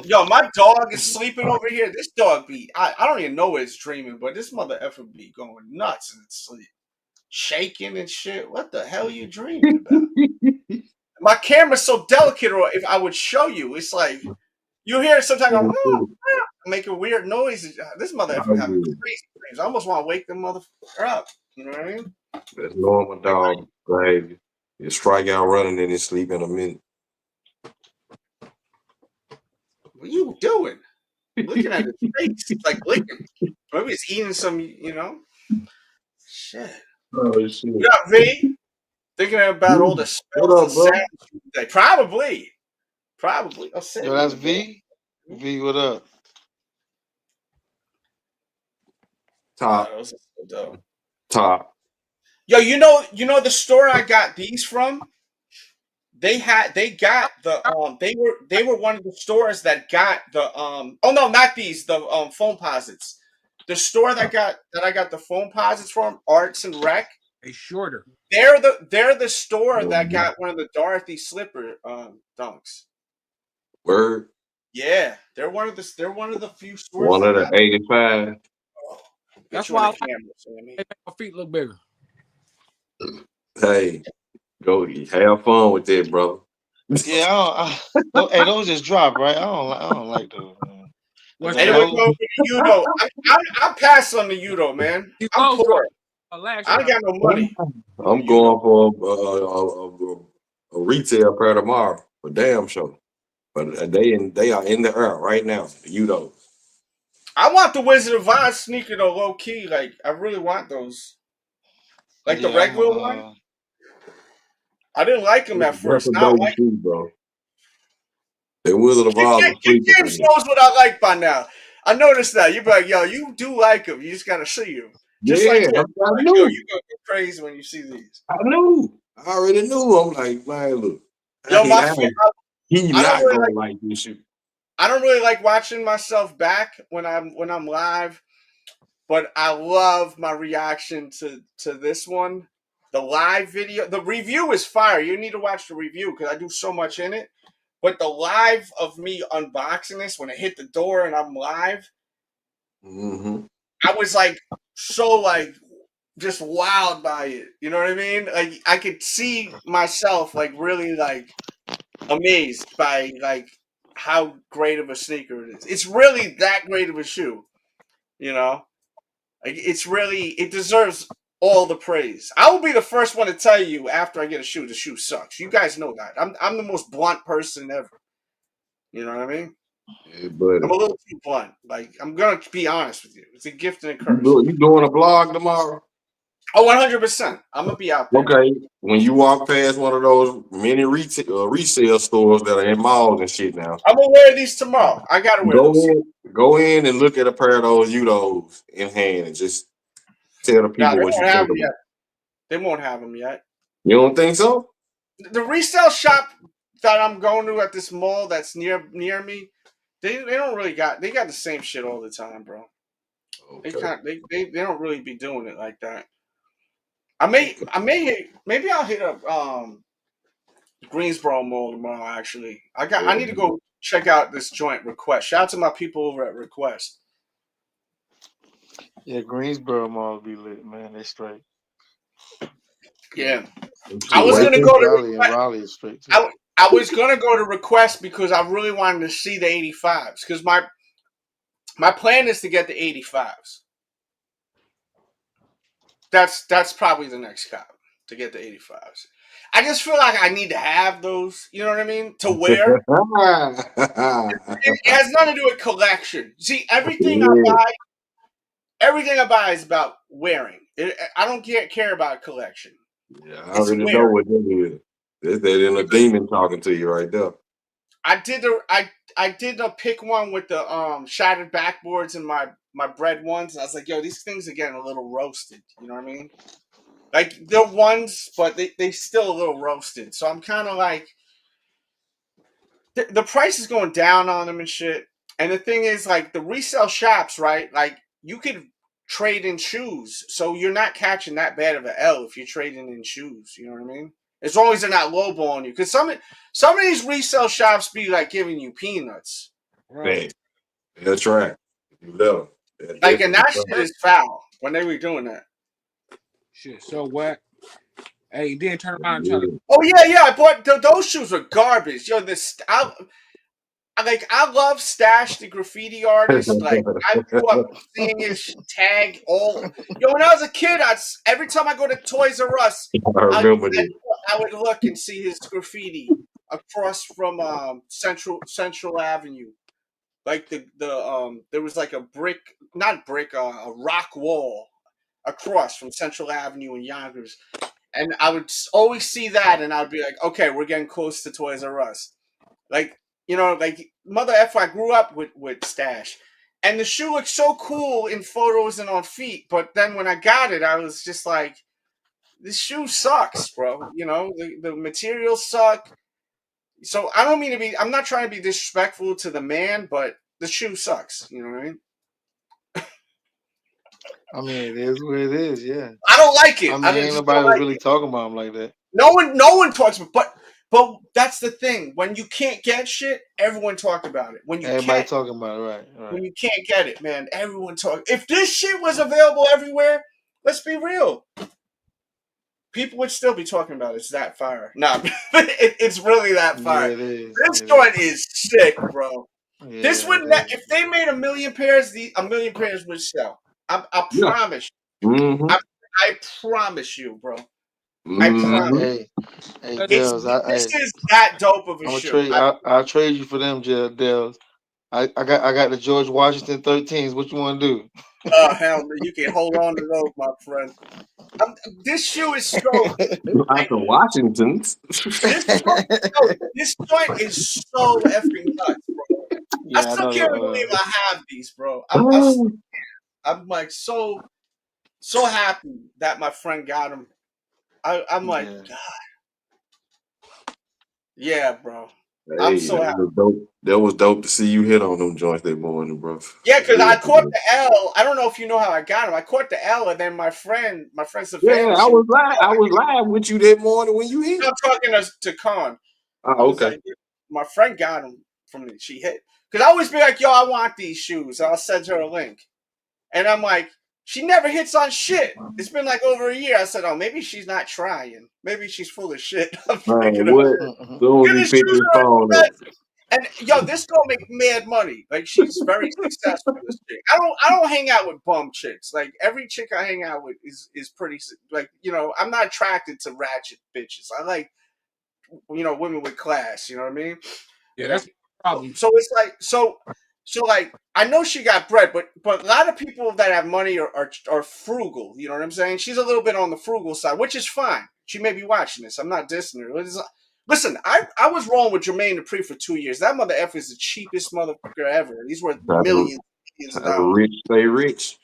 Yo, my dog is sleeping over here. This dog I don't even know it's dreaming, but this mother effer be going nuts in its sleep. Shaking and shit. What the hell are you dreaming about? My camera's so delicate, or if I would show you, it's like you hear it sometimes making weird noises. This mother effer having crazy dreams. I almost want to wake the motherfucker up. You know what I mean? That's normal dog behavior. You strike out running and then sleep in a minute. What are you doing? Looking at his face, like licking. Maybe he's eating some, Shit. Oh shit. What up, V? Thinking about all the spells and sounds. Probably. Yo, that's V. V, what up? Top. Yo, you know the store I got these from? They got the they were one of the stores that got the oh no, not these, the foam posits. The store that I got the foam posits from, Arts and Rec. They shorter. They're the store that got one of the Dorothy slipper dunks. Word. Yeah, they're one of the few stores. One of the 85. That's why they make my feet look bigger. Hey, go have fun with that, brother. Yeah, hey, those just drop, right? I don't like those. Anyway, go for the Udo. I pass on the Udo, man. I'm poor. I ain't got no money. I'm going for a retail pair tomorrow for damn sure. But they are in the air right now. The Udo. I want the Wizard of Oz sneaker though, low key. Like I really want those. Like the regular one. I didn't like them at first. Now I like them, bro. The Wizard of Oz. James knows what I like by now. I noticed that. You're like, yo, you do like them. You just gotta see them. Just like that. I knew. Yo, you go crazy when you see these. I knew. I already knew. I'm like, man, look. Yo, my friend, he's not gonna like this shit. I don't really like watching myself back when I'm live, but I love my reaction to this one. The live video, the review is fire. You need to watch the review because I do so much in it. But the live of me unboxing this when it hit the door and I'm live, I was like so like just wowed by it. You know what I mean? Like I could see myself like really like amazed by like how great of a sneaker it is. It's really that great of a shoe. You know? Like it deserves all the praise. I will be the first one to tell you after I get a shoe, the shoe sucks. You guys know that. I'm the most blunt person ever. You know what I mean? Yeah, buddy. I'm a little too blunt. Like I'm gonna be honest with you. It's a gift and a curse. You doing a blog tomorrow? Oh, 100%. I'm gonna be out there. Okay. When you walk past one of those mini resale stores that are in malls and shit now, I'm gonna wear these tomorrow. I gotta wear those. Go in and look at a pair of those Udos in hand and just tell the people what you think. They won't have them yet. You don't think so? The resale shop that I'm going to at this mall that's near me, they don't really got. They got the same shit all the time, bro. Okay. They don't really be doing it like that. Maybe I'll hit up Greensboro Mall tomorrow. Actually, I need to go check out this joint Request. Shout out to my people over at Request. Yeah, Greensboro Mall be lit, man. They straight. Yeah, I was gonna Raleigh, go to Raleigh, and Request. Raleigh is straight too. I was gonna go to Request because I really wanted to see the 85s. Because my plan is to get the 85s. That's probably the next cop to get the 85s. I just feel like I need to have those. You know what I mean? To wear. It has nothing to do with collection. See, everything I buy is about wearing. I don't care about collection. Yeah, I already know what that is. That's that inner demon talking to you right there. I did a pick one with the shattered backboards and my bread ones, and I was like, yo, these things are getting a little roasted. You know what I mean? Like they're ones, but they still a little roasted. So I'm kind of like, the price is going down on them and shit. And the thing is, like the resale shops, right? Like you could trade in shoes, so you're not catching that bad of an L if you're trading in shoes. You know what I mean? As long as they're not lowballing you, because some of these resale shops be like giving you peanuts. Right. That's right. You know. Like, and that shit is foul when they were doing that. Shit, so whack. Hey, then turn around and try to. Oh yeah, I bought those shoes were garbage. Yo, I love Stash, the graffiti artist. Like I grew up seeing his tag all. Yo, when I was a kid, every time I go to Toys R Us, I would look and see his graffiti across from Central Avenue. Like there was like a rock wall across from Central Avenue and Yonkers. And I would always see that, and I'd be like, okay, we're getting close to Toys R Us. Like, you know, like, mother F, I grew up with Stash. And the shoe looked so cool in photos and on feet, but then when I got it, I was just like, this shoe sucks, bro. You know, the materials suck. So I'm not trying to be disrespectful to the man, but the shoe sucks. You know what I mean? I mean, it is what it is, yeah. I don't like it. I mean, ain't nobody really talking about him like that. No one talks about, but that's the thing. When you can't get shit, everyone talk about it. Everybody talking about it, right? When you can't get it, man, everyone talk. If this shit was available everywhere, let's be real, people would still be talking about it. It's that fire. No, it's really that fire. Yeah, it is. This joint is sick, bro. Yeah, This would if they made 1 million pairs, 1 million pairs would sell. I promise. Mm-hmm. I promise you, bro. Mm-hmm. I promise. Hey, Dels, this is that dope of a shoe. I'll trade you for them, Dels. I got the George Washington 13s. What you want to do? Oh hell no! You can hold on to those, my friend. This shoe is so. Like the Washingtons. This joint is so effing nuts, bro. Yeah, I still can't believe I have these, bro. I'm like so happy that my friend got them. I'm like, God. Yeah, bro. Hey, I'm so happy. That was dope to see you hit on them joints that morning, bro. Yeah, because I caught the L. I don't know if you know how I got him. I caught the L, and then my friend Savannah. Yeah, I was live with you that morning when you hit. I'm talking to Con. Oh, okay. Like, my friend got him from me. She hit. Because I always be like, yo, I want these shoes. I'll send her a link. And I'm like, she never hits on shit. It's been like over a year. I said, oh, maybe she's not trying. Maybe she's full of shit. I'm thinking and yo, this girl make mad money. Like she's very successful. This chick. I don't hang out with bum chicks. Like every chick I hang out with is pretty. Like, you know, I'm not attracted to ratchet bitches. I like, you know, women with class. You know what I mean? Yeah, that's the problem. So it's like so like I know she got bread, but a lot of people that have money are frugal. You know what I'm saying? She's a little bit on the frugal side, which is fine. She may be watching this. I'm not dissing her. Listen, I was rolling with Jermaine Dupri for 2 years. That mother F is the cheapest motherfucker ever. These were millions of dollars. Rich stay rich.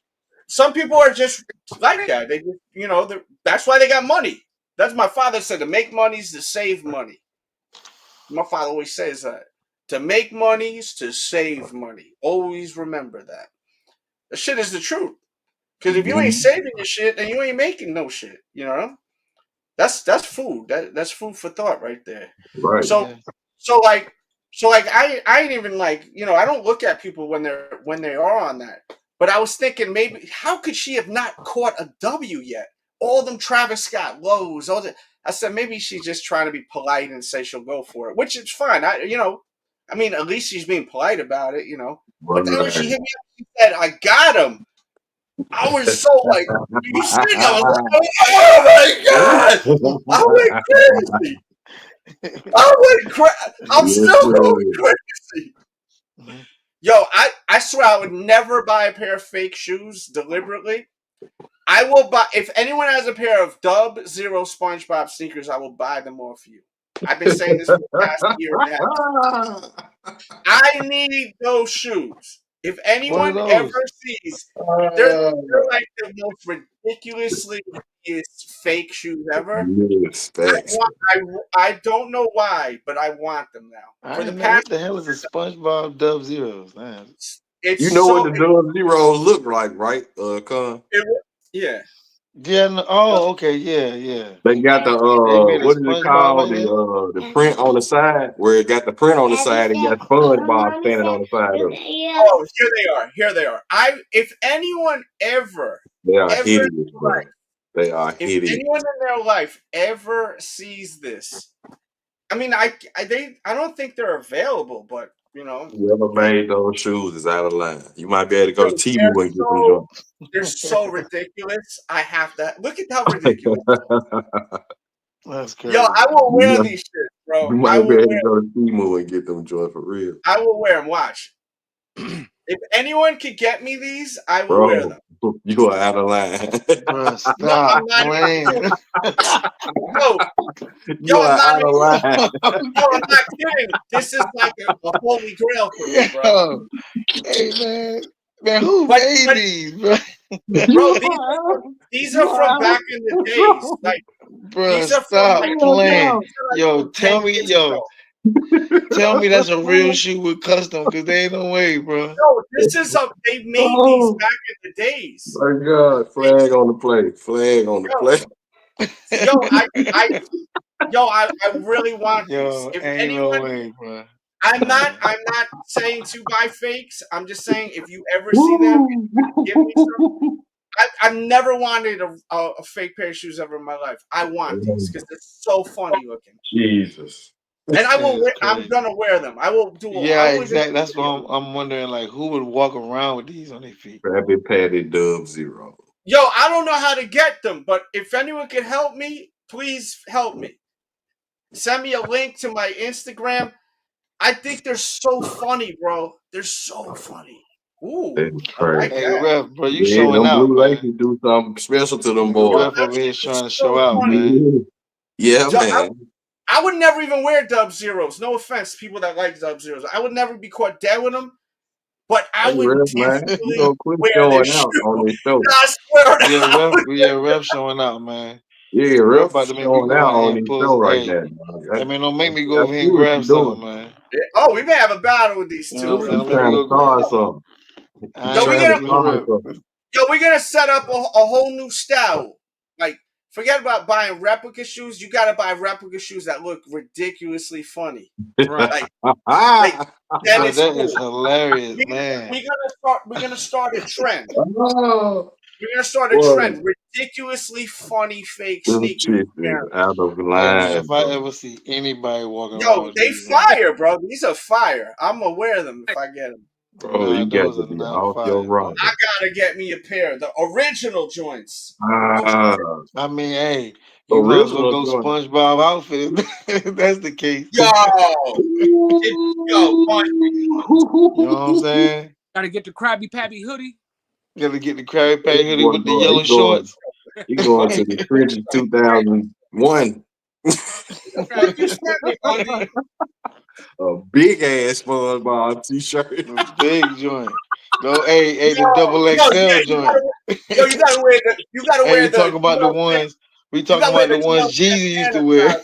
some people are just like that. They just, you know, that's why they got money. That's my father said, to make money is to save money. My father always says that. To make money is to save money. Always remember that. The shit is the truth. Because if you ain't saving your shit, then you ain't making no shit. You know? That's food. That's food for thought right there. Right. So like I ain't even like, you know, I don't look at people when they are on that. But I was thinking, maybe how could she have not caught a W yet? All them Travis Scott lows, all that. I said maybe she's just trying to be polite and say she'll go for it, which is fine. I mean, at least she's being polite about it, you know. But then when she hit me up, she said, "I got him." I was so like, you see, I was like, oh my god, I went crazy. I'm still going crazy. Yo, I swear I would never buy a pair of fake shoes deliberately. I will buy, if anyone has a pair of Dub Zero SpongeBob sneakers, I will buy them off you. I've been saying this for the past year and a half. I need those shoes. If anyone ever sees, they're like the most ridiculously fake shoes ever. Yes, I don't know why, but I want them now. For the past, what the hell is a SpongeBob Dub Zeros? Man. It's you know what the Dub Zeros look like, right? Con? Yeah. Yeah. No, oh, okay. Yeah. They got the what is it called? The print on the side, where it got the print on the side and got SpongeBob standing on the side of it. Oh, here they are. If anyone ever, they are hideous, bro. They are if hideous. anyone in their life ever sees this, I mean, I don't think they're available, but you know, whoever made those shoes is out of line. You might be able to go to Temu and get them joints. They're so ridiculous. I have to look at how ridiculous. That's crazy. Yo, I will wear these shit, bro. You might be able to go to Temu and get them joints for real. I will wear them. Watch. If anyone could get me these, I will wear them. You are out of line. Bro, stop playing. Yo, I'm not kidding. This is like a holy grail for me, bro. Hey, man, who made these, bro? Bro, these are from back in the days. Like, bro, stop playing. Yo, tell me, tell me that's a real shoe with custom, because there ain't no way, bro. No, this is they made these back in the days. My God, flag on the play. Flag on the play. I really want these. If ain't anyone, no way, bro. I'm not saying to buy fakes. I'm just saying if you ever see them, give me some. I've never wanted a fake pair of shoes ever in my life. I want these because they're so funny looking. Jesus. And I will. I'm gonna wear them. I will do. Yeah, exactly. That's what I'm wondering. Like, who would walk around with these on their feet? Krabby Patty Dub Zero. Yo, I don't know how to get them, but if anyone can help me, please help me. Send me a link to my Instagram. I think they're so funny, bro. They're so funny. Ooh, hey, Ref, bro, you showing out. Blue laces do something special to them boys. Ref over here trying to show out, man. Yeah, man. I would never even wear Dub Zeros. No offense, people that like Dub Zeros. I would never be caught dead with them. But I would definitely wear this shoe. I swear Ref showing out, man. Yeah, Ref about to make me go out on this show right now. I mean, don't make me go over here and grab something, man. Oh, we may have a battle with these two. I'm trying to start something. We're gonna set up a whole new style. Like, forget about buying replica shoes. You gotta buy replica shoes that look ridiculously funny. Right? That is hilarious, man. We're gonna start a trend. We're gonna start a trend. Ridiculously funny fake sneakers. Out of line. If I ever see anybody walking around with they fire, bro. These are fire. I'm gonna wear them if I get them. Bro, you got to be off your rock. I gotta get me a pair, the original joints. I mean, hey, you might as well go SpongeBob outfit. That's the case. Yo, you know what I'm saying? Gotta get the Krabby Patty hoodie. Gotta get the Krabby Patty hoodie with the yellow shorts. You going to the trenches 2001? A big ass SpongeBob t-shirt. A big joint. Go, hey, the double XL joint. Yo, you gotta wear the. You gotta Hey, wear we the. talking about the ones. We You talking gotta wear about the the ones Jeezy used to wear.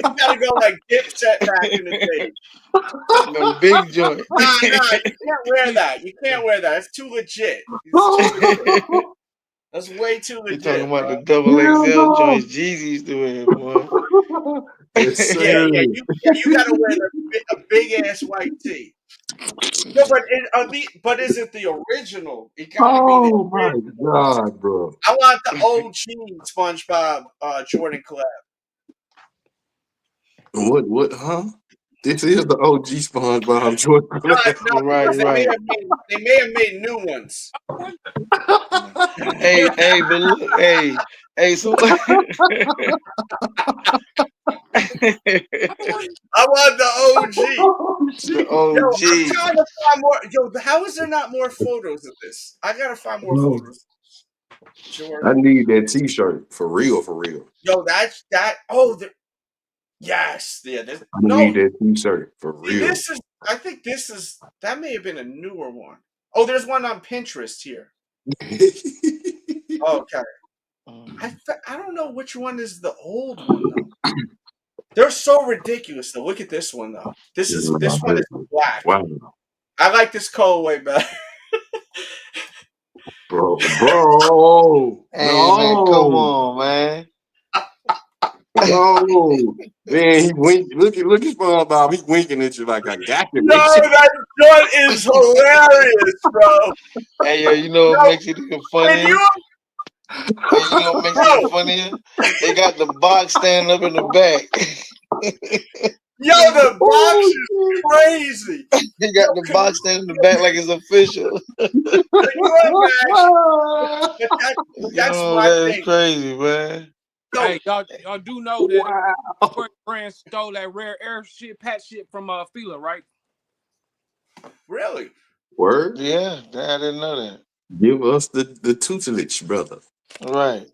You gotta go like Dipset back in the day. The big joint. Nah, you can't wear that. You can't wear that. That's too legit. It's too legit. That's way too You legit. talking about Bro. the double XL joints Jeezy used to wear, boy. Yes, sir. You gotta wear a big ass white tee. No, but is it the original? It gotta be the Oh my original. God, bro. I want the OG SpongeBob Jordan collab. What, huh? This is the OG SpongeBob Jordan. No, because Right. they may have made new ones. Hey, but look, hey, so I want the OG. the Yo, I'm OG. trying to find more. Yo, how is there not more photos of this? I gotta find more photos. I Jordan. need that T-shirt for real, for real. Yo, that's that. Oh, yes. Yeah. I need that T-shirt for See, real. I think this is. That may have been a newer one. Oh, there's one on Pinterest here. Okay. I don't know which one is the old one though. They're so ridiculous though. Look at this one though. This one is black. Wow, I like this colorway better. bro. Hey, No, man, come on, man. no. Man, he wink. Look at SpongeBob. He's winking at you like I got you, No, bitch. that joint is hilarious, bro. Hey, yo, you know what makes it even When funnier? you, Hey, you know what makes it even funnier? They got the box standing up in the back. the box is crazy. They got the box standing in the back like it's official. Can you imagine? But that's Yo, my that is thing. crazy, man. Yo, Hey, y'all do know that Wow. Jordan Brand stole that rare air shit, pat shit from Fila, right? really? Word. Yeah, I didn't know that. Give us the tutelage, brother. Right.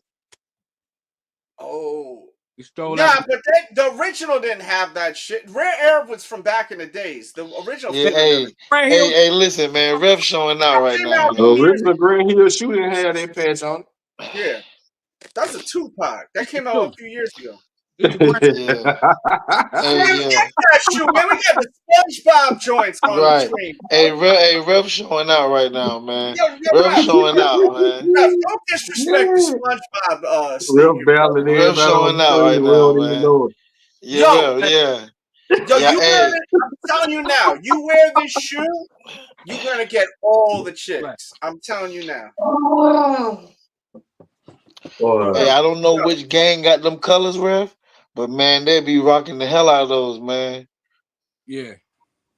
Oh. He stole Nah, that. but the original didn't have that shit. Rare Air was from back in the days. The original Yeah, Fila never. Brand Hill. hey, listen, man. Ref showing out right Came now, out a The few man. years. original Grand Hill shoe didn't have that patch on Yeah, that's a Tupac. That came out a few years ago. It's the brand. it. Yeah. Man, Hey, yeah. get that shoe, man. We got the SpongeBob joints on the Right. screen. Hey, Ref showing out right now, man. Yo, Ref Ref, showing out, man. Don't disrespect the SpongeBob Real sneaker, bro. ballad, Ref everybody on showing the out screen, right we now, don't even man. know it. Yeah, Yo, Ref, yeah. Yeah, you wear hey. it. I'm telling you now. You wear this shoe, you're gonna get all the chicks. I'm telling you now. Boy, Hey, I don't know Yo, which gang got them colors, Ref, but man, they be rocking the hell out of those, man. Yeah.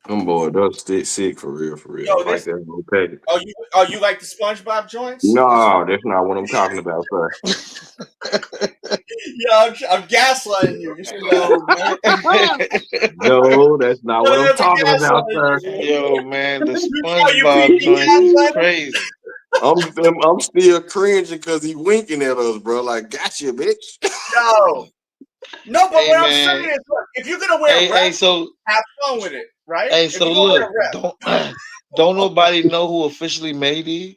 them boy, that's sick for real, for real. I yo, like this. that little package. You like the SpongeBob joints? No, that's not what I'm talking about, sir. Yeah, I'm gaslighting you. You see that? Yo, man. No, that's not what I'm Whatever talking about, gaslighting sir. you. Yo, man, the You SpongeBob creepy joints is gaslighter. crazy. I'm still cringing because he winking at us, bro. Like, gotcha, bitch. No. No, but Hey, what I'm saying man. is, look, if you're gonna wear Hey, rep, so have fun with it, right? hey, If so you're gonna look, wear rep, don't nobody know who officially made these?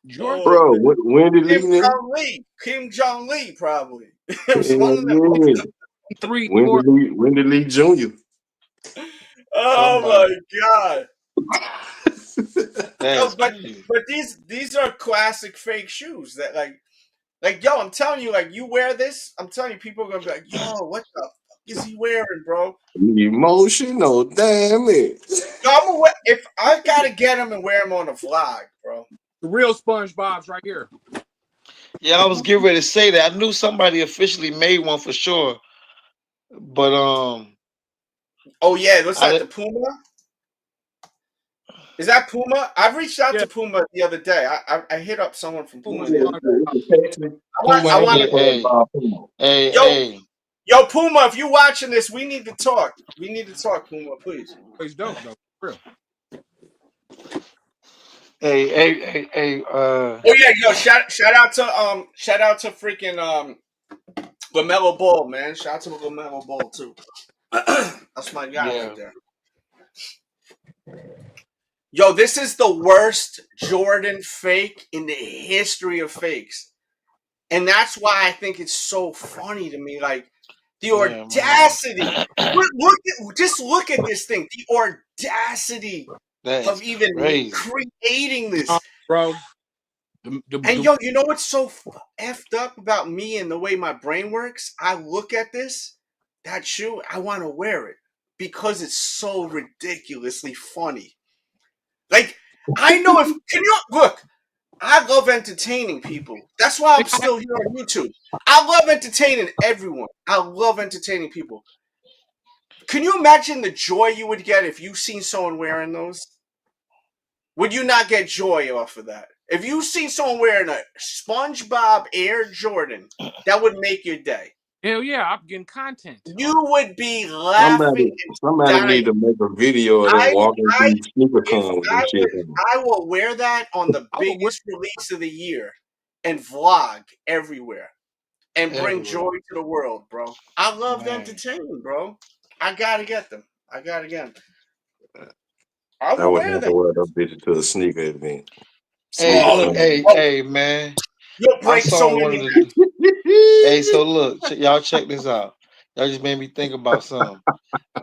Jordan. oh Bro, man, when did Kim Lee name? Jong Lee, Kim Jong Lee, probably. It was Yeah, one of them. yeah. 3, 4. When did Lee Jr.? Oh Somebody. my god! That's Yo, crazy. but these are classic fake shoes that like yo, I'm telling you, like you wear this, I'm telling you, people are gonna be like, yo, what the fuck is he wearing, bro? Emotional, damn it. Yo, I'm gonna wear, if I gotta get him and wear him on a vlog, bro. The real SpongeBob's right here. Yeah, I was getting ready to say that. I knew somebody officially made one for sure, but Oh yeah, what's I that? The didn't. Puma? Is that Puma? I've reached out Yeah. to Puma the other day. I hit up someone from Puma Puma is the other day. Puma. I want Hey, yo hey. yo Puma, if you watching this, we need to talk. We need to talk, Puma, please. It's dope though. For real. Hey. Oh yeah, yo, shout out to freaking LaMelo Ball, man. Shout out to LaMelo Ball too. That's my guy Yeah. right there. Yo, this is the worst Jordan fake in the history of fakes. And that's why I think it's so funny to me. Like, the audacity. Just look at this thing. The audacity of even creating this. Bro. And yo, you know what's so effed up about me and the way my brain works? I look at that shoe, I want to wear it because it's so ridiculously funny. Like, I know can you look, I love entertaining people. That's why I'm still here on YouTube. I love entertaining everyone. I love entertaining people. Can you imagine the joy you would get if you seen someone wearing those? Would you not get joy off of that? If you seen someone wearing a SpongeBob Air Jordan, that would make your day. Hell yeah, I'm getting content. You would be laughing. Somebody need to make a video of them walking through sneaker cons and shit. I will wear that on the biggest release of the year and vlog everywhere and bring joy to the world, bro. I love entertaining, bro. I gotta get them. I gotta get them. I will wear them. Wear them bitches to a sneaker event. Hey, man. You'll break so many. Hey, so look, y'all check this out. Y'all just made me think about something.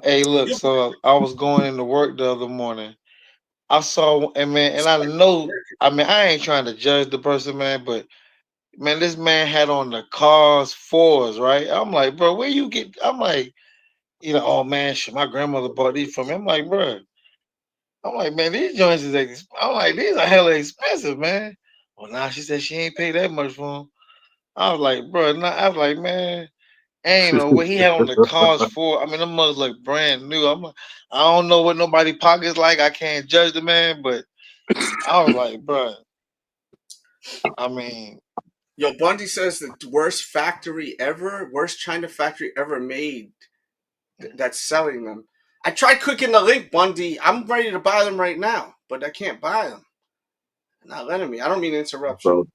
Hey, look, so I was going into work the other morning. I saw, and I know, I ain't trying to judge the person, man, but man, this man had on the Cars 4s, right? I'm like, bro, where you get? I'm like, oh man, shit, my grandmother bought these for me. I'm like, bro. I'm like, man, these joints is I'm like, these are hella expensive, man. Well, now she said she ain't paid that much for them. I was like, bro, I was like, man, ain't no way. He had on the Cars 4. I mean, them mugs look brand new. I'm like, I don't know what nobody pockets like. I can't judge the man, but I was like, bro. I mean, yo, Bundy says the worst China factory ever made that's selling them. I tried clicking the link, Bundy. I'm ready to buy them right now, but I can't buy them. They're not letting me. I don't mean to interrupt you.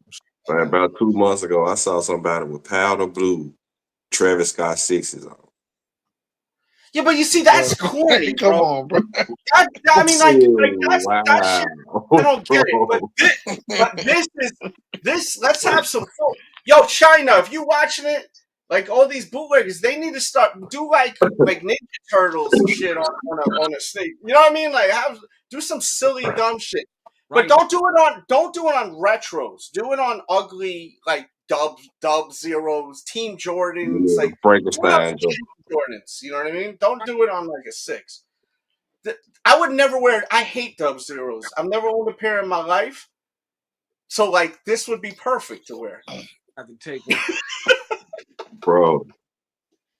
So, about 2 months ago, I saw somebody with powder blue Travis Scott 6s on. Yeah, but you see, that's corny, bro. Come on, bro. I mean, that shit, I don't get it. But this. Let's have some fun. Yo, China, if you watching it, like all these bootleggers, they need to do like Ninja Turtles and shit on a stage. You know what I mean? Like do some silly dumb shit. Right. But don't do it on retros. Do it on ugly like dub zeros, Team Jordans, like Frankenstein Jordans. You know what I mean? Don't do it on like a 6. I would never wear it. I hate dub zeros. I've never owned a pair in my life. So like this would be perfect to wear. I can take one. Bro,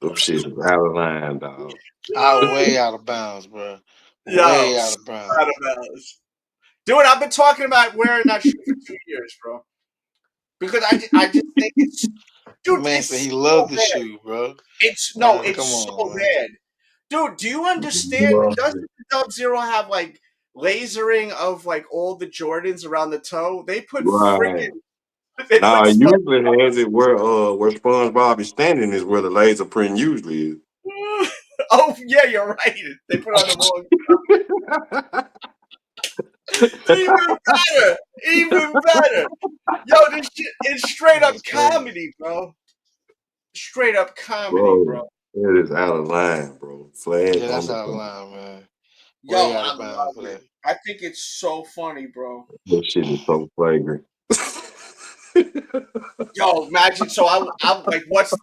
those shit is out of line, dog. Way out of bounds, bro. Way out of bounds. Dude, I've been talking about wearing that shoe for 2 years, bro. Because I just think it's, dude. Man, so he loved the shoe, bro. It's so bad, dude. Do you understand? Doesn't the Dub Zero have like lasering of like all the Jordans around the toe? They put freaking. Usually has it where SpongeBob is standing is where the laser print usually is. Oh yeah, you're right. They put on the wrong. Even better. Yo, this shit is straight up comedy, bro. Straight up comedy, bro. It is out of line, bro. Flag. Yeah, that's out of line, man. Yo, I love it. I think it's so funny, bro. This shit is so flagrant. Yo, imagine. So I like what's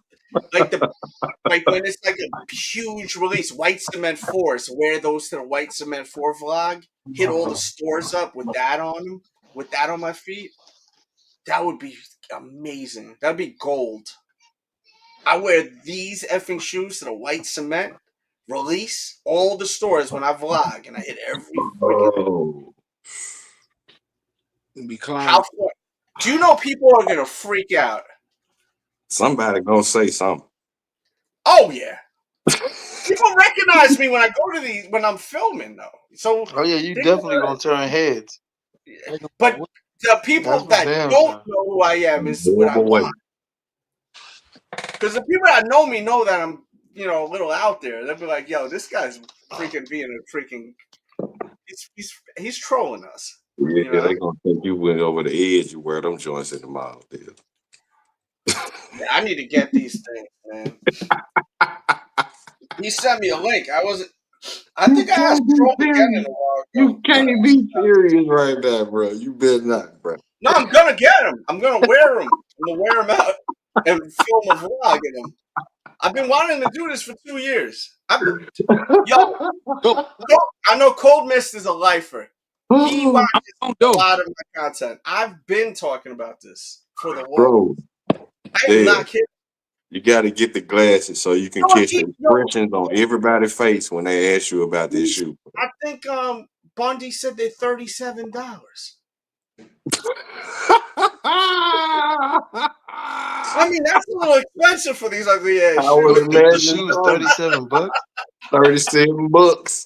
like when it's like a huge release, White Cement 4s, wear those to the White Cement 4 vlog, hit all the stores up with that on them, with that on my feet. That would be amazing. That'd be gold. I wear these effing shoes to the White Cement release, all the stores when I vlog, and I hit every freaking. How far? Do you know people are gonna freak out? Somebody gonna say something. Oh yeah. People recognize me when I go to these when I'm filming though. So you definitely gonna turn heads. But the people that don't know who I am is what I want. Because the people that know me know that I'm, a little out there. They'll be like, "Yo, this guy's freaking being a freaking He's trolling us. Yeah, You know? they gonna think you went over the edge. You wear them joints in the mall, dude. Yeah, I need to get these things, man. He sent me a link. I think I asked Troll to get it a while ago. You can't be serious right now, bro. You better not, bro. No, I'm gonna get them. I'm gonna wear them. I'm gonna wear them out and film a vlog in them. I've been wanting to do this for 2 years. I know Cold Mist is a lifer. He watches a lot of my content. I've been talking about this for the bro. I am not kidding. You got to get the glasses so you can catch the expressions on everybody's face when they ask you about this shoe. I think Bundy said they're $37. I mean, that's a little expensive for these ugly ass shoes. I would imagine the shoes $37. $37.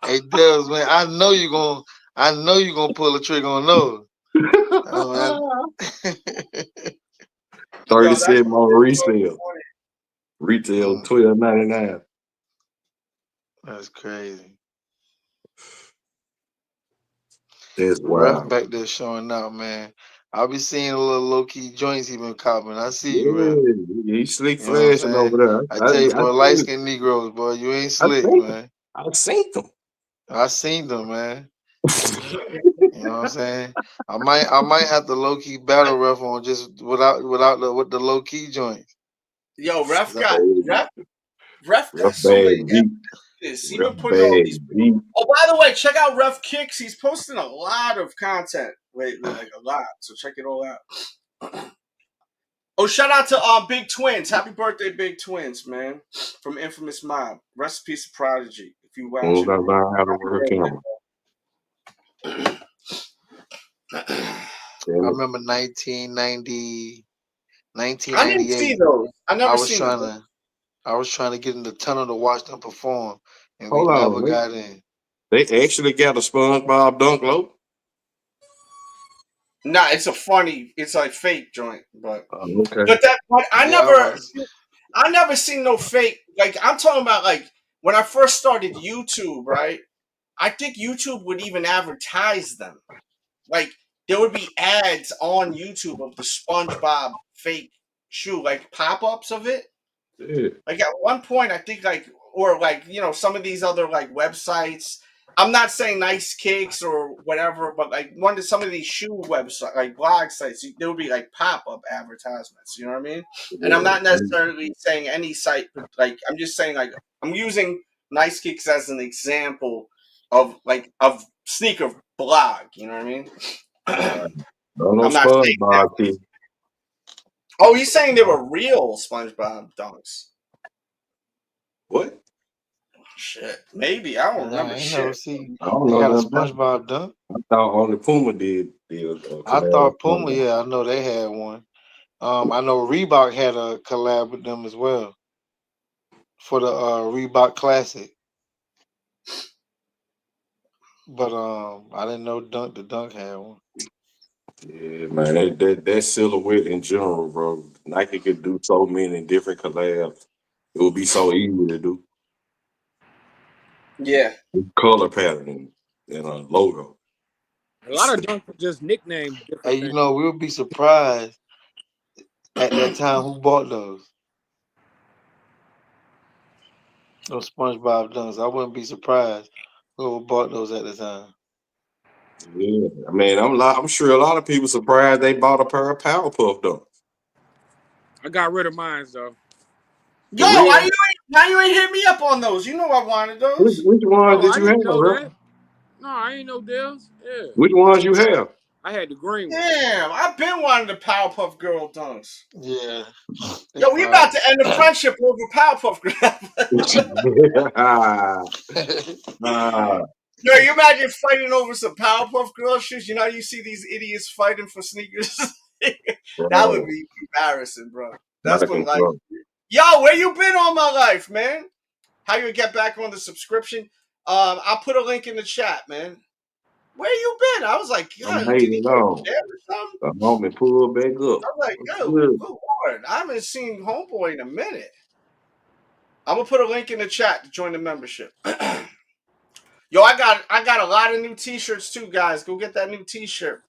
Hey, Dels, man, I know you're gonna pull a trick on those. 37 on resale. Retail $12.99. That's crazy. That's Ref wild. back there showing out, man. I'll be seeing a little low key joints he been copping. I see you, Ref. He's slick flashing over there. I tell you, boy, light skinned Negroes, boy, you ain't slick, man. I've seen them. I seen them, man. You know what I'm saying? I might have to low key battle Ref on just with the low key joints. Yo, Ref got so many. He been putting all these. Oh, by the way, check out Ref Kickz. He's posting a lot of content lately, like a lot. So check it all out. Oh, shout out to Big Twins. Happy birthday, Big Twins, man. From Infamous Mob. Rest in peace to Prodigy. If you watch it. I remember 1990, 1998. I didn't see those. I was trying to get in the tunnel to watch them perform, and we never got in. They actually got a SpongeBob dunk low. Nah, it's like fake joint, but okay. But I never seen no fake. Like I'm talking about, like when I first started YouTube, right? I think YouTube would even advertise them. Like there would be ads on YouTube of the SpongeBob fake shoe, like pop-ups of it. Yeah. Like at one point, I think some of these other like websites. I'm not saying Nice Kickz or whatever, but like some of these shoe websites, like blog sites, there would be like pop-up advertisements. You know what I mean? Yeah. And I'm not necessarily saying any site, but like I'm just saying like I'm using Nice Kickz as an example of sneaker blog. You know what I mean? I'm not saying oh, he's saying they were real SpongeBob dunks. What? Shit, maybe I don't remember shit. I don't know. Got a SpongeBob dunk. I thought only Puma did. I thought Puma. Yeah, I know they had one. I know Reebok had a collab with them as well for the Reebok Classic. But I didn't know the Dunk had one. Yeah, man, that silhouette in general, bro. Nike could do so many different collabs. It would be so easy to do. Yeah. Color pattern and a logo. A lot of dunks are just nicknames. Hey, you know, we'll be surprised at that time who bought those. Those SpongeBob dunks. I wouldn't be surprised whoever bought those at the time. Yeah, I mean, I'm sure a lot of people surprised they bought a pair of Powerpuff dunks. I got rid of mine though. Yo, why you ain't hit me up on those? You know I wanted those. Which ones did you have? That. No, I ain't no deals. Yeah. Which ones you have? I had the green one. Damn, I've been wanting the Powerpuff Girl dunks. Yeah. Yo, we about to end the friendship over Powerpuff Girl. Yo, you imagine fighting over some Powerpuff Girl shoes? You know, you see these idiots fighting for sneakers. That would be embarrassing, bro. That's what like. Yo, where you been all my life, man? How you get back on the subscription? I'll put a link in the chat, man. Where you been? I was like, yo, did he go there or something? The moment pull back up. I was like, yo, good Lord, I haven't seen Homeboy in a minute. I'm gonna put a link in the chat to join the membership. Yo, I got a lot of new T-shirts too, guys. Go get that new T-shirt.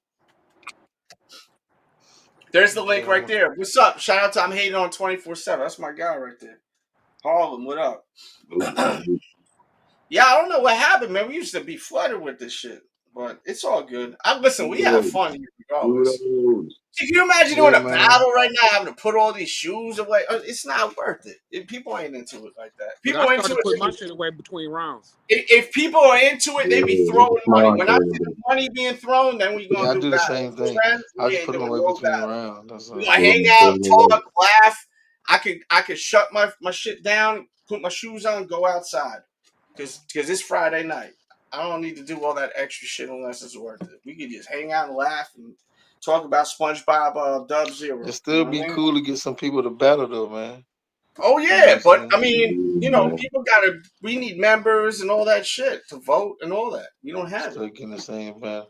There's the link right there. What's up? Shout out to I'm Hating on 24/7. That's my guy right there. Harlem, what up? Yeah, I don't know what happened, man. We used to be flooded with this shit, but it's all good. Listen, we have fun here regardless. Can you imagine doing a battle right now, having to put all these shoes away? It's not worth it. People ain't into it like that. People are into it. Put my shit away between rounds. If people are into it, they be throwing money. When I see the money being thrown, then we gonna do the same thing. I just put them away between rounds. We gonna hang out, talk, laugh. I could shut my shit down, put my shoes on, go outside. Cause it's Friday night. I don't need to do all that extra shit unless it's worth it. We can just hang out and laugh and talk about Spongebob Dub Zero. It'd still be cool to get some people to battle though, man. Oh yeah, but I mean, we need members and all that shit to vote and all that. We don't have still getting the same, man.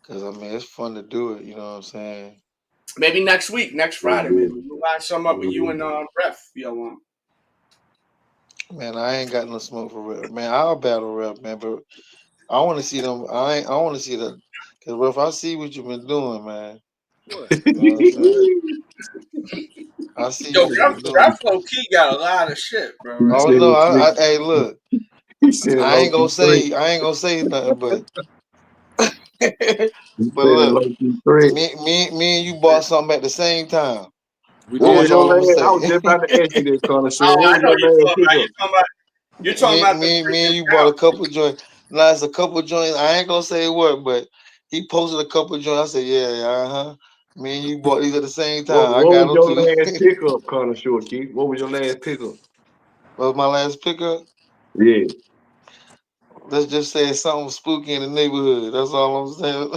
Cause I mean, it's fun to do it. You know what I'm saying? Maybe next Friday, maybe we'll line some up with you and Ref. Yo, man, I ain't got no smoke for Ref. Man, I'll battle Ref, man, but I want to see them. I want to see that. Cause Ref, I see what you've been doing, man. What? You know what I see. Yo, Ref low key got a lot of shit, bro. Oh no, hey, look. I ain't gonna say nothing, but but look, me and you bought something at the same time. I was just about to ask you this, Connor. I know you're talking about me and you bought a couple joints. Now it's a couple joints. I ain't gonna say what, but he posted a couple joints. I said, yeah. Me and you bought these at the same time. What was your last pickup, Connor Short Keith? What was your last pickup? What was my last pickup? Yeah. Let's just say something spooky in the neighborhood. That's all I'm saying.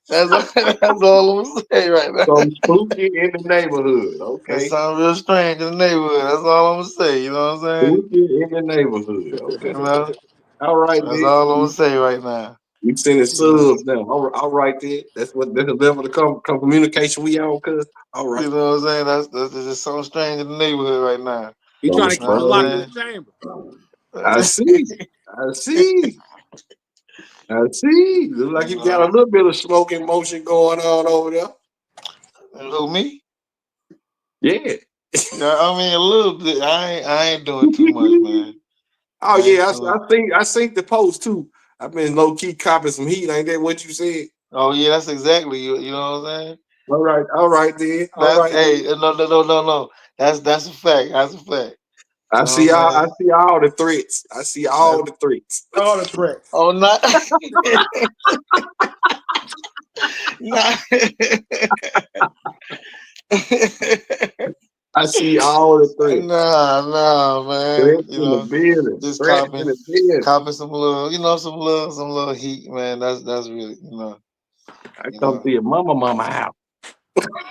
That's all I'm saying right now. Something spooky in the neighborhood. Okay. That's something real strange in the neighborhood. That's all I'm gonna say. You know what I'm saying? Spooky in the neighborhood. Okay. You know? All right. That's all I'm gonna say right now. We sending subs now. All right, then. That's the level of communication we on, cuz. All right. You know what I'm saying? That's just something strange in the neighborhood right now. He trying to keep a lock in the chamber. I see. Look like you got a little bit of smoking motion going on over there. Who, me? Yeah. I mean a little bit. I ain't doing too much, man. Oh yeah, I think the post too. I've been low key copping some heat. Ain't that what you said? Oh yeah, that's exactly you know what I'm saying. All right then. All right. Hey, no. That's a fact. That's a fact. I see all the threats. I see all the threats. All the threats. Oh, not. I see all the threats. Nah, man. You know, just copping some little, some little heat, man. That's really, I come to your mama house.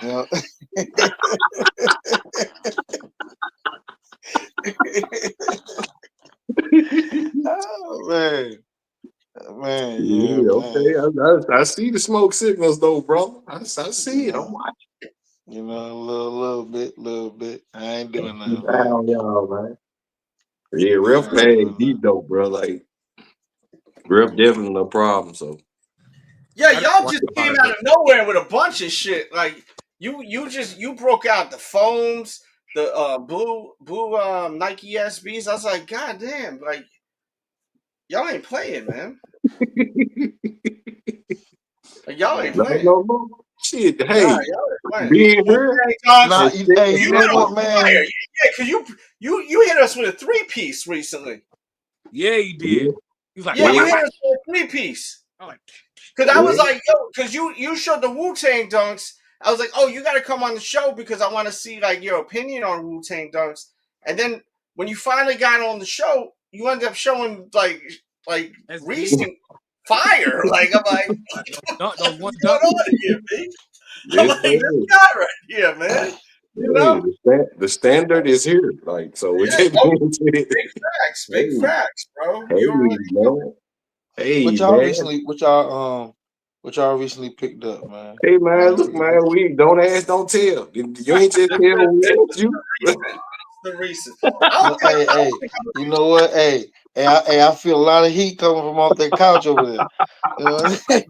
You know? Oh, man, yeah, okay. I see the smoke signals though, bro. I see it. I'm watching. A little bit. I ain't doing nothing. Down, y'all, man. Yeah, Ref bad deep though, bro. Like Ref definitely no problem. So yeah, y'all just came out of nowhere with a bunch of shit. Like you broke out the foams, the blue Nike SBs. I was like, God damn, like y'all ain't playing, man. Like, y'all ain't playing. No. Shit, hey, being here, you know what, man? Yeah, cause you hit us with a 3-piece recently. Yeah, you did. He was like, you hit us with a 3-piece. Cause I was like, yo, cause you showed the Wu-Tang dunks. I was like, oh, you got to come on the show because I want to see like your opinion on Wu-Tang dunks. And then when you finally got on the show, you ended up showing like recent fire. Like I'm like, what's going on here, man? I'm like, this guy right here, man. You know, the standard is here. Like so, big facts, bro. Hey, what y'all recently picked up, man? Hey, man, look, man, we don't ask, don't tell. You ain't just tell you. the Reese's. I Hey, you know what? Hey, I feel a lot of heat coming from off that couch over there. You know what I'm saying?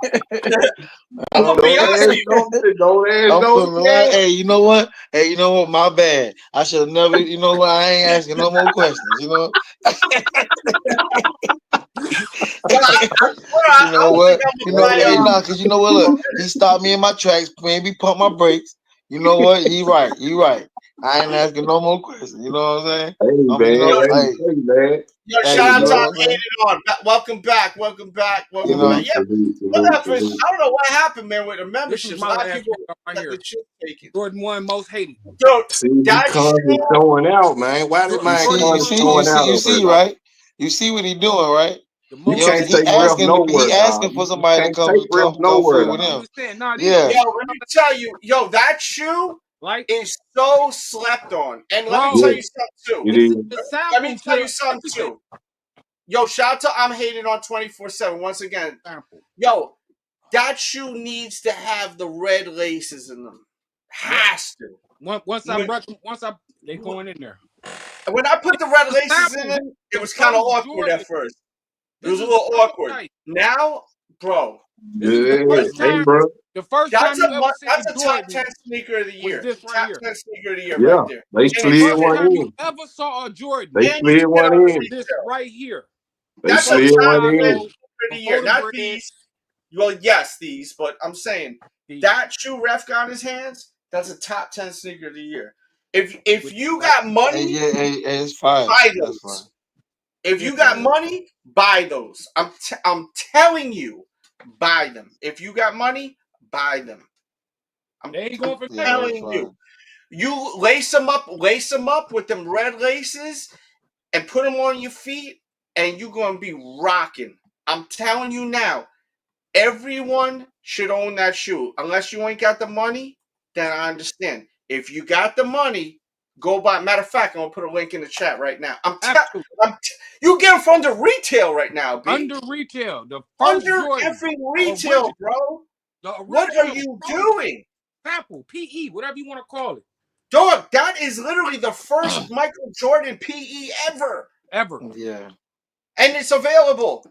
I'm gonna be honest with you. Don't ask I'm no feeling like, hey, you know what? Hey, you know what? My bad. I should have never. You know what? I ain't asking no more questions. You know. But You know I what? think I'm You gonna know, buy hey, nah, cause you know what? Look, he stopped me in my tracks, maybe pump my brakes. You know what? He right. I ain't asking no more questions. You know what I'm saying? Hey I mean, you man, know, hey man. Yo, hey, shout you out know to what I'm Hated saying? On. Welcome back. You know, Yeah, look at for, I don't know what happened, man, with the This is memberships. A my lot of last people one right got here. the shit taken. Jordan 1 most hated. Yo, See, he that comes and shoe, showing out, man. Why did man Jordan come 1 showing most out you over see, here? right? You see what he doing, right? the You You most know, can't hated. take ref he nowhere, asking dog. for You somebody to can't take ref come nowhere, full with I him. dog. understand. Nah, these Yeah. yo, let me tell you, yo, that shoe like, is so slept on. And let me bro, tell Yeah, you something too. it it's is. the Let me sample tell you to something everything. too. Yo, shout out to I'm Hating On 24/7 once again. Sample. Yo, that shoe needs to have the red laces in them. Has to. Once they going in there. When I put the red The laces in sample, it, it the was kind of first awkward Jordan. at first. It This was a is the little awkward. prototype. Now, bro, This is the Yeah, first hey, time. bro. The first that's time you ever seen that's a top Jordan 10 sneaker of the was year. this right Top here. 10 sneaker of the year Yeah, right there. they And The it's slid first one time shipped. you in. ever saw a Jordan They And you slid can get one it on was in. this retail. right here. They That's a Before slid the top one 10 in. Chicago, sneaker of the before year. the Not bread, these. Well, yes, these, but I'm saying the that shoe Ref got in his hands, that's a top 10 sneaker of the year. If with you like got Hey, money, yeah, hey, it's fire. buy That's fire. those. If yeah, you got money, buy those. I'm telling you, buy them. If you got money, buy them. they ain't I'm going for Yeah, nothing. that's telling fire. you. You lace them up with them red laces, and put them on your feet, and you're gonna be rocking. I'm telling you now. Everyone should own that shoe. Unless you ain't got the money, then I understand. If you got the money, go buy. Matter of fact, I'm gonna put a link in the chat right now. Absolutely. You get them from the retail right now, B. Under retail, the first Under Jordan, every the retail, original, bro. the What are original you prototype, doing? sample, PE, whatever you want to call it, Dog, that is literally the first Michael Jordan PE ever. ever Yeah. And it's available.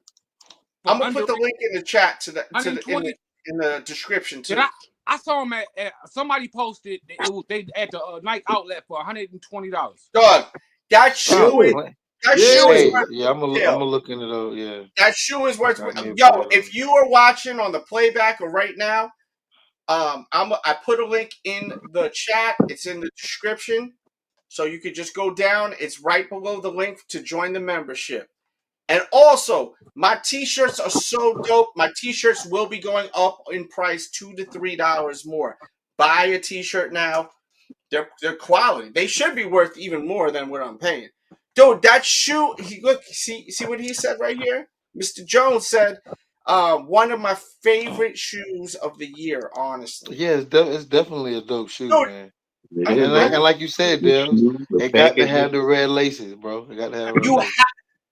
for I'm gonna under put the link in the chat $120. in the description Did too. I saw them at somebody posted it was they at the Nike outlet for $120. Dog, that Oh, shoe is man. that Yeah. shoe is Hey, worth yeah, I'm retail. gonna look into those. Yeah, That shoe is worth. got me a Yo, pair of those. if you are watching on the playback or right now, I put a link in the chat. It's in the description, so you could just go down. It's right below the link to join the membership. And also, my t-shirts are so dope. My t-shirts will be going up in price $2 to $3 more. Buy a t-shirt now. They're quality. They should be worth even more than what I'm paying. Dude, that shoe. Look, see what he said right here. Mr. Jones said, one of my favorite shoes of the year. Honestly, Yeah, it's definitely a dope shoe, dude. man. Yeah, And bro. like you said, The Debs, shoes, the it got to have packaging. the red laces, bro. It got to have red You laces.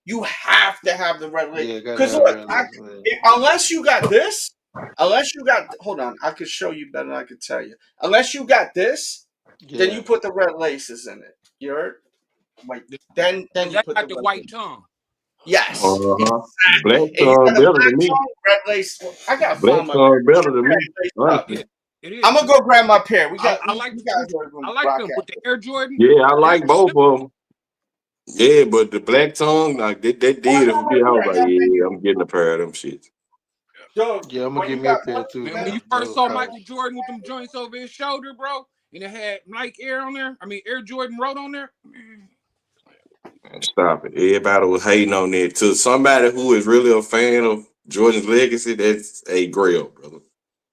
you have to have the red lace. Yeah, it got to Because have look, red laces. Yeah. unless you got this, hold on, I could show you better than I could tell you. Unless you got this, then Yeah. you put the red laces in it. You heard? Wait, then you That put the got the red white laces. tongue. Yes. Uh-huh. Black And you got tongue the better than black me. tongue, red lace. I gotta Black find my tongue pair. better than me. Yeah, Honestly. it is. I'm gonna go grab my pair. We I like guys are I gonna like rock them out. with the Air Jordan. Yeah, I Them, like both of them. Yeah, but the black tongue, like they did it for me. I was like, yeah, I'm getting a pair of them shits. Dude, Yeah, I'm gonna when get you me a got pair money, too, man, when man. you That first was saw fire. Michael Jordan with them joints over his shoulder, bro, and it had Nike Air on there. I mean Air Jordan wrote on there. Man. Stop it. Everybody was hating on that. To somebody who is really a fan of Jordan's legacy, that's a grail, brother.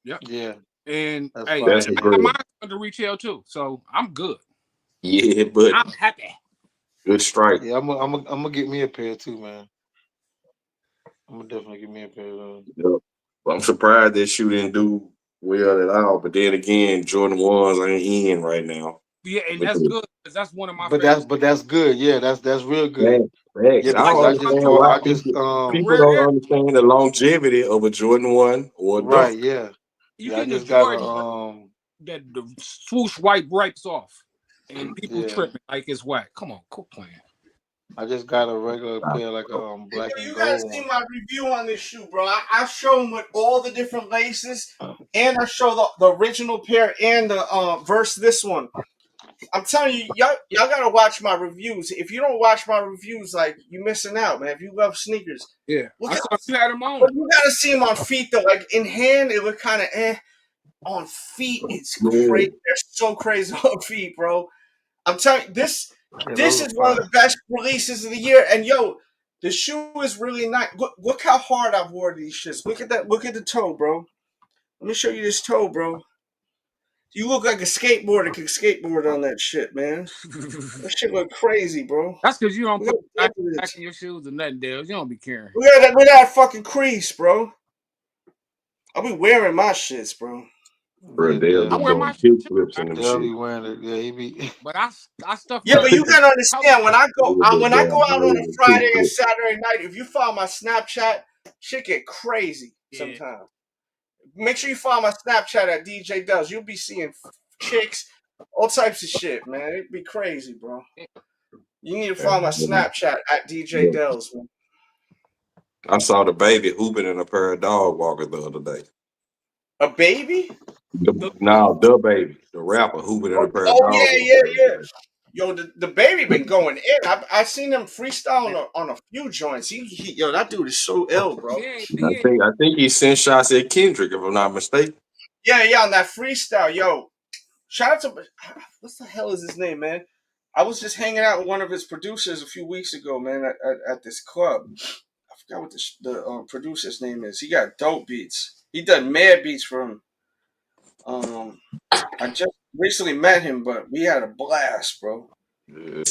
Yep. Yeah, And that's hey, That's fire. a I got grail. mine under retail too, so I'm good. Yeah, but I'm happy. good strike. Yeah, I'm gonna get me a pair too, man. I'm gonna definitely get me a pair of those. Yep. But I'm surprised that shoe didn't do well at all. But then again, Jordan 1s ain't in right now. Yeah, and But that's good because that's one of my But favorites. that's good. Yeah, that's real good. Facts. Yeah, And I Like because don't I somebody just understand bought. why I just people rare don't air, understand the longevity of a Jordan 1 or a right. Dunk. Yeah, you yeah. I getting the just got Jordan a that the swoosh white breaks off. and people Yeah. tripping like it's whack. Come on, quit playing. I just got a regular pair, like a black You and gotta gold see one. my review on this shoe, bro. I show them with all the different laces, and I show the original pair and the versus this one. I'm telling you, y'all gotta watch my reviews. If you don't watch my reviews, like you missing out, man. If you love sneakers, Yeah, look I at, saw you had them on. but you gotta see them on feet though. Like in hand, it look kind of eh. On feet, it's crazy. They're so crazy on feet, bro. I'm telling you, this is one of the best releases of the year. And yo, the shoe is really nice. Look how hard I've worn these shits. Look at that. Look at the toe, bro. Let me show you this toe, bro. You look like a skateboarder can skateboard on that shit, man. That shit look crazy, bro. That's because you don't Look put at back in your shoes or nothing, Dale. You don't be caring. Look at that fucking crease, bro. I'll be wearing my shits, bro. Bro, they'll I be wear my doing shit, kick flips in them They'll be shit. wearing it. Yeah, he be. but I stuff. Yeah, but you gotta understand when I go They'll be out on a doing Friday kick and flips. Saturday night, if you follow my Snapchat, shit get crazy Yeah. sometimes. Make sure you follow my Snapchat at DJ Does. You'll be seeing chicks, all types of shit, man. It'd be crazy, bro. You need to follow my Snapchat at DJ Dells, man. I saw the baby hooping in a pair of dog walkers the other day. A baby? The baby, the rapper hooping in a pair of dog walkers. Yeah. Yo, the baby been going in. I seen him freestyle on a few joints. Yo, that dude is so ill, bro. I think he sent shots at Kendrick, if I'm not mistaken. Yeah, on that freestyle. Yo, shout out to what's the hell is his name, man? I was just hanging out with one of his producers a few weeks ago, man, at this club. I forgot what the producer's name is. He got dope beats. He done mad beats for him. I just recently met him, but we had a blast, bro. Yeah.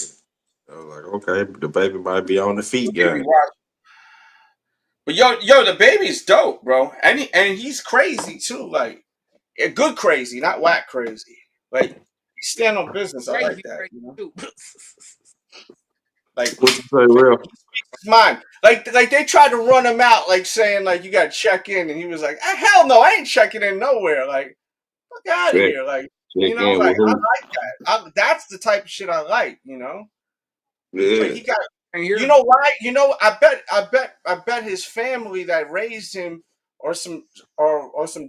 I was like, okay, the baby might be on the feet, guy. But yo, the baby's dope, bro, and he's crazy too, like a good crazy, not whack crazy. Like he stand on business. I like that. You know? Like what you say, real? His mind. Like they tried to run him out, like saying like you got to check in, and he was like, hell no, I ain't checking in nowhere. Like fuck out of here, like you know, like I like that. That's the type of shit I like, you know. Yeah. Like he got. You know why? You know, I bet his family that raised him, or some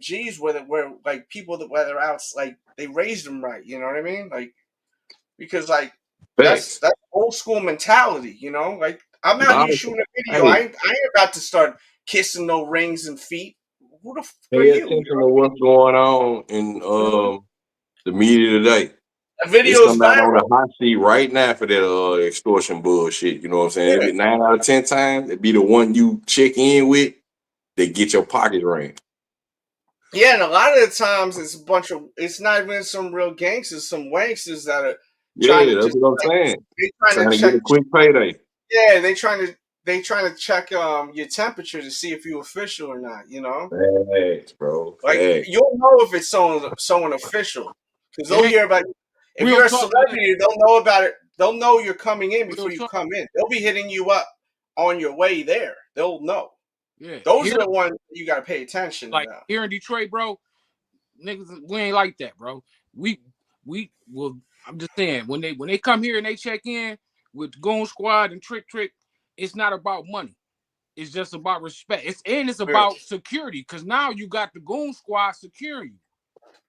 G's with it, where like people that whether out like they raised him right. You know what I mean? Like because like that's old school mentality. You know, like I'm out here shooting a video. I ain't about to start kissing no rings and feet. Who the fuck are you? Pay attention to what's going on in the media today. The video's somebody on viral. the hot seat right now for that extortion bullshit. You know what I'm saying? Yeah. 9 out of 10 times, it'd be the one you check in with that get your pocket ring. Yeah, and a lot of the times it's not even some real gangsters, some wanksters that are trying to that's what I'm saying. They trying to get a quick payday. Yeah, they trying to check your temperature to see if you're official or not, you know? Facts, bro. Like you'll know if it's someone official. Because they'll hear about if you're a celebrity, they'll know about it. They'll know you're coming in before you come in. They'll be hitting you up on your way there. They'll know. Yeah. Those are the ones you gotta pay attention like about. Here in Detroit, bro, niggas, we ain't like that, bro. We will. I'm just saying when they come here and they check in with Goon Squad and Trick, it's not about money. It's just about respect. It's about security, because now you got the Goon Squad securing you.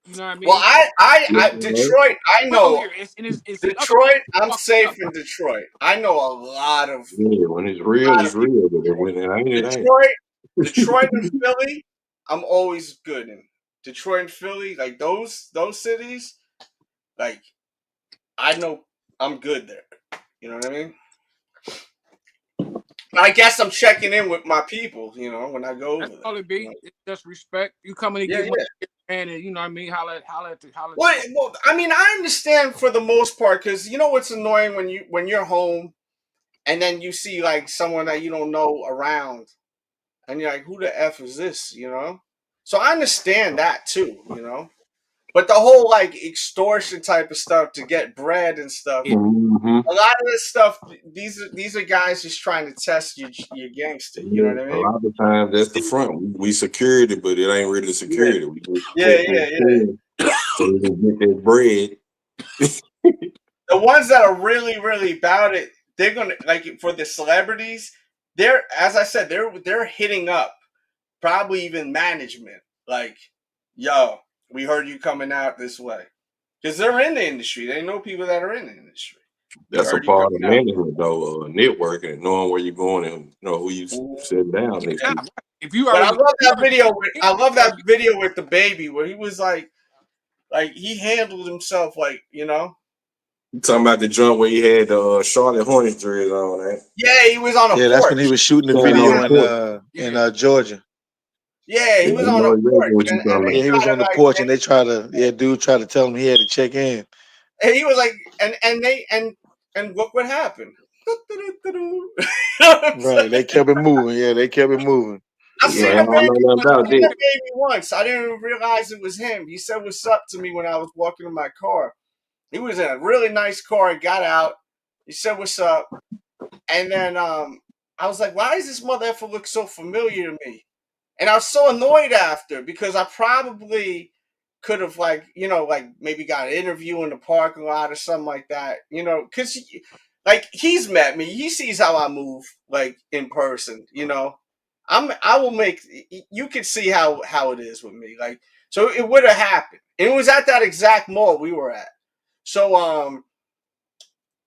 You know what I mean? Well, I Detroit, I know. It's Detroit, I'm safe in Detroit. I know a lot of. Yeah, when it's real, it's real. But when it ain't, Detroit and Philly, I'm always good in. Detroit and Philly, like those cities, like I know I'm good there. You know what I mean? I guess I'm checking in with my people, you know, when I go over there. That's all it be. It's just respect. You come in and get and you know what I mean? Holla. Well, I mean, I understand for the most part, because you know what's annoying when you're home and then you see like someone that you don't know around and you're like, who the F is this, you know? So I understand that too, you know? But the whole like extortion type of stuff to get bread and stuff, a lot of this stuff, these are guys just trying to test your gangster. You know what I mean? A lot of times that's the front. We security, but it ain't really security. Yeah. So we can get that bread. the ones that are really, really about it, they're gonna like for the celebrities. They're, as I said, they're hitting up probably even management. Like, yo, we heard you coming out this way because they're in the industry. They know people that are in the industry. We That's a heard you part of coming out. management, though. Networking, knowing where you're going, and who you sit down next Yeah, to. right. If you But I already, love you that already video. I love that already- video with the baby where he was like he handled himself like, you know. You talking about the joint where he had the Charlotte Hornets jersey on, right? Yeah, he was on a Yeah, that's when he porch. was shooting the Standing on video the porch. in Georgia. Yeah, he Yeah, was I on know a exactly porch, what you and talking they Yeah, about. he was try on to the like, porch and they tried to dude tried to tell him he had to check in. and he was like, and look what happened. Right. They kept it moving. Yeah, they kept it moving. I Like, seen I the don't know baby. nothing I about seen the that. baby once. I didn't even realize it was him. He said what's up to me when I was walking in my car. He was in a really nice car and got out. He said what's up, and then I was like, why does this mother effer look so familiar to me? And I was so annoyed after because I probably could have like maybe got an interview in the parking lot or something like that, because like he's met me, he sees how I move like in person, I will make you can see how it is with me, like, so it would have happened. And it was at that exact mall we were at. So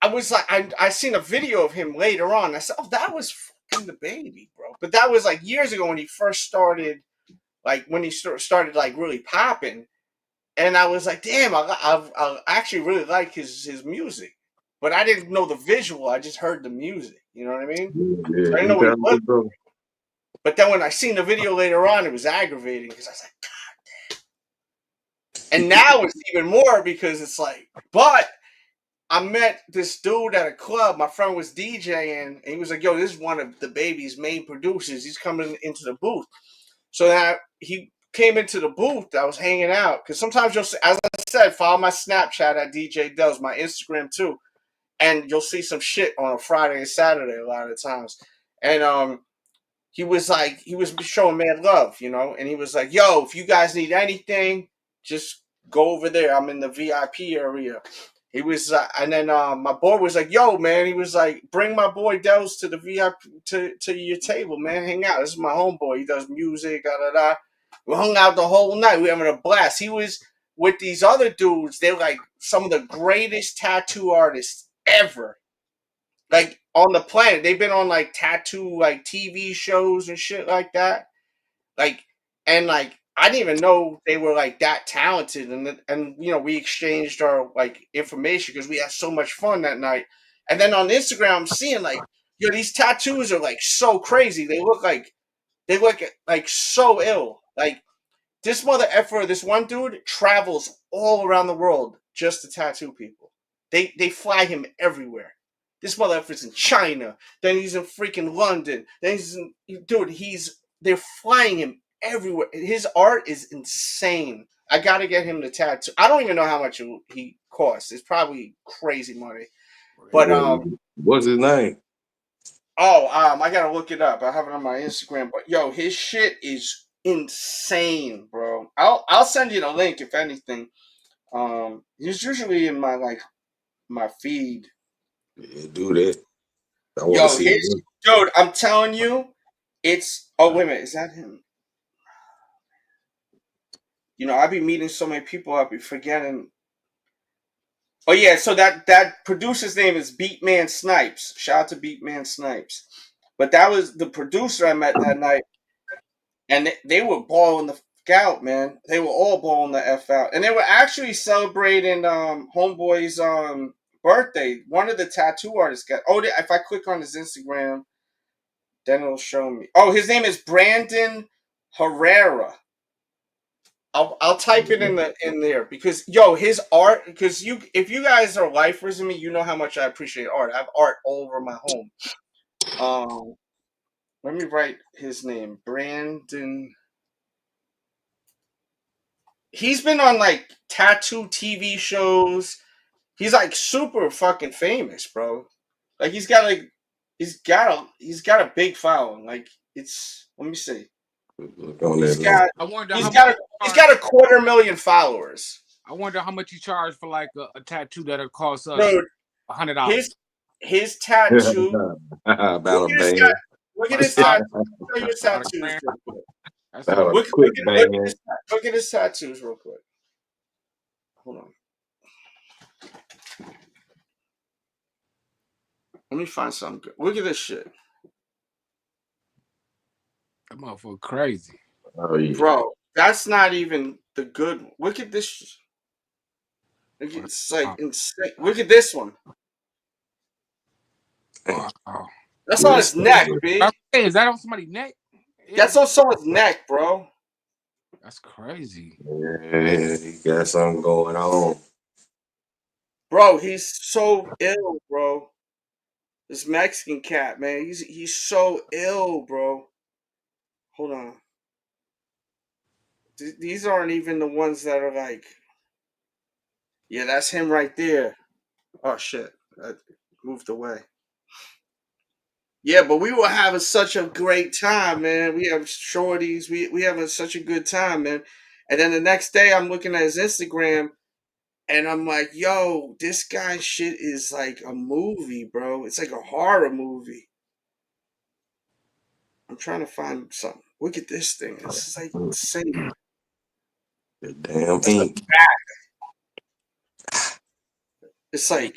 I was like, I seen a video of him later on. I said, oh, that was fucking the baby, bro. But that was like years ago when he first started, like when he started like really popping. And I was like, damn, I actually really like his music. But I didn't know the visual. I just heard the music. You know what I mean? Yeah, So I didn't he know what he kind was. of bro. But then when I seen the video later on, it was aggravating because I was like, and now it's even more because it's like, but I met this dude at a club. My friend was DJing, and he was like, yo, this is one of the baby's main producers. He's coming into the booth. So that he came into the booth, I was hanging out. Because sometimes you'll see, as I said, follow my Snapchat at DJ Dells, my Instagram too. And you'll see some shit on a Friday and Saturday a lot of times. And he was showing mad love, and he was like, yo, if you guys need anything, just go over there. I'm in the VIP area. He was, and then my boy was like, "Yo, man," he was like, "Bring my boy Dels to the VIP to your table, man. Hang out. This is my homeboy. He does music, da da da." We hung out the whole night. We having a blast. He was with these other dudes. They're like some of the greatest tattoo artists ever, like on the planet. They've been on like tattoo like TV shows and shit like that. Like, and like I didn't even know they were like that talented, and we exchanged our like information because we had so much fun that night. And then on Instagram, I'm seeing like, yo, these tattoos are like so crazy. They look like so ill. Like this mother effer, this one dude travels all around the world just to tattoo people. They fly him everywhere. This mother effer's in China. Then he's in freaking London. Then they're flying him everywhere. His art is insane. I gotta get him the tattoo. I don't even know how much he costs. It's probably crazy money. But What's his name? I gotta look it up. I have it on my Instagram. But yo, his shit is insane, bro. I'll send you the link if anything. He's usually in my feed. Yeah, do that. I want to Yo, see him. dude, I'm telling you, it's. Oh wait a minute, is that him? I be meeting so many people, I be forgetting. Oh yeah, so that producer's name is Beatman Snipes. Shout out to Beatman Snipes. But that was the producer I met that night, and they were balling the f out, man. They were all balling the f out, and they were actually celebrating Homeboy's birthday. One of the tattoo artists got. Oh, if I click on his Instagram, then it'll show me. Oh, his name is Brandon Herrera. I'll type it in there because yo, his art, because if you guys are lifers in me, you know how much I appreciate art. I have art all over my home. Let me write his name. Brandon. He's been on like tattoo TV shows. He's like super fucking famous, bro. Like he's got a big following. Like let me see. Look on He's that. got I wonder he's how got much. a, he's got 250,000 followers. I wonder how much you charge for like a tattoo that'll cost us Dude, $100. his tattoo. About a Look at his band. look at his About tattoo. Show you his about a tattoos grand. real quick. That's About a it. quick band. Look at his tattoos real quick. Hold on. Let me find something good. Look at this shit. That motherfucker crazy. Oh yeah. Bro, that's not even the good one. Look at this. It's like insane. Look at this one. Wow. That's on his neck, B. Hey, is that on somebody's neck? Yeah. That's on someone's neck, bro. That's crazy. Yeah, he got something going on. Bro, he's so ill, bro. This Mexican cat, man. He's so ill, bro. Hold on. These aren't even the ones that are like. Yeah, that's him right there. Oh shit. I moved away. Yeah, but we were having such a great time, man. We have shorties. We having such a good time, man. And then the next day I'm looking at his Instagram and I'm like, yo, this guy shit is like a movie, bro. It's like a horror movie. I'm trying to find something. Look at this thing. This is like insane. The damn ink. It's like,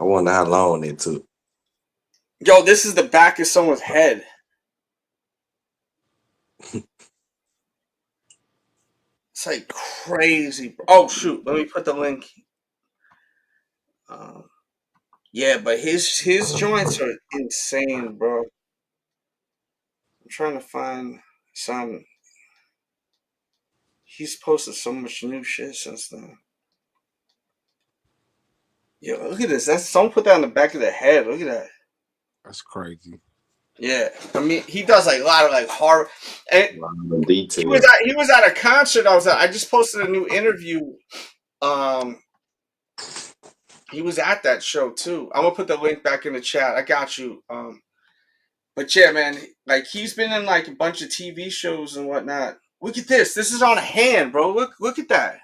I wonder how long it took. yo, this is the back of someone's head. It's like crazy. Oh shoot! Let me put the link. Yeah, but his joints are insane, bro. I'm trying to find some. He's posted so much new shit since then. Yo, look at this. That's someone put that on the back of the head. Look at that. That's crazy. Yeah, I mean, he does like a lot of like horror. And A lot of detail. he was at a concert I was at. I just posted a new interview. He was at that show too. I'm gonna put the link back in the chat. I got you. But yeah, man, like he's been in like a bunch of TV shows and whatnot. Look at this. This is on a hand, bro. Look at that.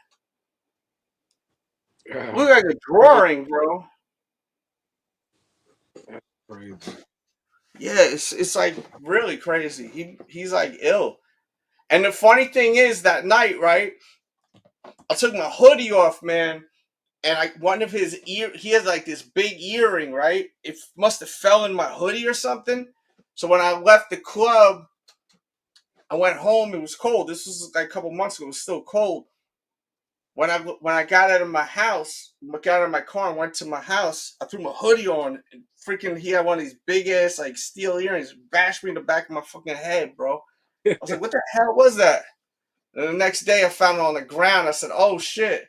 Look like a drawing, bro. Crazy. Yeah, it's like really crazy. He's like ill. And the funny thing is that night, right? I took my hoodie off, man, and like one of his he has like this big earring, right? It must have fell in my hoodie or something. So when I left the club, I went home. It was cold. This was like a couple months ago. It was still cold. When I got out of my house, got out of my car and went to my house, I threw my hoodie on. And freaking, he had one of these big ass like steel earrings, bashed me in the back of my fucking head, bro. I was like, "What the hell was that?" And the next day, I found it on the ground. I said, "Oh shit,"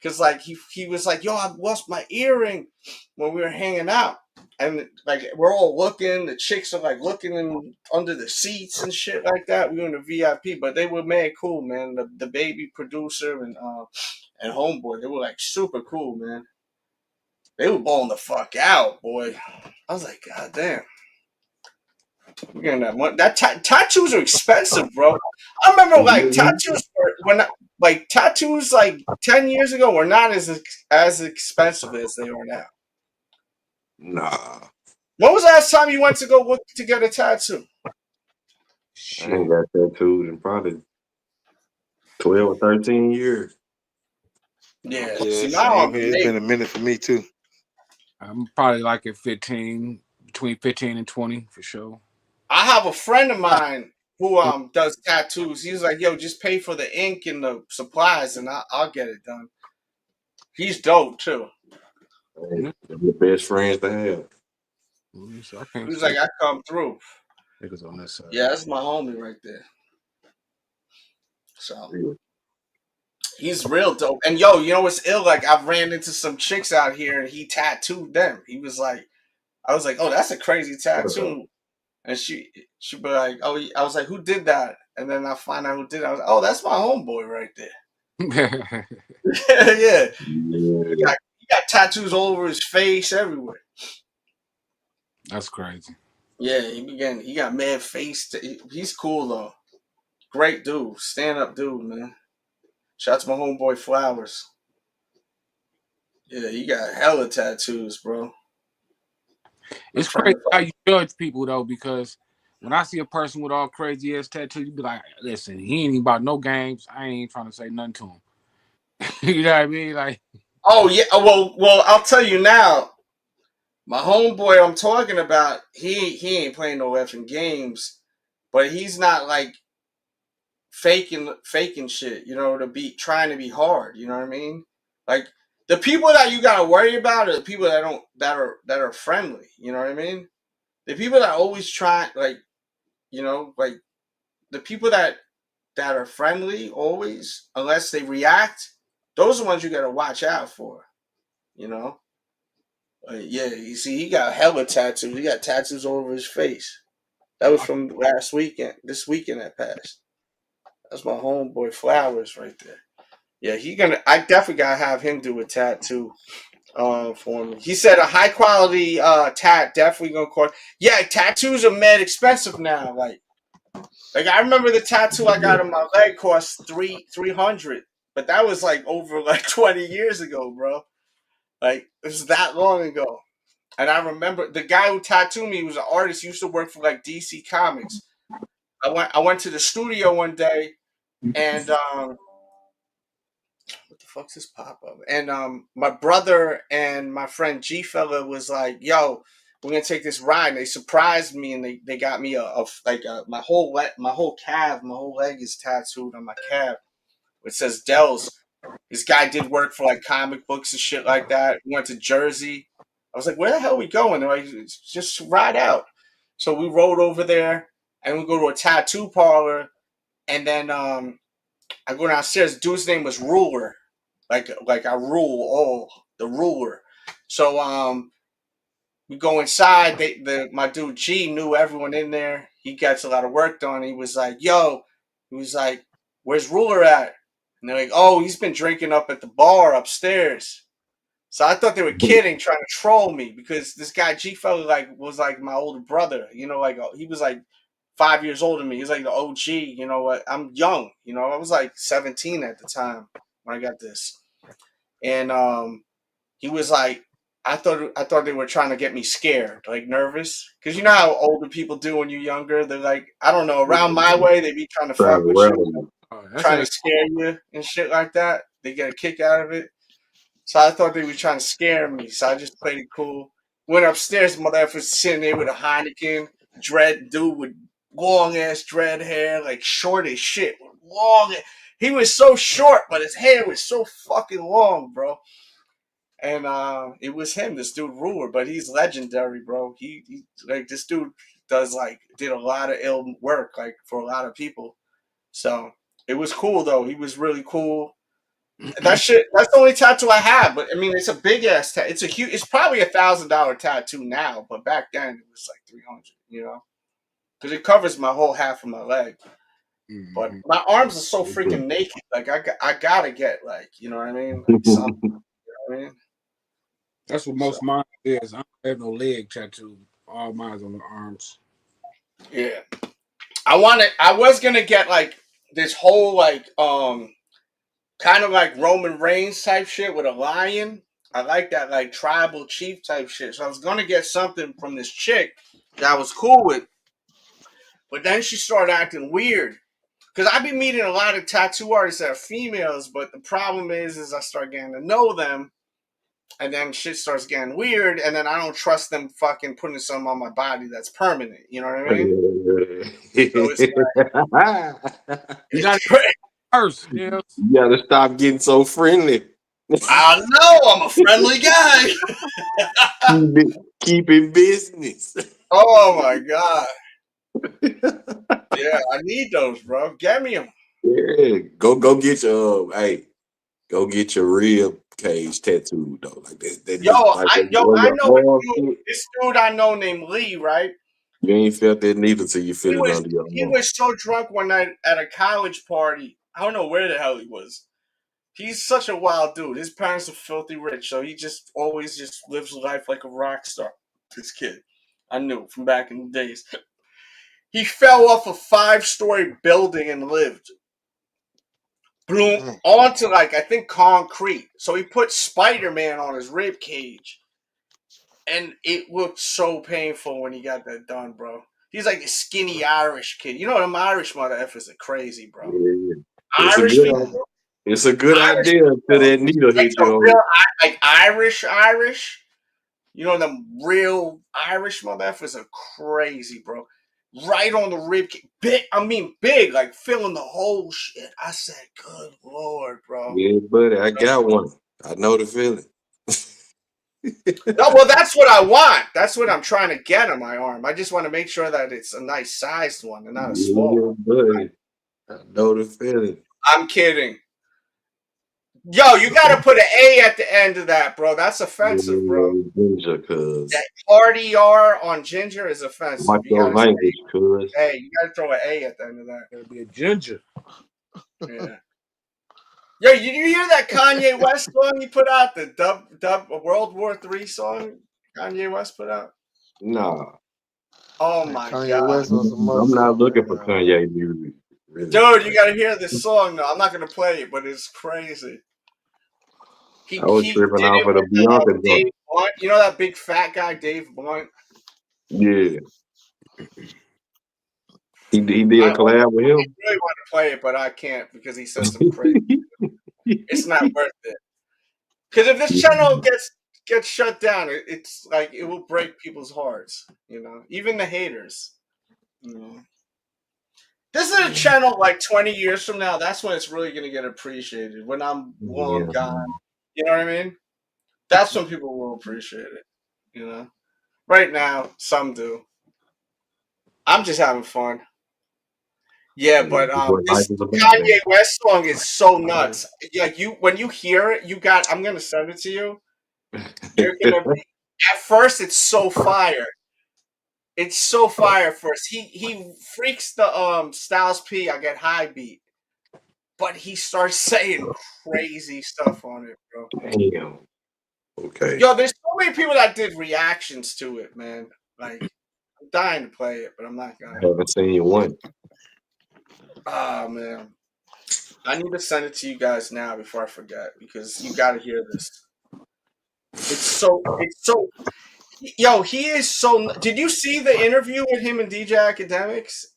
because like he was like, "Yo, I lost my earring" when we were hanging out, and like we're all looking. The chicks are like looking in under the seats and shit like that. We were in the VIP, but they were mad cool, man. The baby producer and homeboy, they were like super cool, man. They were balling the fuck out, boy. I was like, God damn. We're getting that money. Tattoos are expensive, bro. I remember like tattoos like tattoos like 10 years ago were not as expensive as they are now. Nah. When was the last time you went to go look to get a tattoo? I ain't got tattoos in probably 12 or 13 years. Yeah. Yeah, See, same here. It's been a minute for me too. I'm probably like at 15, between 15 and 20 for sure. I have a friend of mine who does tattoos. He's like, yo, just pay for the ink and the supplies and I'll get it done. He's dope too. They're the best friends to have. So I can't He's like, I come through. niggas on this side. Yeah, that's my homie right there. So he's real dope. And yo, you know what's ill? Like I've ran into some chicks out here and he tattooed them. He was like, I was like, oh, that's a crazy tattoo. And she'd be like, oh, I was like, who did that? And then I find out who did it. I was like, oh, that's my homeboy right there. Yeah. He got tattoos all over his face, everywhere. That's crazy. Yeah, he got mad face. He's cool though. Great dude. Stand up dude, man. Shout out to my homeboy Flowers. Yeah, he got hella tattoos, bro. It's crazy how you judge people though, because when I see a person with all crazy ass tattoos, you be like, listen, he ain't even about no games. I ain't trying to say nothing to him. You know what I mean? Like, oh yeah, well, I'll tell you now. My homeboy I'm talking about, he ain't playing no effing games, but he's not like faking shit, you know, to be trying to be hard, you know what I mean? Like the people that you gotta worry about are the people that are friendly, you know what I mean? The people that always try, like, you know, like the people that are friendly always, unless they react, those are the ones you gotta watch out for, you know? Yeah, you see, he got hella tattoos. He got tattoos all over his face. That was from last weekend. This weekend that passed. That's my homeboy Flowers right there. Yeah, I definitely gotta have him do a tattoo for me. He said a high quality tat definitely gonna cost. Yeah, tattoos are mad expensive now. Like I remember the tattoo I got on my leg cost 300, but that was like over like 20 years ago, bro. Like it was that long ago. And I remember the guy who tattooed me was an artist. He used to work for like DC Comics. I went to the studio one day, and what the fuck's this pop up? And my brother and my friend G fella was like, "Yo, we're gonna take this ride." And they surprised me, and they got me my whole calf, my whole leg is tattooed on my calf. It says Dells. This guy did work for like comic books and shit like that. We went to Jersey. I was like, "Where the hell are we going?" They're like, "Just ride out." So we rode over there, and we go to a tattoo parlor, and then I go downstairs. The dude's name was Ruler, like I rule all the ruler. So we go inside. My dude G knew everyone in there. He gets a lot of work done. He was like, "Yo," he was like, "Where's Ruler at?" And they're like, "Oh, he's been drinking up at the bar upstairs." So I thought they were kidding, trying to troll me, because this guy G fella was like my older brother. You know, like he was like 5 years older than me. He was like the OG. You know what? I'm young. You know, I was like 17 at the time when I got this, and he was like, I thought they were trying to get me scared, like nervous, because you know how older people do when you're younger. They're like, I don't know, around my way, they be trying to fuck with you, trying to scare you and shit like that. They get a kick out of it. So I thought they were trying to scare me. So I just played it cool. Went upstairs, motherfucker sitting there with a Heineken, dude with long ass dread hair, like short as shit. Long. He was so short, but his hair was so fucking long, bro. And it was him, this dude Ruler, but he's legendary, bro. He like this dude did a lot of ill work, like for a lot of people. So it was cool though. He was really cool. That's the only tattoo I have, but I mean, it's a big ass tattoo. It's a huge. It's probably $1,000 tattoo now, but back then it was like 300. You know, because it covers my whole half of my leg. But my arms are so freaking naked. Like I gotta get like, you know what I mean? Like something. You know what I mean? that's what most mine is. I don't have no leg tattoo. All mine's on the arms. Yeah, I was gonna get like this whole like kind of like Roman Reigns type shit with a lion. I like that like tribal chief type shit. So I was gonna get something from this chick that I was cool with, but then she started acting weird. Cause I've been meeting a lot of tattoo artists that are females, but the problem is I start getting to know them, and then shit starts getting weird, and then I don't trust them fucking putting something on my body that's permanent. You know what I mean? So it's You got it's it crazy. first. Yeah. You gotta stop getting so friendly. I know I'm a friendly guy. Keep it business. Oh my god. Yeah, I need those, bro. Get me them. Yeah, go get your go get your rib cage tattooed though. Like that Yo, just like I your know a arm dude. shit. This dude I know named Lee, right? You ain't felt that neither till you He feel it was under your he arm. was so drunk one night at a college party. I don't know where the hell he was. He's such a wild dude. His parents are filthy rich, so he just always just lives life like a rock star. This kid, I knew from back in the days. He fell off a 5-story building and lived. bloom onto like I think concrete. So he put Spider-Man on his rib cage, and it looked so painful when he got that done, bro. He's like a skinny Irish kid. You know them Irish mother effers are crazy, bro. Yeah. Irish people, It's a good Irish idea until that needle like hit you. real, like Irish. You know them real Irish mother effers are crazy, bro. Right on the rib cage, big. I mean, big, like filling the whole shit. I said, "Good lord, bro." Yeah, buddy, I got one. I know the feeling. No, well, that's what I want. That's what I'm trying to get on my arm. I just want to make sure that it's a nice sized one and not a small one. Buddy, I know the feeling. I'm kidding. Yo, you got to put an A at the end of that, bro. That's offensive, bro. Ginger, cuz. That party R on ginger is offensive. Watch You your got to language, cuz. hey, you got to throw an A at the end of that. Gotta be a ginger. Yeah. Yo, did you hear that Kanye West song he put out? The dub World War III song Kanye West put out? Nah. Oh Man, my Kanye god. West on some other I'm not stuff looking right for now. Kanye music. Really. Dude, you gotta hear this song though. I'm not gonna play it, but it's crazy. I was He tripping did off it of the with Beyonce Dave joint. Blunt. You know that big fat guy, Dave Blunt? Yeah. He did I a collab with him. really want to play it, but I can't because he said some crazy. It's not worth it. Because if this channel gets shut down, it's like it will break people's hearts. You know, even the haters. You know. This is a channel like 20 years from now. That's when it's really gonna get appreciated. When I'm long Yeah. gone. You know what I mean? That's when people will appreciate it. You know? Right now, some do. I'm just having fun. Yeah, but What life this is about, Kanye man. West song is so nuts. Like you when you hear it, I'm gonna send it to you. You're gonna be at first it's so fire. It's so fire first. He freaks the Styles P I get high beat. But he starts saying crazy stuff on it, bro. Damn. Okay. Yo, there's so many people that did reactions to it, man. Like, I'm dying to play it, but I'm not I gonna. haven't seen one. Oh man, I need to send it to you guys now before I forget because you got to hear this. It's so. Yo, he is so. Did you see the interview with him and DJ Academics?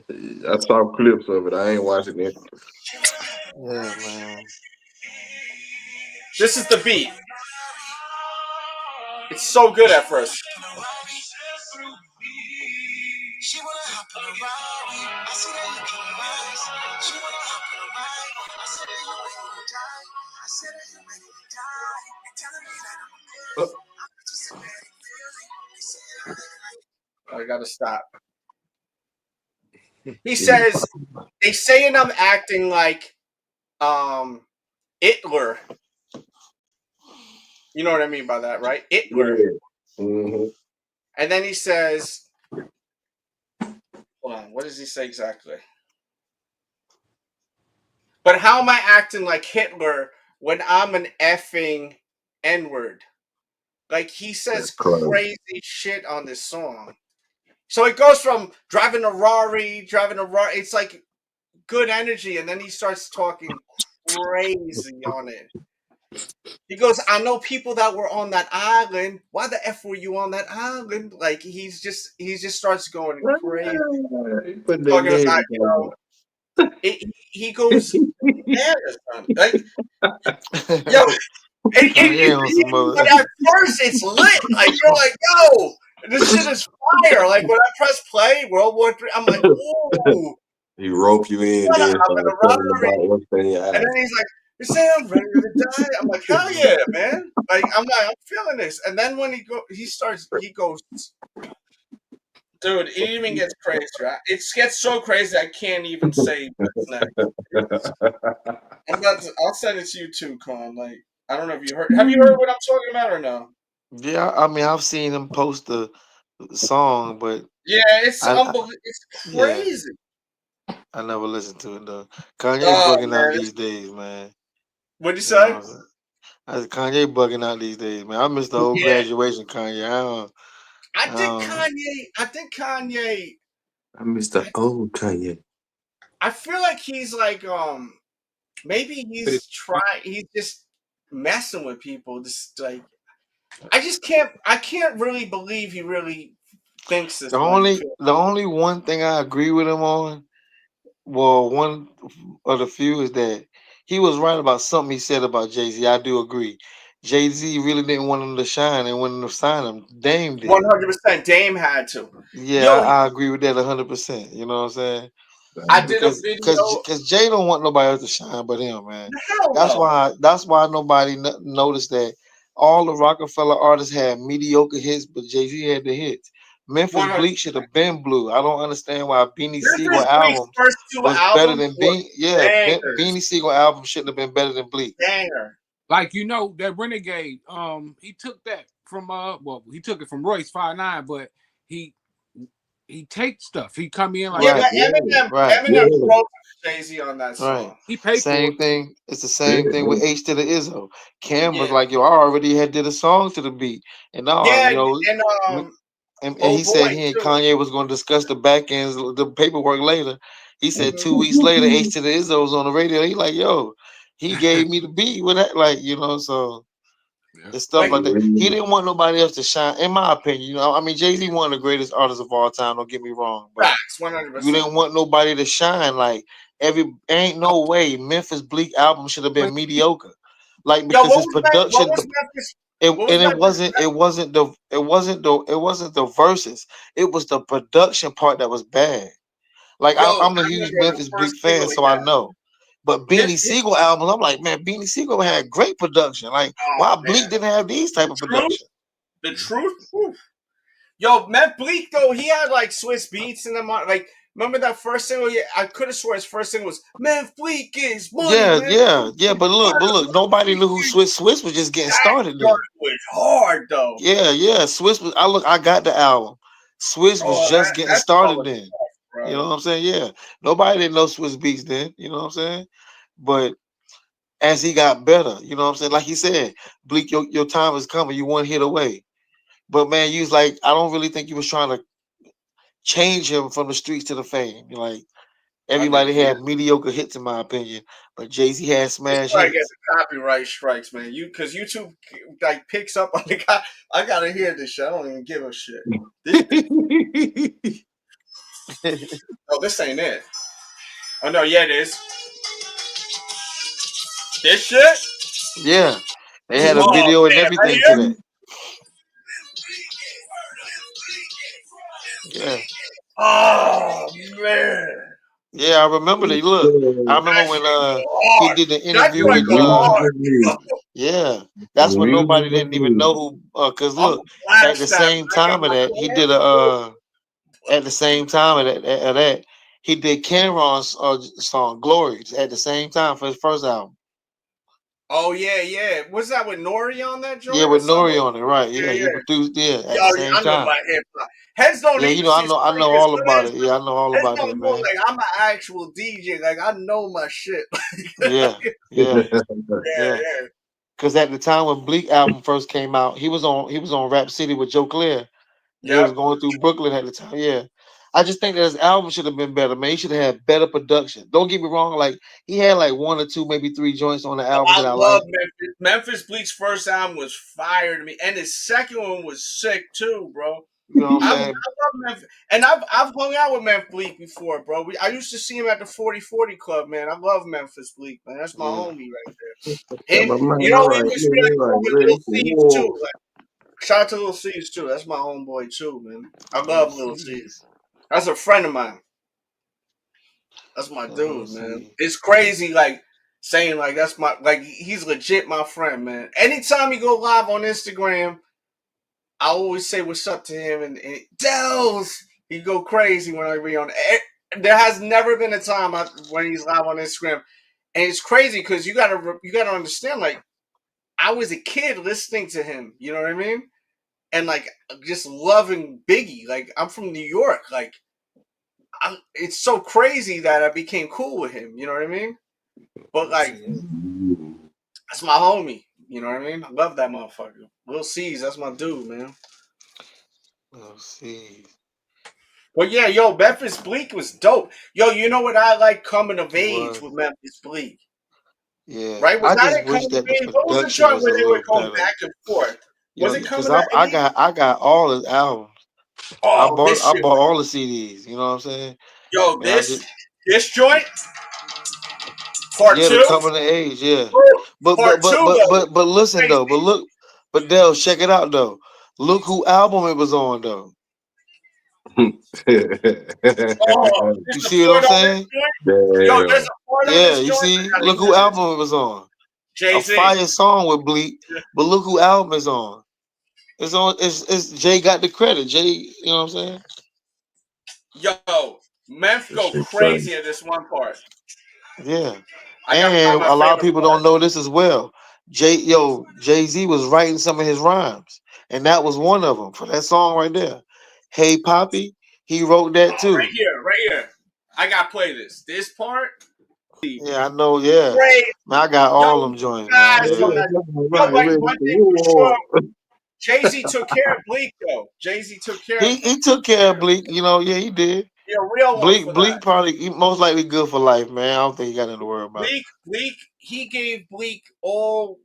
I saw clips of it. I ain't watching it. Yeah, man. This is the beat. It's so good at first. She wanna hop in a Rari. I see that look in her eyes. She wanna hop in a ride. I said that you ready to die. I said that you ready to die. You're telling me that I'm a bitch. I'm just a bad feeling. They say I'm living like I gotta stop. He says they saying I'm acting like Hitler. You know what I mean by that, right? Hitler. Yeah. Mm-hmm. And then he says, hold on, what does he say exactly? But how am I acting like Hitler when I'm an effing N-word? Like he says crazy shit on this song. So it goes from driving a Rari. It's like good energy, and then he starts talking crazy on it. He goes, I know people that were on that island. Why the F were you on that island? Like he just starts going crazy. Talking about, you know, he goes, like, yo, but at first it's lit. Like you're like, yo, this shit is fire. Like when I press play, World War III, I'm like, ooh. He rope you in, then and then he's like, you say I'm ready to die. I'm like, hell yeah, man. Like I'm feeling this. And then when he goes, dude, it even gets crazy. Right? It gets so crazy I can't even say what's next. I'll send it to you too, Con. Like, I don't know if you heard. Have you heard what I'm talking about or no? Yeah, I mean, I've seen him post the song, but yeah, it's unbelievable. It's crazy. Yeah. I never listened to it though. Kanye's bugging out these days, man. What'd you say? I said Kanye bugging out these days, man. I miss the whole graduation, Kanye. I think Kanye. I miss the old Kanye. I feel like he's like maybe But he's trying. He's just messing with people. Just like I can't really believe he really thinks this The way. only one thing I agree with him on, well, one of the few is that he was right about something he said about Jay-Z. I do agree. Jay-Z really didn't want him to shine and wanted him to sign him. Dame did. 100%. Dame had to. Yeah, Yo, I agree with that 100%. You know what I'm saying? I did a Because video. Jay don't want nobody else to shine but him, man. Hell no. That's why nobody noticed that all the Rockefeller artists had mediocre hits, but Jay-Z had the hits. Memphis 100. Bleak should have been blue. I don't understand why Beanie Siegel Memphis Bleak's album first two was better albums than were Beanie bangers. Siegel album shouldn't have been better than Bleak. Banger. like that Renegade, he took that from he took it from Royce 5'9", but he takes stuff. He come in like Yeah, Right. but Eminem wrote Jay-Z on that song. Right. he paid for Same it. thing. It's the same thing with H to the Izzo. Cam was Yeah. like, yo, I already had did a song to the beat. And Yeah, you know, and and oh he said boy he and too. Kanye was going to discuss the back ends, the paperwork later. He said 2 weeks later, H to the Izzo was on the radio. He like, yo, he gave me the beat with that, like, you know, so it's stuff like that. He didn't want nobody else to shine, in my opinion. You know, I mean, Jay-Z one of the greatest artists of all time. Don't get me wrong, but Facts, you 100%. didn't want nobody to shine. Like ain't no way Memphis Bleak album should have been mediocre. Like Yo, because his production, Memphis? it What was and Memphis? it wasn't the verses. It was the production part that was bad. Like Yo, I'm a I huge remember the Memphis first Bleak fan, single he so I had. know. But Beanie Siegel albums, I'm like, man, Beanie Siegel had great production. Like, Oh why man, Bleak didn't have these type of production? the truth. Oof. Yo, Matt Bleak though, he had like Swiss beats in them. Like, remember that first single? Yeah, I could have sworn his first single was "Man Bleak is money, Yeah, man." yeah. But look, nobody knew who Swiss was just getting That started joint then. was hard though. Yeah. Swiss was. I got the album. Swiss was Oh, just getting that song started was then. tough, bro. You know what I'm saying? Yeah. Nobody didn't know Swiss Beats then. You know what I'm saying? But as he got better, you know what I'm saying? Like he said, Bleak, your time is coming. You one hit away. But man, you was like, I don't really think you was trying to change him from the streets to the fame. Like everybody had mediocre hits, in my opinion, but Jay-Z had This smash where I get hits. the copyright strikes, man. Because YouTube like picks up on the guy. I gotta hear this shit. I don't even give a shit. Oh, this ain't it. Oh no, yeah, it is. This shit. Yeah, they had a Oh video and man, right everything to here. that. Yeah, Oh man, yeah, I remember they look. I remember that when shit go he hard. did the That interview joint with go hard. yeah, that's when nobody didn't even know who cause I'm look, gonna at the blast that. same time of that, he did a at the same time of that, he did Cameron's song Glory at the same time for his first album. Oh yeah. Was that with Nori on that Yeah, joint or with something? Nori on it, right? Yeah, he Yeah. produced at the Yo, same I know time. my hip hop. Heads don't Yeah, need you to know, see. I know all about it. Yeah, I know all Heads about don't that, know. man. Like I'm an actual DJ. Like I know my shit. Yeah, yeah, yeah. Because at the time when Bleak album first came out, he was on Rap City with Joe Claire. They was Yep. going through Brooklyn at the time. Yeah, I just think that his album should have been better, man. He should have had better production. Don't get me wrong, like he had like 1 or 2, maybe 3 joints on the album I that I love like. Memphis. Memphis Bleak's first album was fire to me, and his second one was sick too, bro. You know what I'm I saying? love Memphis, and I've hung out with Memphis Bleak before, bro. I used to see him at the 40/40 Club, man. I love Memphis Bleak, man. That's my Yeah. homie right there. Him, you know, he was really cool with Little C's too. Like, shout out to Little C's too. That's my homeboy too, man. I love Little C's. That's a friend of mine. That's my dude, man. It's crazy, like saying like that's my he's legit my friend, man. Anytime he go live on Instagram, I always say what's up to him, and Dells, he go crazy when I be on. There has never been a time when he's live on Instagram, and it's crazy because you gotta understand. Like I was a kid listening to him, you know what I mean, and like just loving Biggie. Like I'm from New York, like it's so crazy that I became cool with him. You know what I mean? But like that's my homie. You know what I mean? I love that motherfucker. Lil C's, that's my dude, man. Lil C's. But yeah, yo, Memphis Bleak was dope. Yo, you know what I like coming of age with Memphis Bleak? Yeah, right? Was I that just it? Coming wish of that the Age? What was the production joint was a where they were little going better. back and forth? Was Yeah, it because Coming of Age? I got all his albums. Oh, this I shit. bought all the CDs. You know what I'm saying? Yo, Man, I just this joint, part yeah, the two. coming of age. Yeah, Woo! but Part two though. but listen Crazy. though. But Dale, check it out though. Look who album it was on though. Oh, there's You a see what I'm part on this saying? joint. Yo, there's a part on Yeah, this you joint. see. I gotta Look who hear this. album it was on. A Jay-Z. fire song with Bleak, but look who album is on. It's on. It's Jay got the credit. Jay, you know what I'm saying? Yo, Memph go crazy at this one part. Yeah. I gotta find And my a lot of favorite people part. don't know this as well. Jay-Z was writing some of his rhymes, and that was one of them for that song right there. Hey Poppy, he wrote that Right too. here, right here. I gotta play this. This part. Yeah, I know. Yeah, Great. man, I got Yo, all them joints, man. guys Yeah, on that. Yo, but one thing for sure, Jay-Z took care of Bleak though. Jay-Z took care of him. he took care of Bleak. You know, yeah, he did. He a real one for that. Bleak probably most likely good for life, man. I don't think he got nothing to worry about. Bleak, he gave Bleak all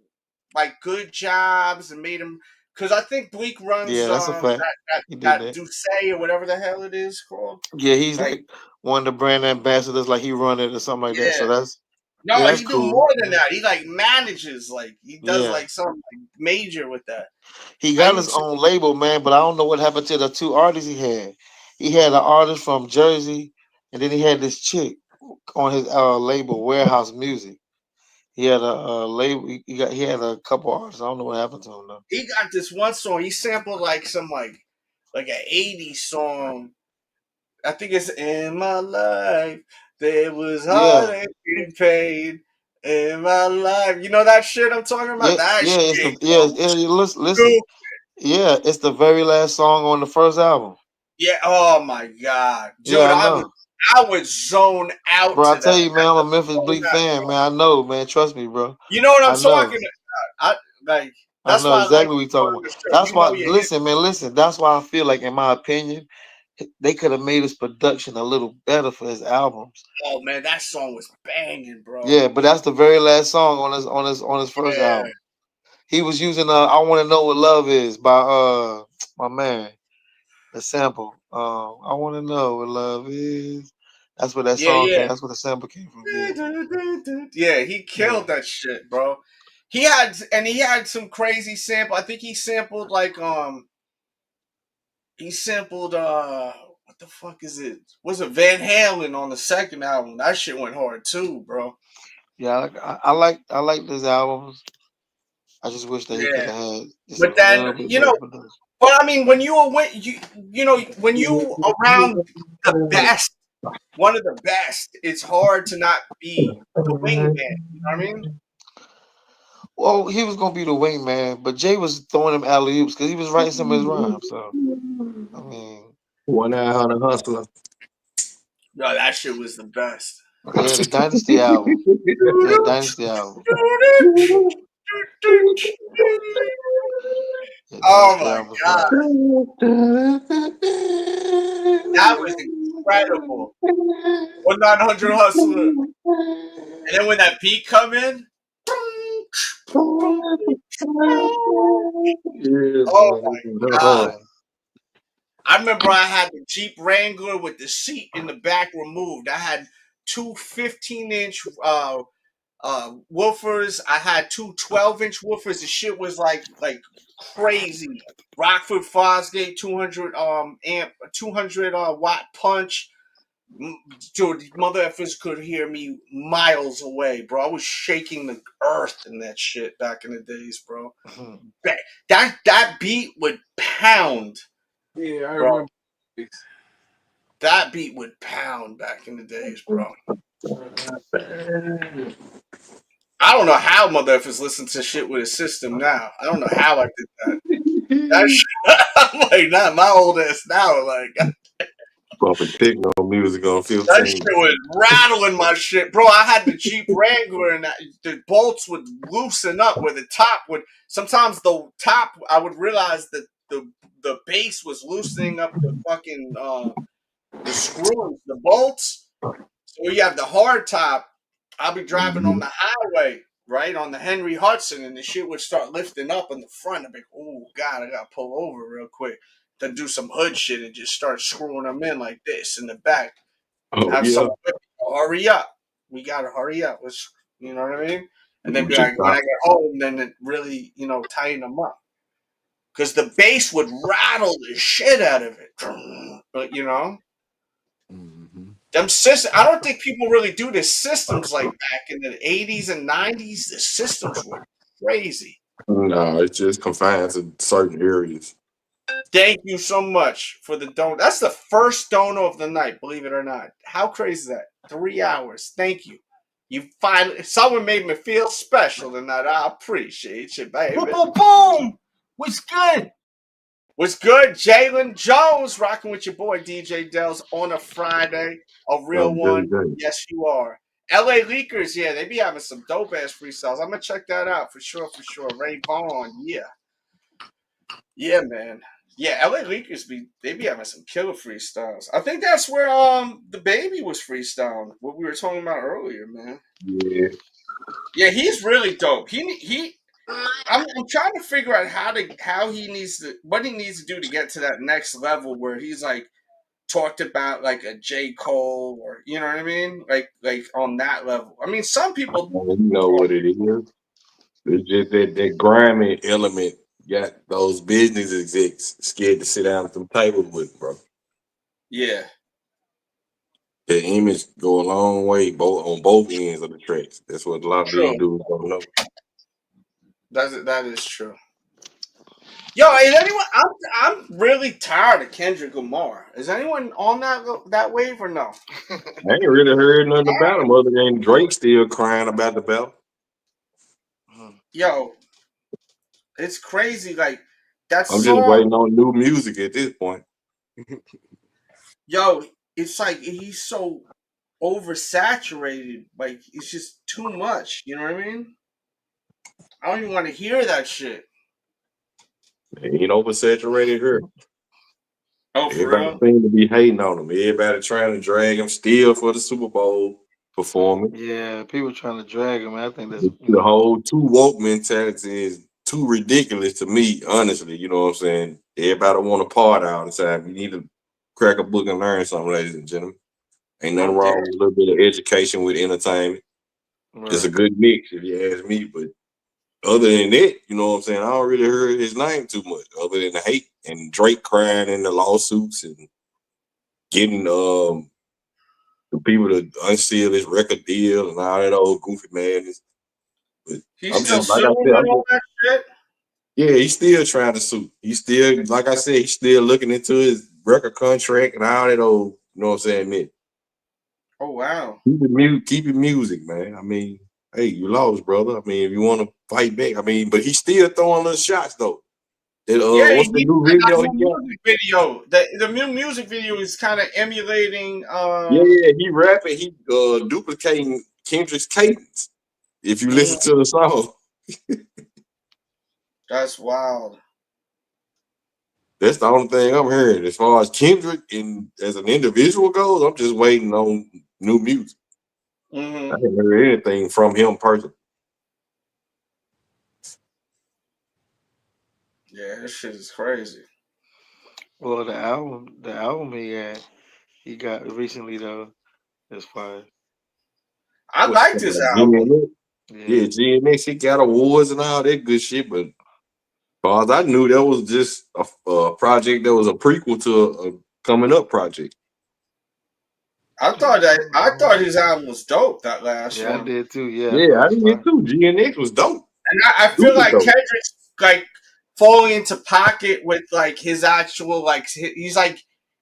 like good jobs and made him because I think Bleak runs Yeah, that's a fact. He did that that. Duce or whatever the hell it is called. Yeah, he's like one of the brand ambassadors, like he run it or something like that. So that's no, that's he do cool. more than that. He like manages, like he does Yeah. like something like major with that. He got his own label, man, but I don't know what happened to the two artists he had. He had an artist from Jersey, and then he had this chick on his label, Warehouse Music. He had a label. He had a couple artists. I don't know what happened to him though. He got this one song. He sampled like some like an '80s song. I think it's "In My Life There Was Heartache and Pain in My Life." You know that shit I'm talking about? Yeah, That yeah, it's shit. listen. Yeah, it's the very last song on the first album. Yeah. Oh my god, dude! Yeah, I know. I would zone out Bro, to I tell that. you, man, I'm a Memphis Bleak fan, man. I know, man. Trust me, bro. You know what I'm I know. talking about? That's I know why I like exactly what you're talking about. That's why. Listen, man. Listen. That's why I feel like, in my opinion, they could have made his production a little better for his albums. Oh man, that song was banging, bro. Yeah, but that's the very last song on his first album. He was using "I Want to Know What Love Is" by my man, the sample. I want to know what love is. That's where that song came. That's where the sample came from. Yeah, he killed that shit, bro. He had some crazy sample. I think he sampled like what the fuck is it? Was it Van Halen on the second album? That shit went hard too, bro. Yeah, I like those albums. I just wish that he could have had just a little bit better production. But I mean, when you when you around the best, one of the best, it's hard to not be the wingman. You know what I mean? Well, he was gonna be the wingman, but Jay was throwing him alley oops because he was writing some of his rhymes. So, I mean, 1-900 Hustler. No, that shit was the best. Yeah, the Dynasty album. Yeah, Dynasty album. Yeah, Oh my god, that was incredible. 1-900 Hustler, and then when that beat come in, oh my god. I remember I had the Jeep Wrangler with the seat in the back removed. I had two 15-inch woofers. I had two 12-inch woofers. The shit was like crazy. Rockford Fosgate 200 amp 200 watt punch. Dude, mother effers could hear me miles away, bro. I was shaking the earth in that shit back in the days, bro. That beat would pound. Yeah, I Bro. remember. That beat would pound back in the days, bro. I don't know how mother effers listen to shit with a system now. I don't know how I did that. That shit, I'm like, not my old ass now. Like, Bumping techno music on 15. that shit was rattling my shit, bro. I had the Jeep Wrangler, and the bolts would loosen up where the top would. Sometimes the top, I would realize that the base was loosening up the fucking the screws, the bolts. So you have the hard top. I'll be driving on the highway, right, on the Henry Hudson, and the shit would start lifting up in the front. I'd be like, oh God, I gotta pull over real quick to do some hood shit and just start screwing them in like this in the back. Oh Have yeah. someone hurry up. We gotta hurry up. Let's, you know what I mean? And then You be just like, when I get home, then it really, tighten them up. Because the bass would rattle the shit out of it. But mm-hmm. them systems. I don't think people really do the systems like back in the 80s and 90s. The systems were crazy. No, it's just confined to certain areas. Thank you so much for the don. That's the first dono of the night, believe it or not. How crazy is that? 3 hours. Thank you. You finally, someone made me feel special tonight. I appreciate you, baby. Boom, boom, boom. What's good? What's good, Jalen Jones? Rocking with your boy DJ Dells on a Friday. A real one. Yes, you are. LA Leakers, yeah, they be having some dope ass freestyles. I'm gonna check that out for sure, for sure. Ray Vaughn, yeah. Yeah, man. Yeah, LA Leakers they be having some killer freestyles. I think that's where the baby was freestyling, what we were talking about earlier, man. Yeah. Yeah, he's really dope. I'm trying to figure out what he needs to do to get to that next level where he's like talked about like a J. Cole, or you know what I mean? Like on that level. I mean, some people You know what it is. It's just that grimy element got those business execs scared to sit down at some tables with, bro. yeah. The image go a long way on both ends of the tracks. That's what a lot of these dudes don't know. That is true. Yo, is anyone? I'm really tired of Kendrick Lamar. Is anyone on that wave or no? I ain't really heard nothing about him other than Drake still crying about the belt. Yo, it's crazy. Like that I'm song. just waiting on new music at this point. Yo, it's like he's so oversaturated. Like it's just too much. You know what I mean? I don't even want to hear that shit. He ain't oversaturated here. Oh, for Everybody real? seems to be hating on him. Everybody trying to drag him still for the Super Bowl performance. Yeah, people trying to drag him. I think that's The whole too woke mentality is too ridiculous to me, honestly. You know what I'm saying? Everybody want to part all the time. You need to crack a book and learn something, ladies and gentlemen. Ain't nothing wrong with a little bit of education with entertainment. right. It's a good mix, if you ask me. But other than that, you know what I'm saying? I don't really hear his name too much, other than the hate and Drake crying in the lawsuits and getting the people to unseal his record deal and all that old goofy madness. But He's I'm still just like I suing said, and all that shit. yeah, he's still trying to sue. He's still, like I said, he's still looking into his record contract and all that old, you know what I'm saying, man. Oh wow. Keep it music, man. I mean, hey, you lost, brother. I mean, if you want to fight back, I mean, but he's still throwing little shots though. That, Yeah, what's the new I got video a he got? music video. The new music video is kind of emulating. Yeah, he rapping, he duplicating Kendrick's cadence. If you listen to the song, That's wild. that's the only thing I'm hearing. As far as Kendrick and as an individual goes, I'm just waiting on new music. I haven't heard anything from him personally. Yeah, this shit is crazy. Well, the album he got recently though is fire. I liked his album. Yeah, GNX, he got awards and all that good shit, but as far as I knew, that was just a project that was a prequel to a coming up project. I thought his album was dope. That last Yeah, one. I did too. Yeah, Yeah, I did too. GNX was dope. And I feel like Kendrick's like falling into pocket with like his actual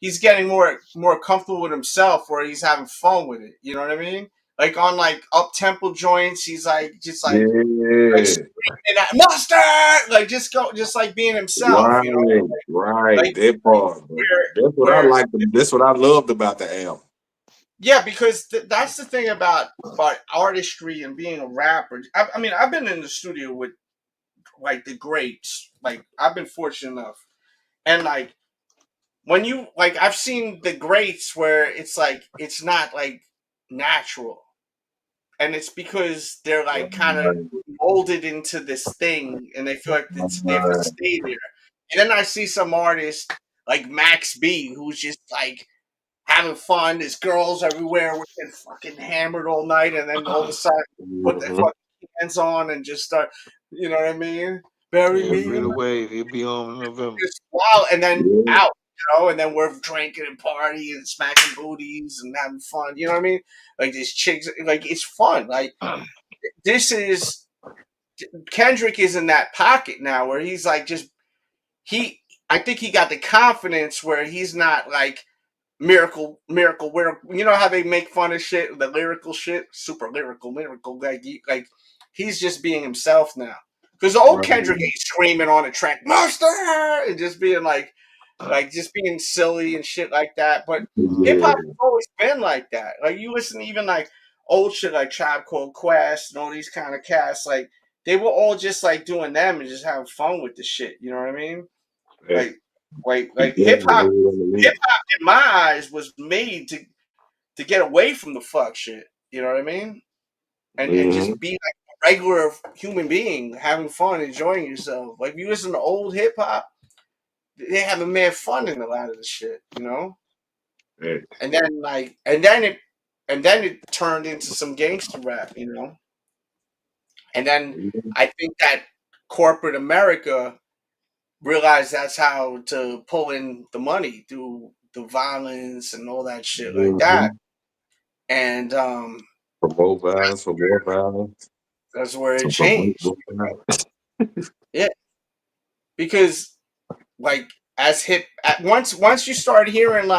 he's getting more comfortable with himself, where he's having fun with it. You know what I mean? Like on like up tempo joints, he's like just like screaming at mustard, like just like being himself. Right, you know, right. like, That part. That's what I liked. That's what I loved about the album. Yeah, because that's the thing about artistry and being a rapper. I mean, I've been in the studio with like the greats. Like I've been fortunate enough, and like when you like, I've seen the greats where it's like it's not like natural. and it's because they're like kind of molded into this thing, and they feel like they have to stay there. And then I see some artists like Max B, who's just like having fun. There's girls everywhere. We're getting fucking hammered all night, and then all of a sudden put their fucking hands on and just start. You know what I mean? Bury Yeah, me. Rita Wave. He'll be on in November. Just wow, and then out. And then we're drinking and partying and smacking booties and having fun. You know what I mean? Like these chicks, like it's fun. Like this is Kendrick is in that pocket now where he's like I think he got the confidence where he's not like miracle. You know how they make fun of shit, the lyrical shit, super lyrical, like he's just being himself now. Because the old Kendrick ain't screaming on a track, monster, and just being like just being silly and shit like that. But hip hop has always been like that. Like you listen to even like old shit like Tribe Called Quest and all these kind of cats, like they were all just like doing them and just having fun with the shit. You know what I mean? Like hip hop in my eyes was made to get away from the fuck shit. You know what I mean? And just be like a regular human being, having fun, enjoying yourself. Like if you listen to old hip hop, they having mad fun in a lot of the shit, you know. And then it turned into some gangster rap, you know. And then I think that corporate America realized that's how to pull in the money through the violence and all that shit like that. And for more violence, for more violence. That's where it changed. Yeah, because like once you start hearing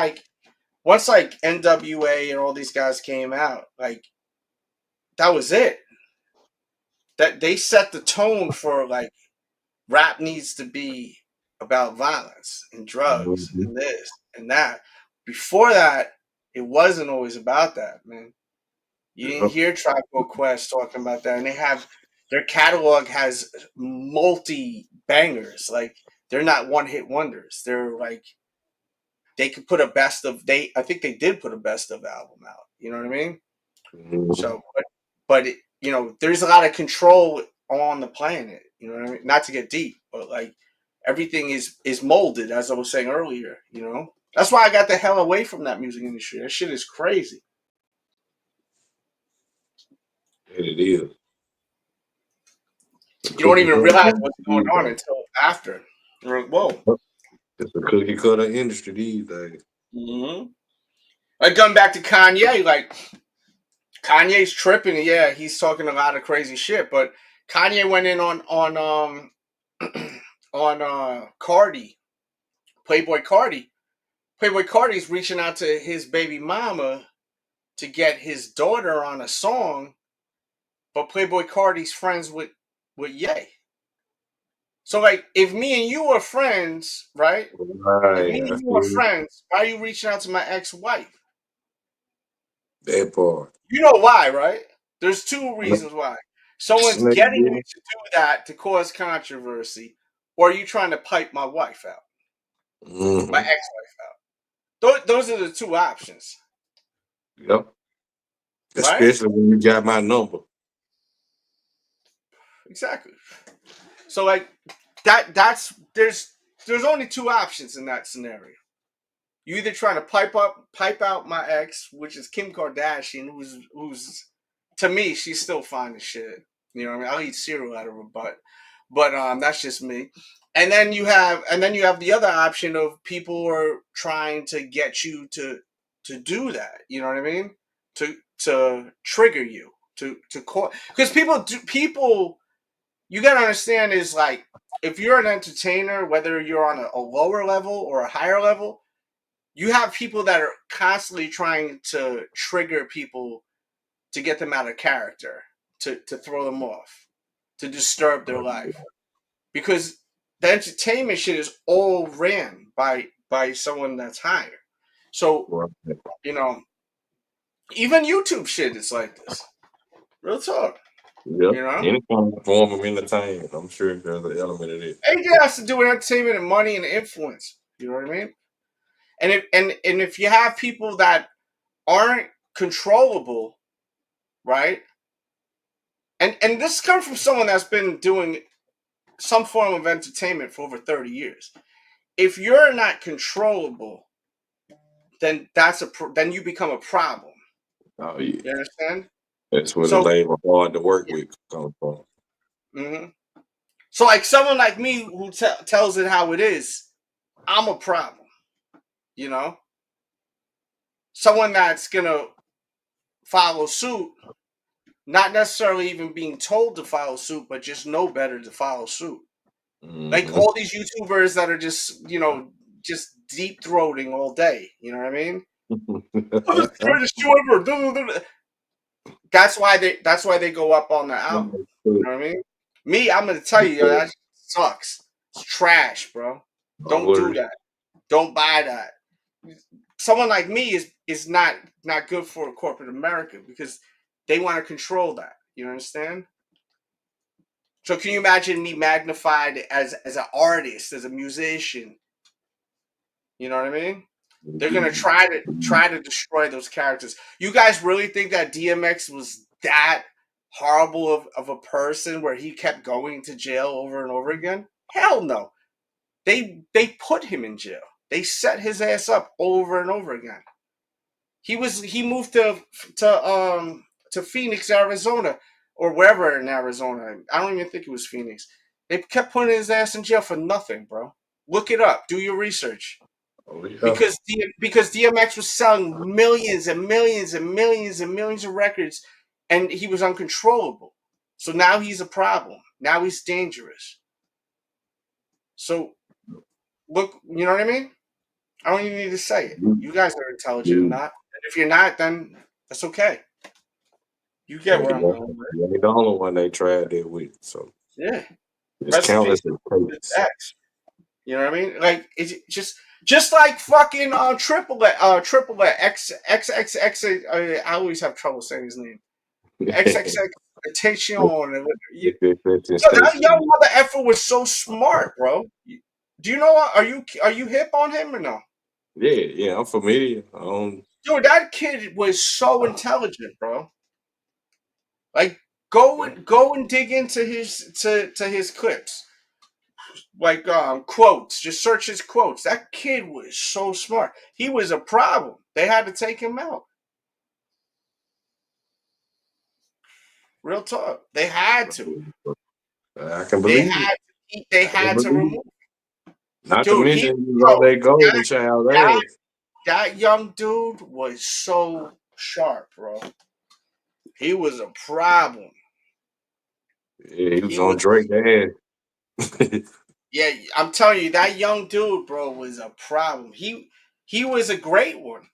once like NWA and all these guys came out, like that was it. That they set the tone for like rap needs to be about violence and drugs and this and that. Before that, it wasn't always about that, man. You didn't hear Tribe Called Quest talking about that, and their catalog has multi bangers. Like they're not one hit wonders. They're like they could put a best of. I think they did put a best of album out. You know what I mean? So, but there's a lot of control on the planet. You know what I mean? Not to get deep, but like everything is molded, as I was saying earlier. You know, that's why I got the hell away from that music industry. That shit is crazy. It is. You don't even realize what's going on until after. Whoa. It's a cookie cutter industry these days. Mm-hmm. Like going back to Kanye, like Kanye's tripping. Yeah, he's talking a lot of crazy shit. But Kanye went in on Cardi, Playboy Cardi. Playboy Cardi's reaching out to his baby mama to get his daughter on a song, but Playboy Cardi's friends with Ye. So like, if me and you are friends, right? If me and you are friends, why are you reaching out to my ex-wife? That part. You know why, right? There's two reasons why. Someone's getting you to do that to cause controversy, or are you trying to pipe my wife out? My ex-wife out. Those are the two options. Yep. Right? Especially when you got my number. Exactly. So like that's there's only two options in that scenario. You either trying to pipe out my ex, which is Kim Kardashian, who's to me, she's still fine as shit. You know what I mean? I'll eat cereal out of her butt. But that's just me. And then you have the other option of people who are trying to get you to do that. You know what I mean? To trigger you. To call, because people you gotta understand is like, if you're an entertainer, whether you're on a lower level or a higher level, you have people that are constantly trying to trigger people to get them out of character, to throw them off, to disturb their life. Because the entertainment shit is all ran by someone that's higher. So, even YouTube shit is like this. Real talk. Yep. You know? Any kind of form of entertainment, I'm sure there's an element of it. Everything has to do with entertainment and money and influence. You know what I mean? And if you have people that aren't controllable, right? And this comes from someone that's been doing some form of entertainment for over 30 years. If you're not controllable, then then you become a problem. Oh yeah, You understand? that's where the So, labor hard to work with comes from. mhm. So like someone like me who tells it how it is, I'm a problem. You know, someone that's gonna follow suit, not necessarily even being told to follow suit, but just know better to follow suit. Like Mm-hmm. all these YouTubers that are just, just deep throating all day. You know what I mean? Oh, this is the greatest show ever. That's why they go up on the album. You know what I mean? Me, I'm gonna tell you, that sucks. It's trash, bro. Don't do that. Don't buy that. Someone like me is not good for corporate America because they want to control that. You understand? So can you imagine me magnified as an artist, as a musician? You know what I mean? They're gonna try to destroy those characters. You guys really think that DMX was that horrible of a person where he kept going to jail over and over again? Hell no. They put him in jail. They set his ass up over and over again. He moved to Phoenix, Arizona, or wherever in Arizona. I don't even think it was Phoenix. They kept putting his ass in jail for nothing, bro. Look it up. Do your research. Oh, yeah. Because DMX was selling millions and millions and millions and millions of records, and he was uncontrollable. So now he's a problem. Now he's dangerous. So look, you know what I mean? I don't even need to say it. You guys are intelligent or not. And if you're not, then that's okay. You get where I'm going with. You ain't the only one they tried that with. So Yeah. it's countless cases. X. You know what I mean? Like it's just like fucking triple X X X X. I always have trouble saying his name. XXX attention. So that young mother effer was so smart, bro. Do you know? Are you hip on him or no? Yeah, I'm familiar. Dude, that kid was so intelligent, bro. Like go and dig into his clips. Like quotes. Just search his quotes. That kid was so smart. He was a problem. They had to take him out. Real talk. They had to. I can believe it. They had to remove him. Not to mention all that golden child ass. That young dude was so sharp, bro. He was a problem. Yeah, he was on Drake's ass. Yeah, I'm telling you, that young dude, bro, was a problem. He was a great one.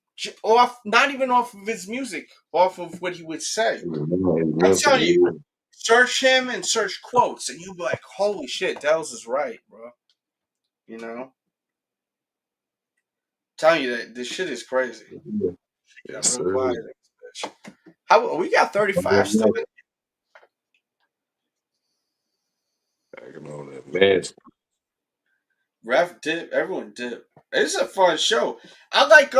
Not even off of his music, off of what he would say. I'm telling you, search him and search quotes, and you'll be like, holy shit, Dells is right, bro. You know? I'm telling you that this shit is crazy. Yes, real quiet, how we got 35 still in? Man. Ref dip, everyone dip. It's a fun show. I like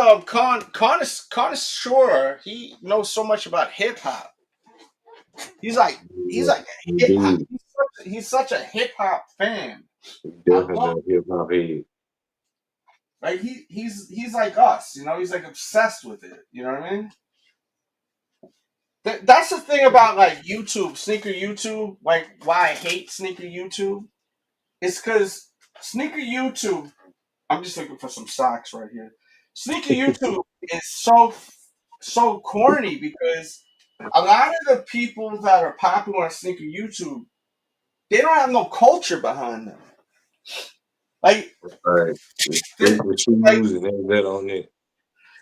Connoisseur. He knows so much about hip hop. He's like hip hop. He's such a hip hop fan. Definitely hip hop head. Like he's like us, you know. He's like obsessed with it. You know what I mean? That's the thing about like YouTube, sneaker YouTube. Like why I hate sneaker YouTube. It's because sneaker YouTube. I'm just looking for some socks right here. Sneaker YouTube is so corny because a lot of the people that are popular on sneaker YouTube, they don't have no culture behind them. Like, right. That on it.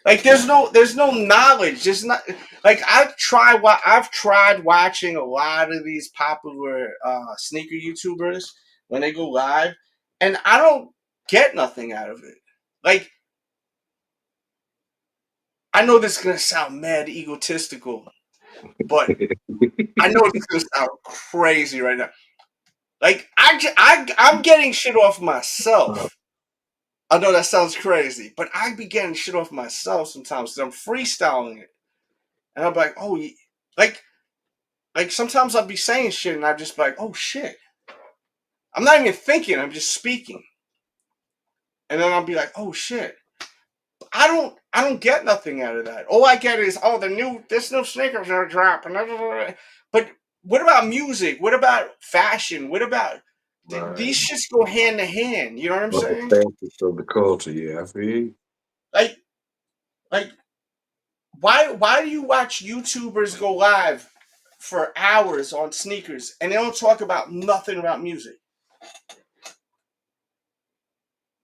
Like there's no knowledge. There's not like I've tried watching a lot of these popular sneaker YouTubers when they go live, and I don't get nothing out of it. Like I know this is gonna sound mad egotistical, but I know it's gonna sound crazy right now. Like I'm getting shit off myself. I know that sounds crazy, but I be getting shit off myself sometimes because I'm freestyling it. And I'm like, oh, like, like sometimes I'll be saying shit and I'll just be like, oh shit. I'm not even thinking, I'm just speaking. And then I'll be like, oh shit. I don't get nothing out of that. All I get is, oh, this new sneakers are dropping. But what about music? What about fashion? What about these Right. shits go hand to hand? You know what I'm But the saying? facets of the culture, yeah, I feel you. Like like why do you watch YouTubers go live for hours on sneakers and they don't talk about nothing about music?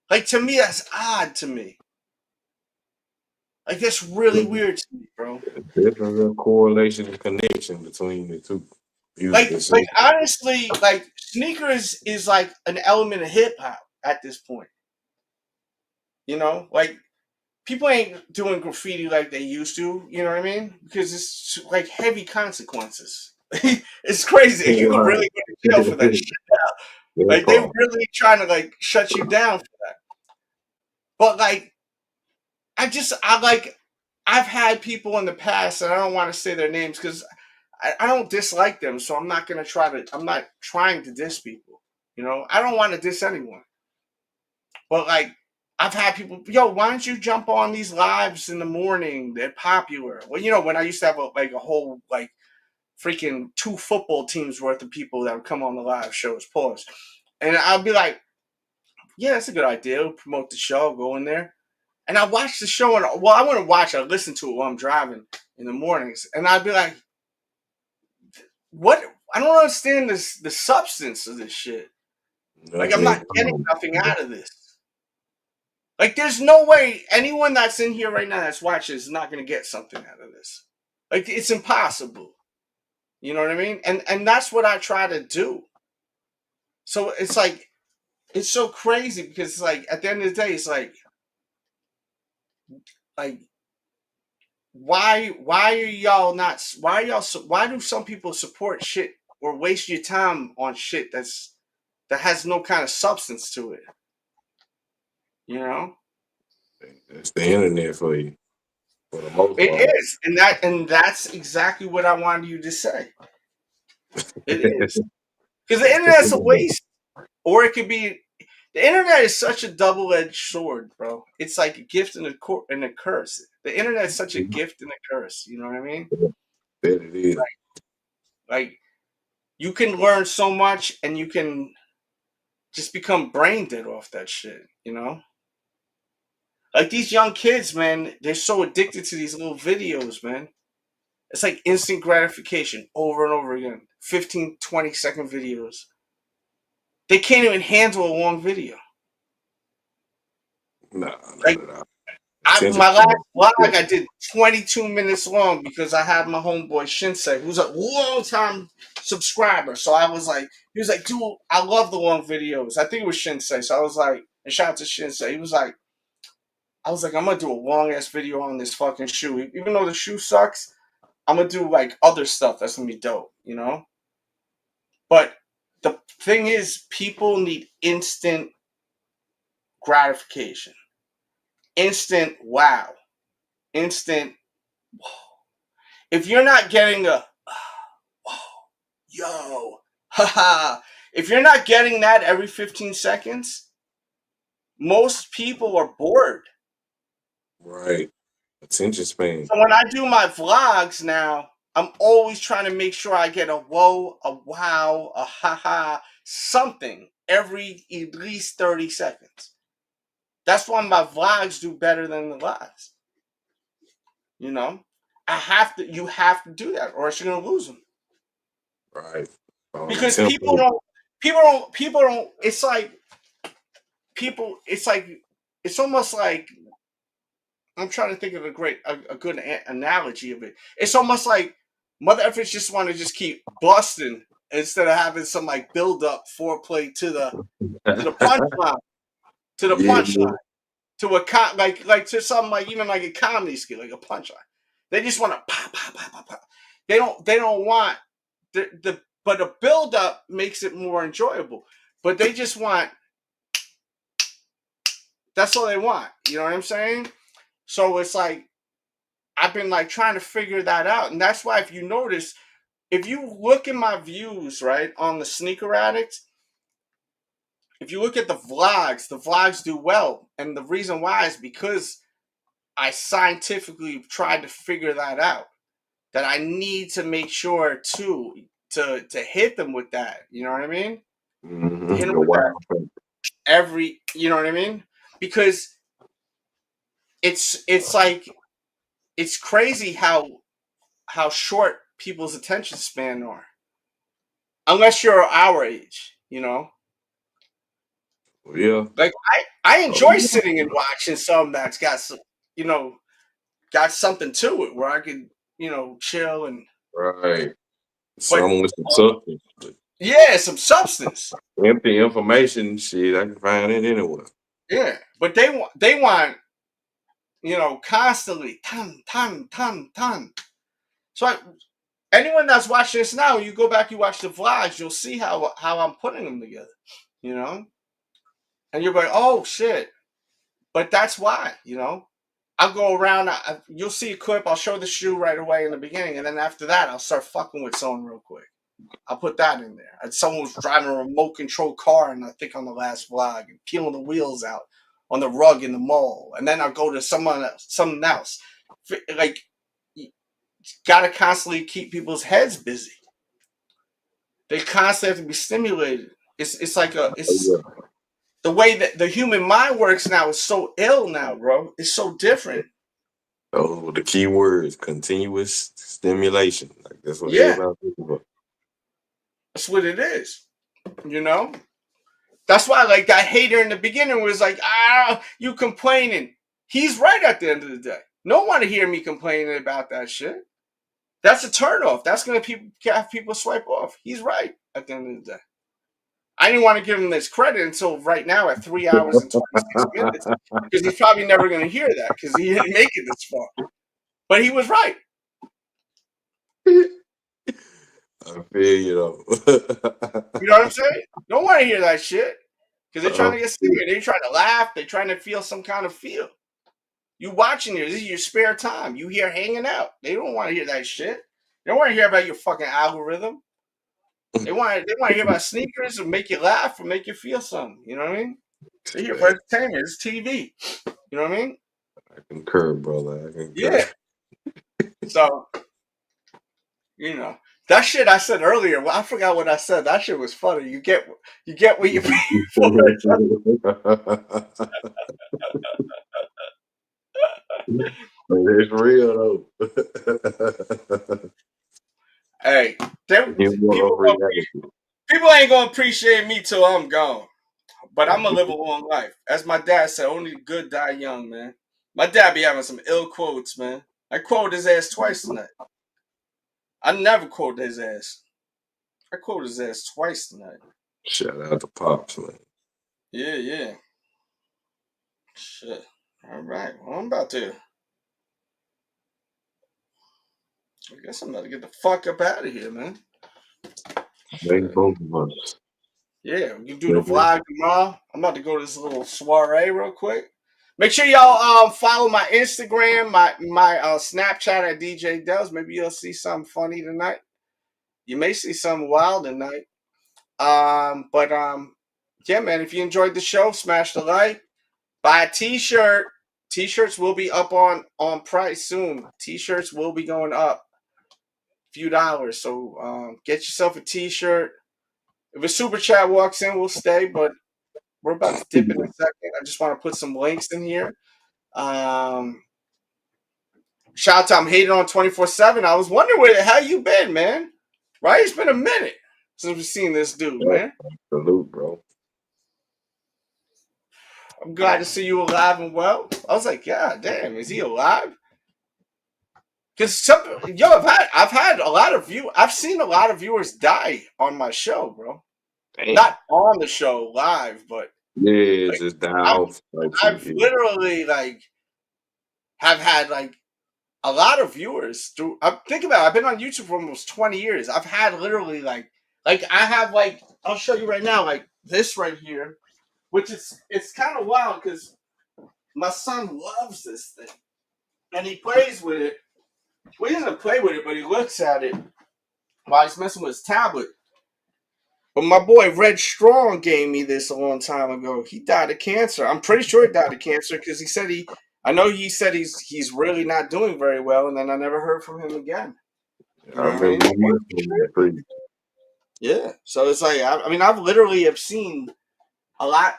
Like to me, that's odd to me. Like that's really weird to me, bro. Definitely a correlation and connection between the two. Music and Like sex. honestly, like sneakers is like an element of hip hop at this point. You know, like people ain't doing graffiti like they used to. You know what I mean? Because it's like heavy consequences. It's crazy. You could really go to jail for that shit. That Like they part. really trying to like shut you down for that. But like I've had people in the past, and I don't want to say their names because I don't dislike them, so I'm not trying to diss people. You know, I don't want to diss anyone. But like I've had people, yo, why don't you jump on these lives in the morning? They're popular. Well, you know, when I used to have a whole like freaking 2 football teams worth of people that would come on the live shows, pause. And I'd be like, yeah, that's a good idea. We'll promote the show, go in there. And I watch the show, and well, I want to watch. I listen to it while I'm driving in the mornings, and I'd be like, "What? I don't understand the substance of this shit. Like, I'm not getting nothing out of this. Like, there's no way anyone that's in here right now that's watching is not going to get something out of this. Like, it's impossible. You know what I mean? And that's what I try to do. So it's like it's so crazy because it's like at the end of the day, it's like why are y'all not why do some people support shit or waste your time on shit that has no kind of substance to it, you know? That's the internet for you, for the most It part. is, and that's exactly what I wanted you to say. It is because the internet's a waste, or it could be. The internet is such a double-edged sword, bro. It's like a gift and a curse. The internet is such a gift and a curse. You know what I mean? That it is. Like you can learn so much, and you can just become brain dead off that shit, you know? Like these young kids, man, they're so addicted to these little videos, man. It's like instant gratification over and over again. 15, 20-second videos. They can't even handle a long video. No, not Like at all. Attention my last span. vlog I did 22 minutes long because I had my homeboy Shinsei, who's a long time subscriber. So I was like, he was like, dude, I love the long videos. I think it was Shinsei. So I was like, and shout out to Shinsei. I was like, I'm gonna do a long ass video on this fucking shoe. Even though the shoe sucks, I'm gonna do like other stuff that's gonna be dope, you know? But the thing is, people need instant gratification. Instant wow. Instant if you're not getting a yo, haha, if you're not getting that every 15 seconds, most people are bored. Right. Attention span. So when I do my vlogs now, I'm always trying to make sure I get a whoa, a wow, a haha, something every at least 30 seconds. That's why my vlogs do better than the lives. You know, you have to do that, or else you're gonna lose them. Right. On the Because tempo. people don't. It's like It's like it's almost like I'm trying to think of a good analogy of it. It's almost like mother effers just want to just keep busting instead of having some like build up foreplay to the punchline, to the Yeah. punchline, to like to something like even like a comedy skill, like a punchline. They just want to pop, pop, pop, pop, pop. They don't want but the build up makes it more enjoyable. But they just want that's all they want. You know what I'm saying? So it's like I've been like trying to figure that out, and that's why if you notice, if you look at my views, right, on the Sneaker Addict, if you look at the vlogs do well. And the reason why is because I scientifically tried to figure that out. That I need to make sure to hit them with that. You know what I mean? Mm-hmm. Hit them with that you know what I mean? Because it's like it's crazy how short people's attention span are. Unless you're our age, you know? Yeah. Like I enjoy sitting and watching something that's got some, you know, got something to it where I can, you know, chill and Right. but Some with some substance. yeah, some substance. Empty information, shit, I can find it anywhere. Yeah, but they want, you know, constantly ton. So anyone that's watching this now, you go back, you watch the vlogs, you'll see how I'm putting them together, you know, and you're like, oh shit, but that's why, you know. I'll go around. You'll see a clip. I'll show the shoe right away in the beginning, and then after that, I'll start fucking with someone real quick. I'll put that in there. And someone was driving a remote control car, and I think on the last vlog, and peeling the wheels out on the rug in the mall, and then I'll go to something else. Like, you gotta constantly keep people's heads busy. They constantly have to be stimulated. It's like the way that the human mind works now is so ill now, bro. It's so different. Oh, the key word is continuous stimulation. Like that's what Yeah, everybody's looking for. that's what it is. You know? That's why, like, that hater in the beginning was like, you complaining. He's right at the end of the day. No one want to hear me complaining about that shit. That's a turnoff. That's going to have people swipe off. He's right at the end of the day. I didn't want to give him this credit until right now at 3 hours and 26 minutes because he's probably never going to hear that because he didn't make it this far. But he was right. I feel you though. You know what I'm saying? Don't want to hear that shit because they're trying to get scared. They're trying to laugh. They're trying to feel some kind of feel. You watching this is your spare time. You here hanging out. They don't want to hear that shit. They don't want to hear about your fucking algorithm. They want to hear about sneakers and make you laugh or make you feel something. You know what I mean? They're here for entertainment. It's TV. You know what I mean? I concur, brother. I concur. Yeah. So, you know, that shit I said earlier. Well, I forgot what I said. That shit was funny. You get what you pay for. It's real though. Hey, people ain't gonna appreciate me till I'm gone. But I'm gonna live a long life. As my dad said, only the good die young, man. My dad be having some ill quotes, man. I quoted his ass twice tonight. I never quote his ass. I quoted his ass twice tonight. Shout out to Pops, man. Yeah. Shit. All right. Well, I'm about to. I guess I'm about to get the fuck up out of here, man. Maybe both of us. Yeah, we can do the vlog tomorrow. I'm about to go to this little soiree real quick. Make sure y'all follow my Instagram, my Snapchat at DJ Dells. Maybe you'll see something funny tonight. You may see something wild tonight. But yeah, man, if you enjoyed the show, smash the like. Buy a t-shirt. T-shirts will be up on price soon. T-shirts will be going up a few dollars. So get yourself a t-shirt. If a super chat walks in, we'll stay, but we're about to dip in a second. I just want to put some links in here. Shout out to I'm Hating on 24/7. I was wondering where the hell you been, man. Right? It's been a minute since we've seen this dude, man. Salute, bro. I'm glad to see you alive and well. I was like, God damn, is he alive? Because I've had a lot of I've seen a lot of viewers die on my show, bro. Damn. Not on the show live, but yeah, like, just die off. I've literally have had a lot of viewers through. Think about it, I've been on YouTube for almost 20 years. I've had literally I have I'll show you right now, this right here, which it's kind of wild because my son loves this thing and he plays with it. Well, he doesn't play with it, but he looks at it while he's messing with his tablet. But my boy Red Strong gave me this a long time ago. He died of cancer. I'm pretty sure he died of cancer because he said he said he's really not doing very well, and then I never heard from him again. You know I what I mean? remember you crazy. Yeah. So it's like I mean I've literally have seen a lot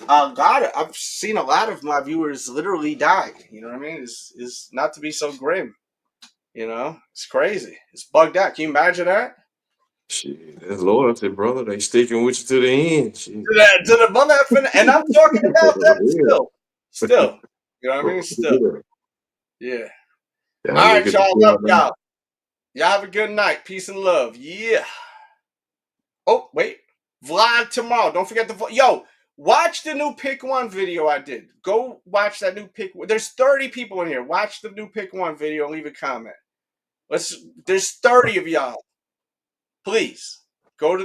I've seen a lot of my viewers literally die. You know what I mean? It's not to be so grim. You know, it's crazy. It's bugged out. Can you imagine that? Shit, that's loyalty, brother. They sticking with you to the end. Shit. To the mother effing, and I'm talking about them still. You know what I mean? Still. Yeah. Yeah, All right, y'all. Love man. y'all. Y'all have a good night. Peace and love. Yeah. Oh, wait. Vlog tomorrow. Don't forget the yo, watch the new Pick One video I did. Go watch that new Pick One. There's 30 people in here. Watch the new Pick One video and leave a comment. There's 30 of y'all. Please. Go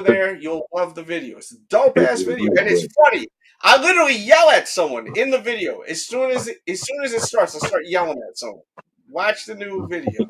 there. You'll love the video. It's a dope ass video. And it's funny. I literally yell at someone in the video. As soon as it starts, I start yelling at someone. Watch the new video.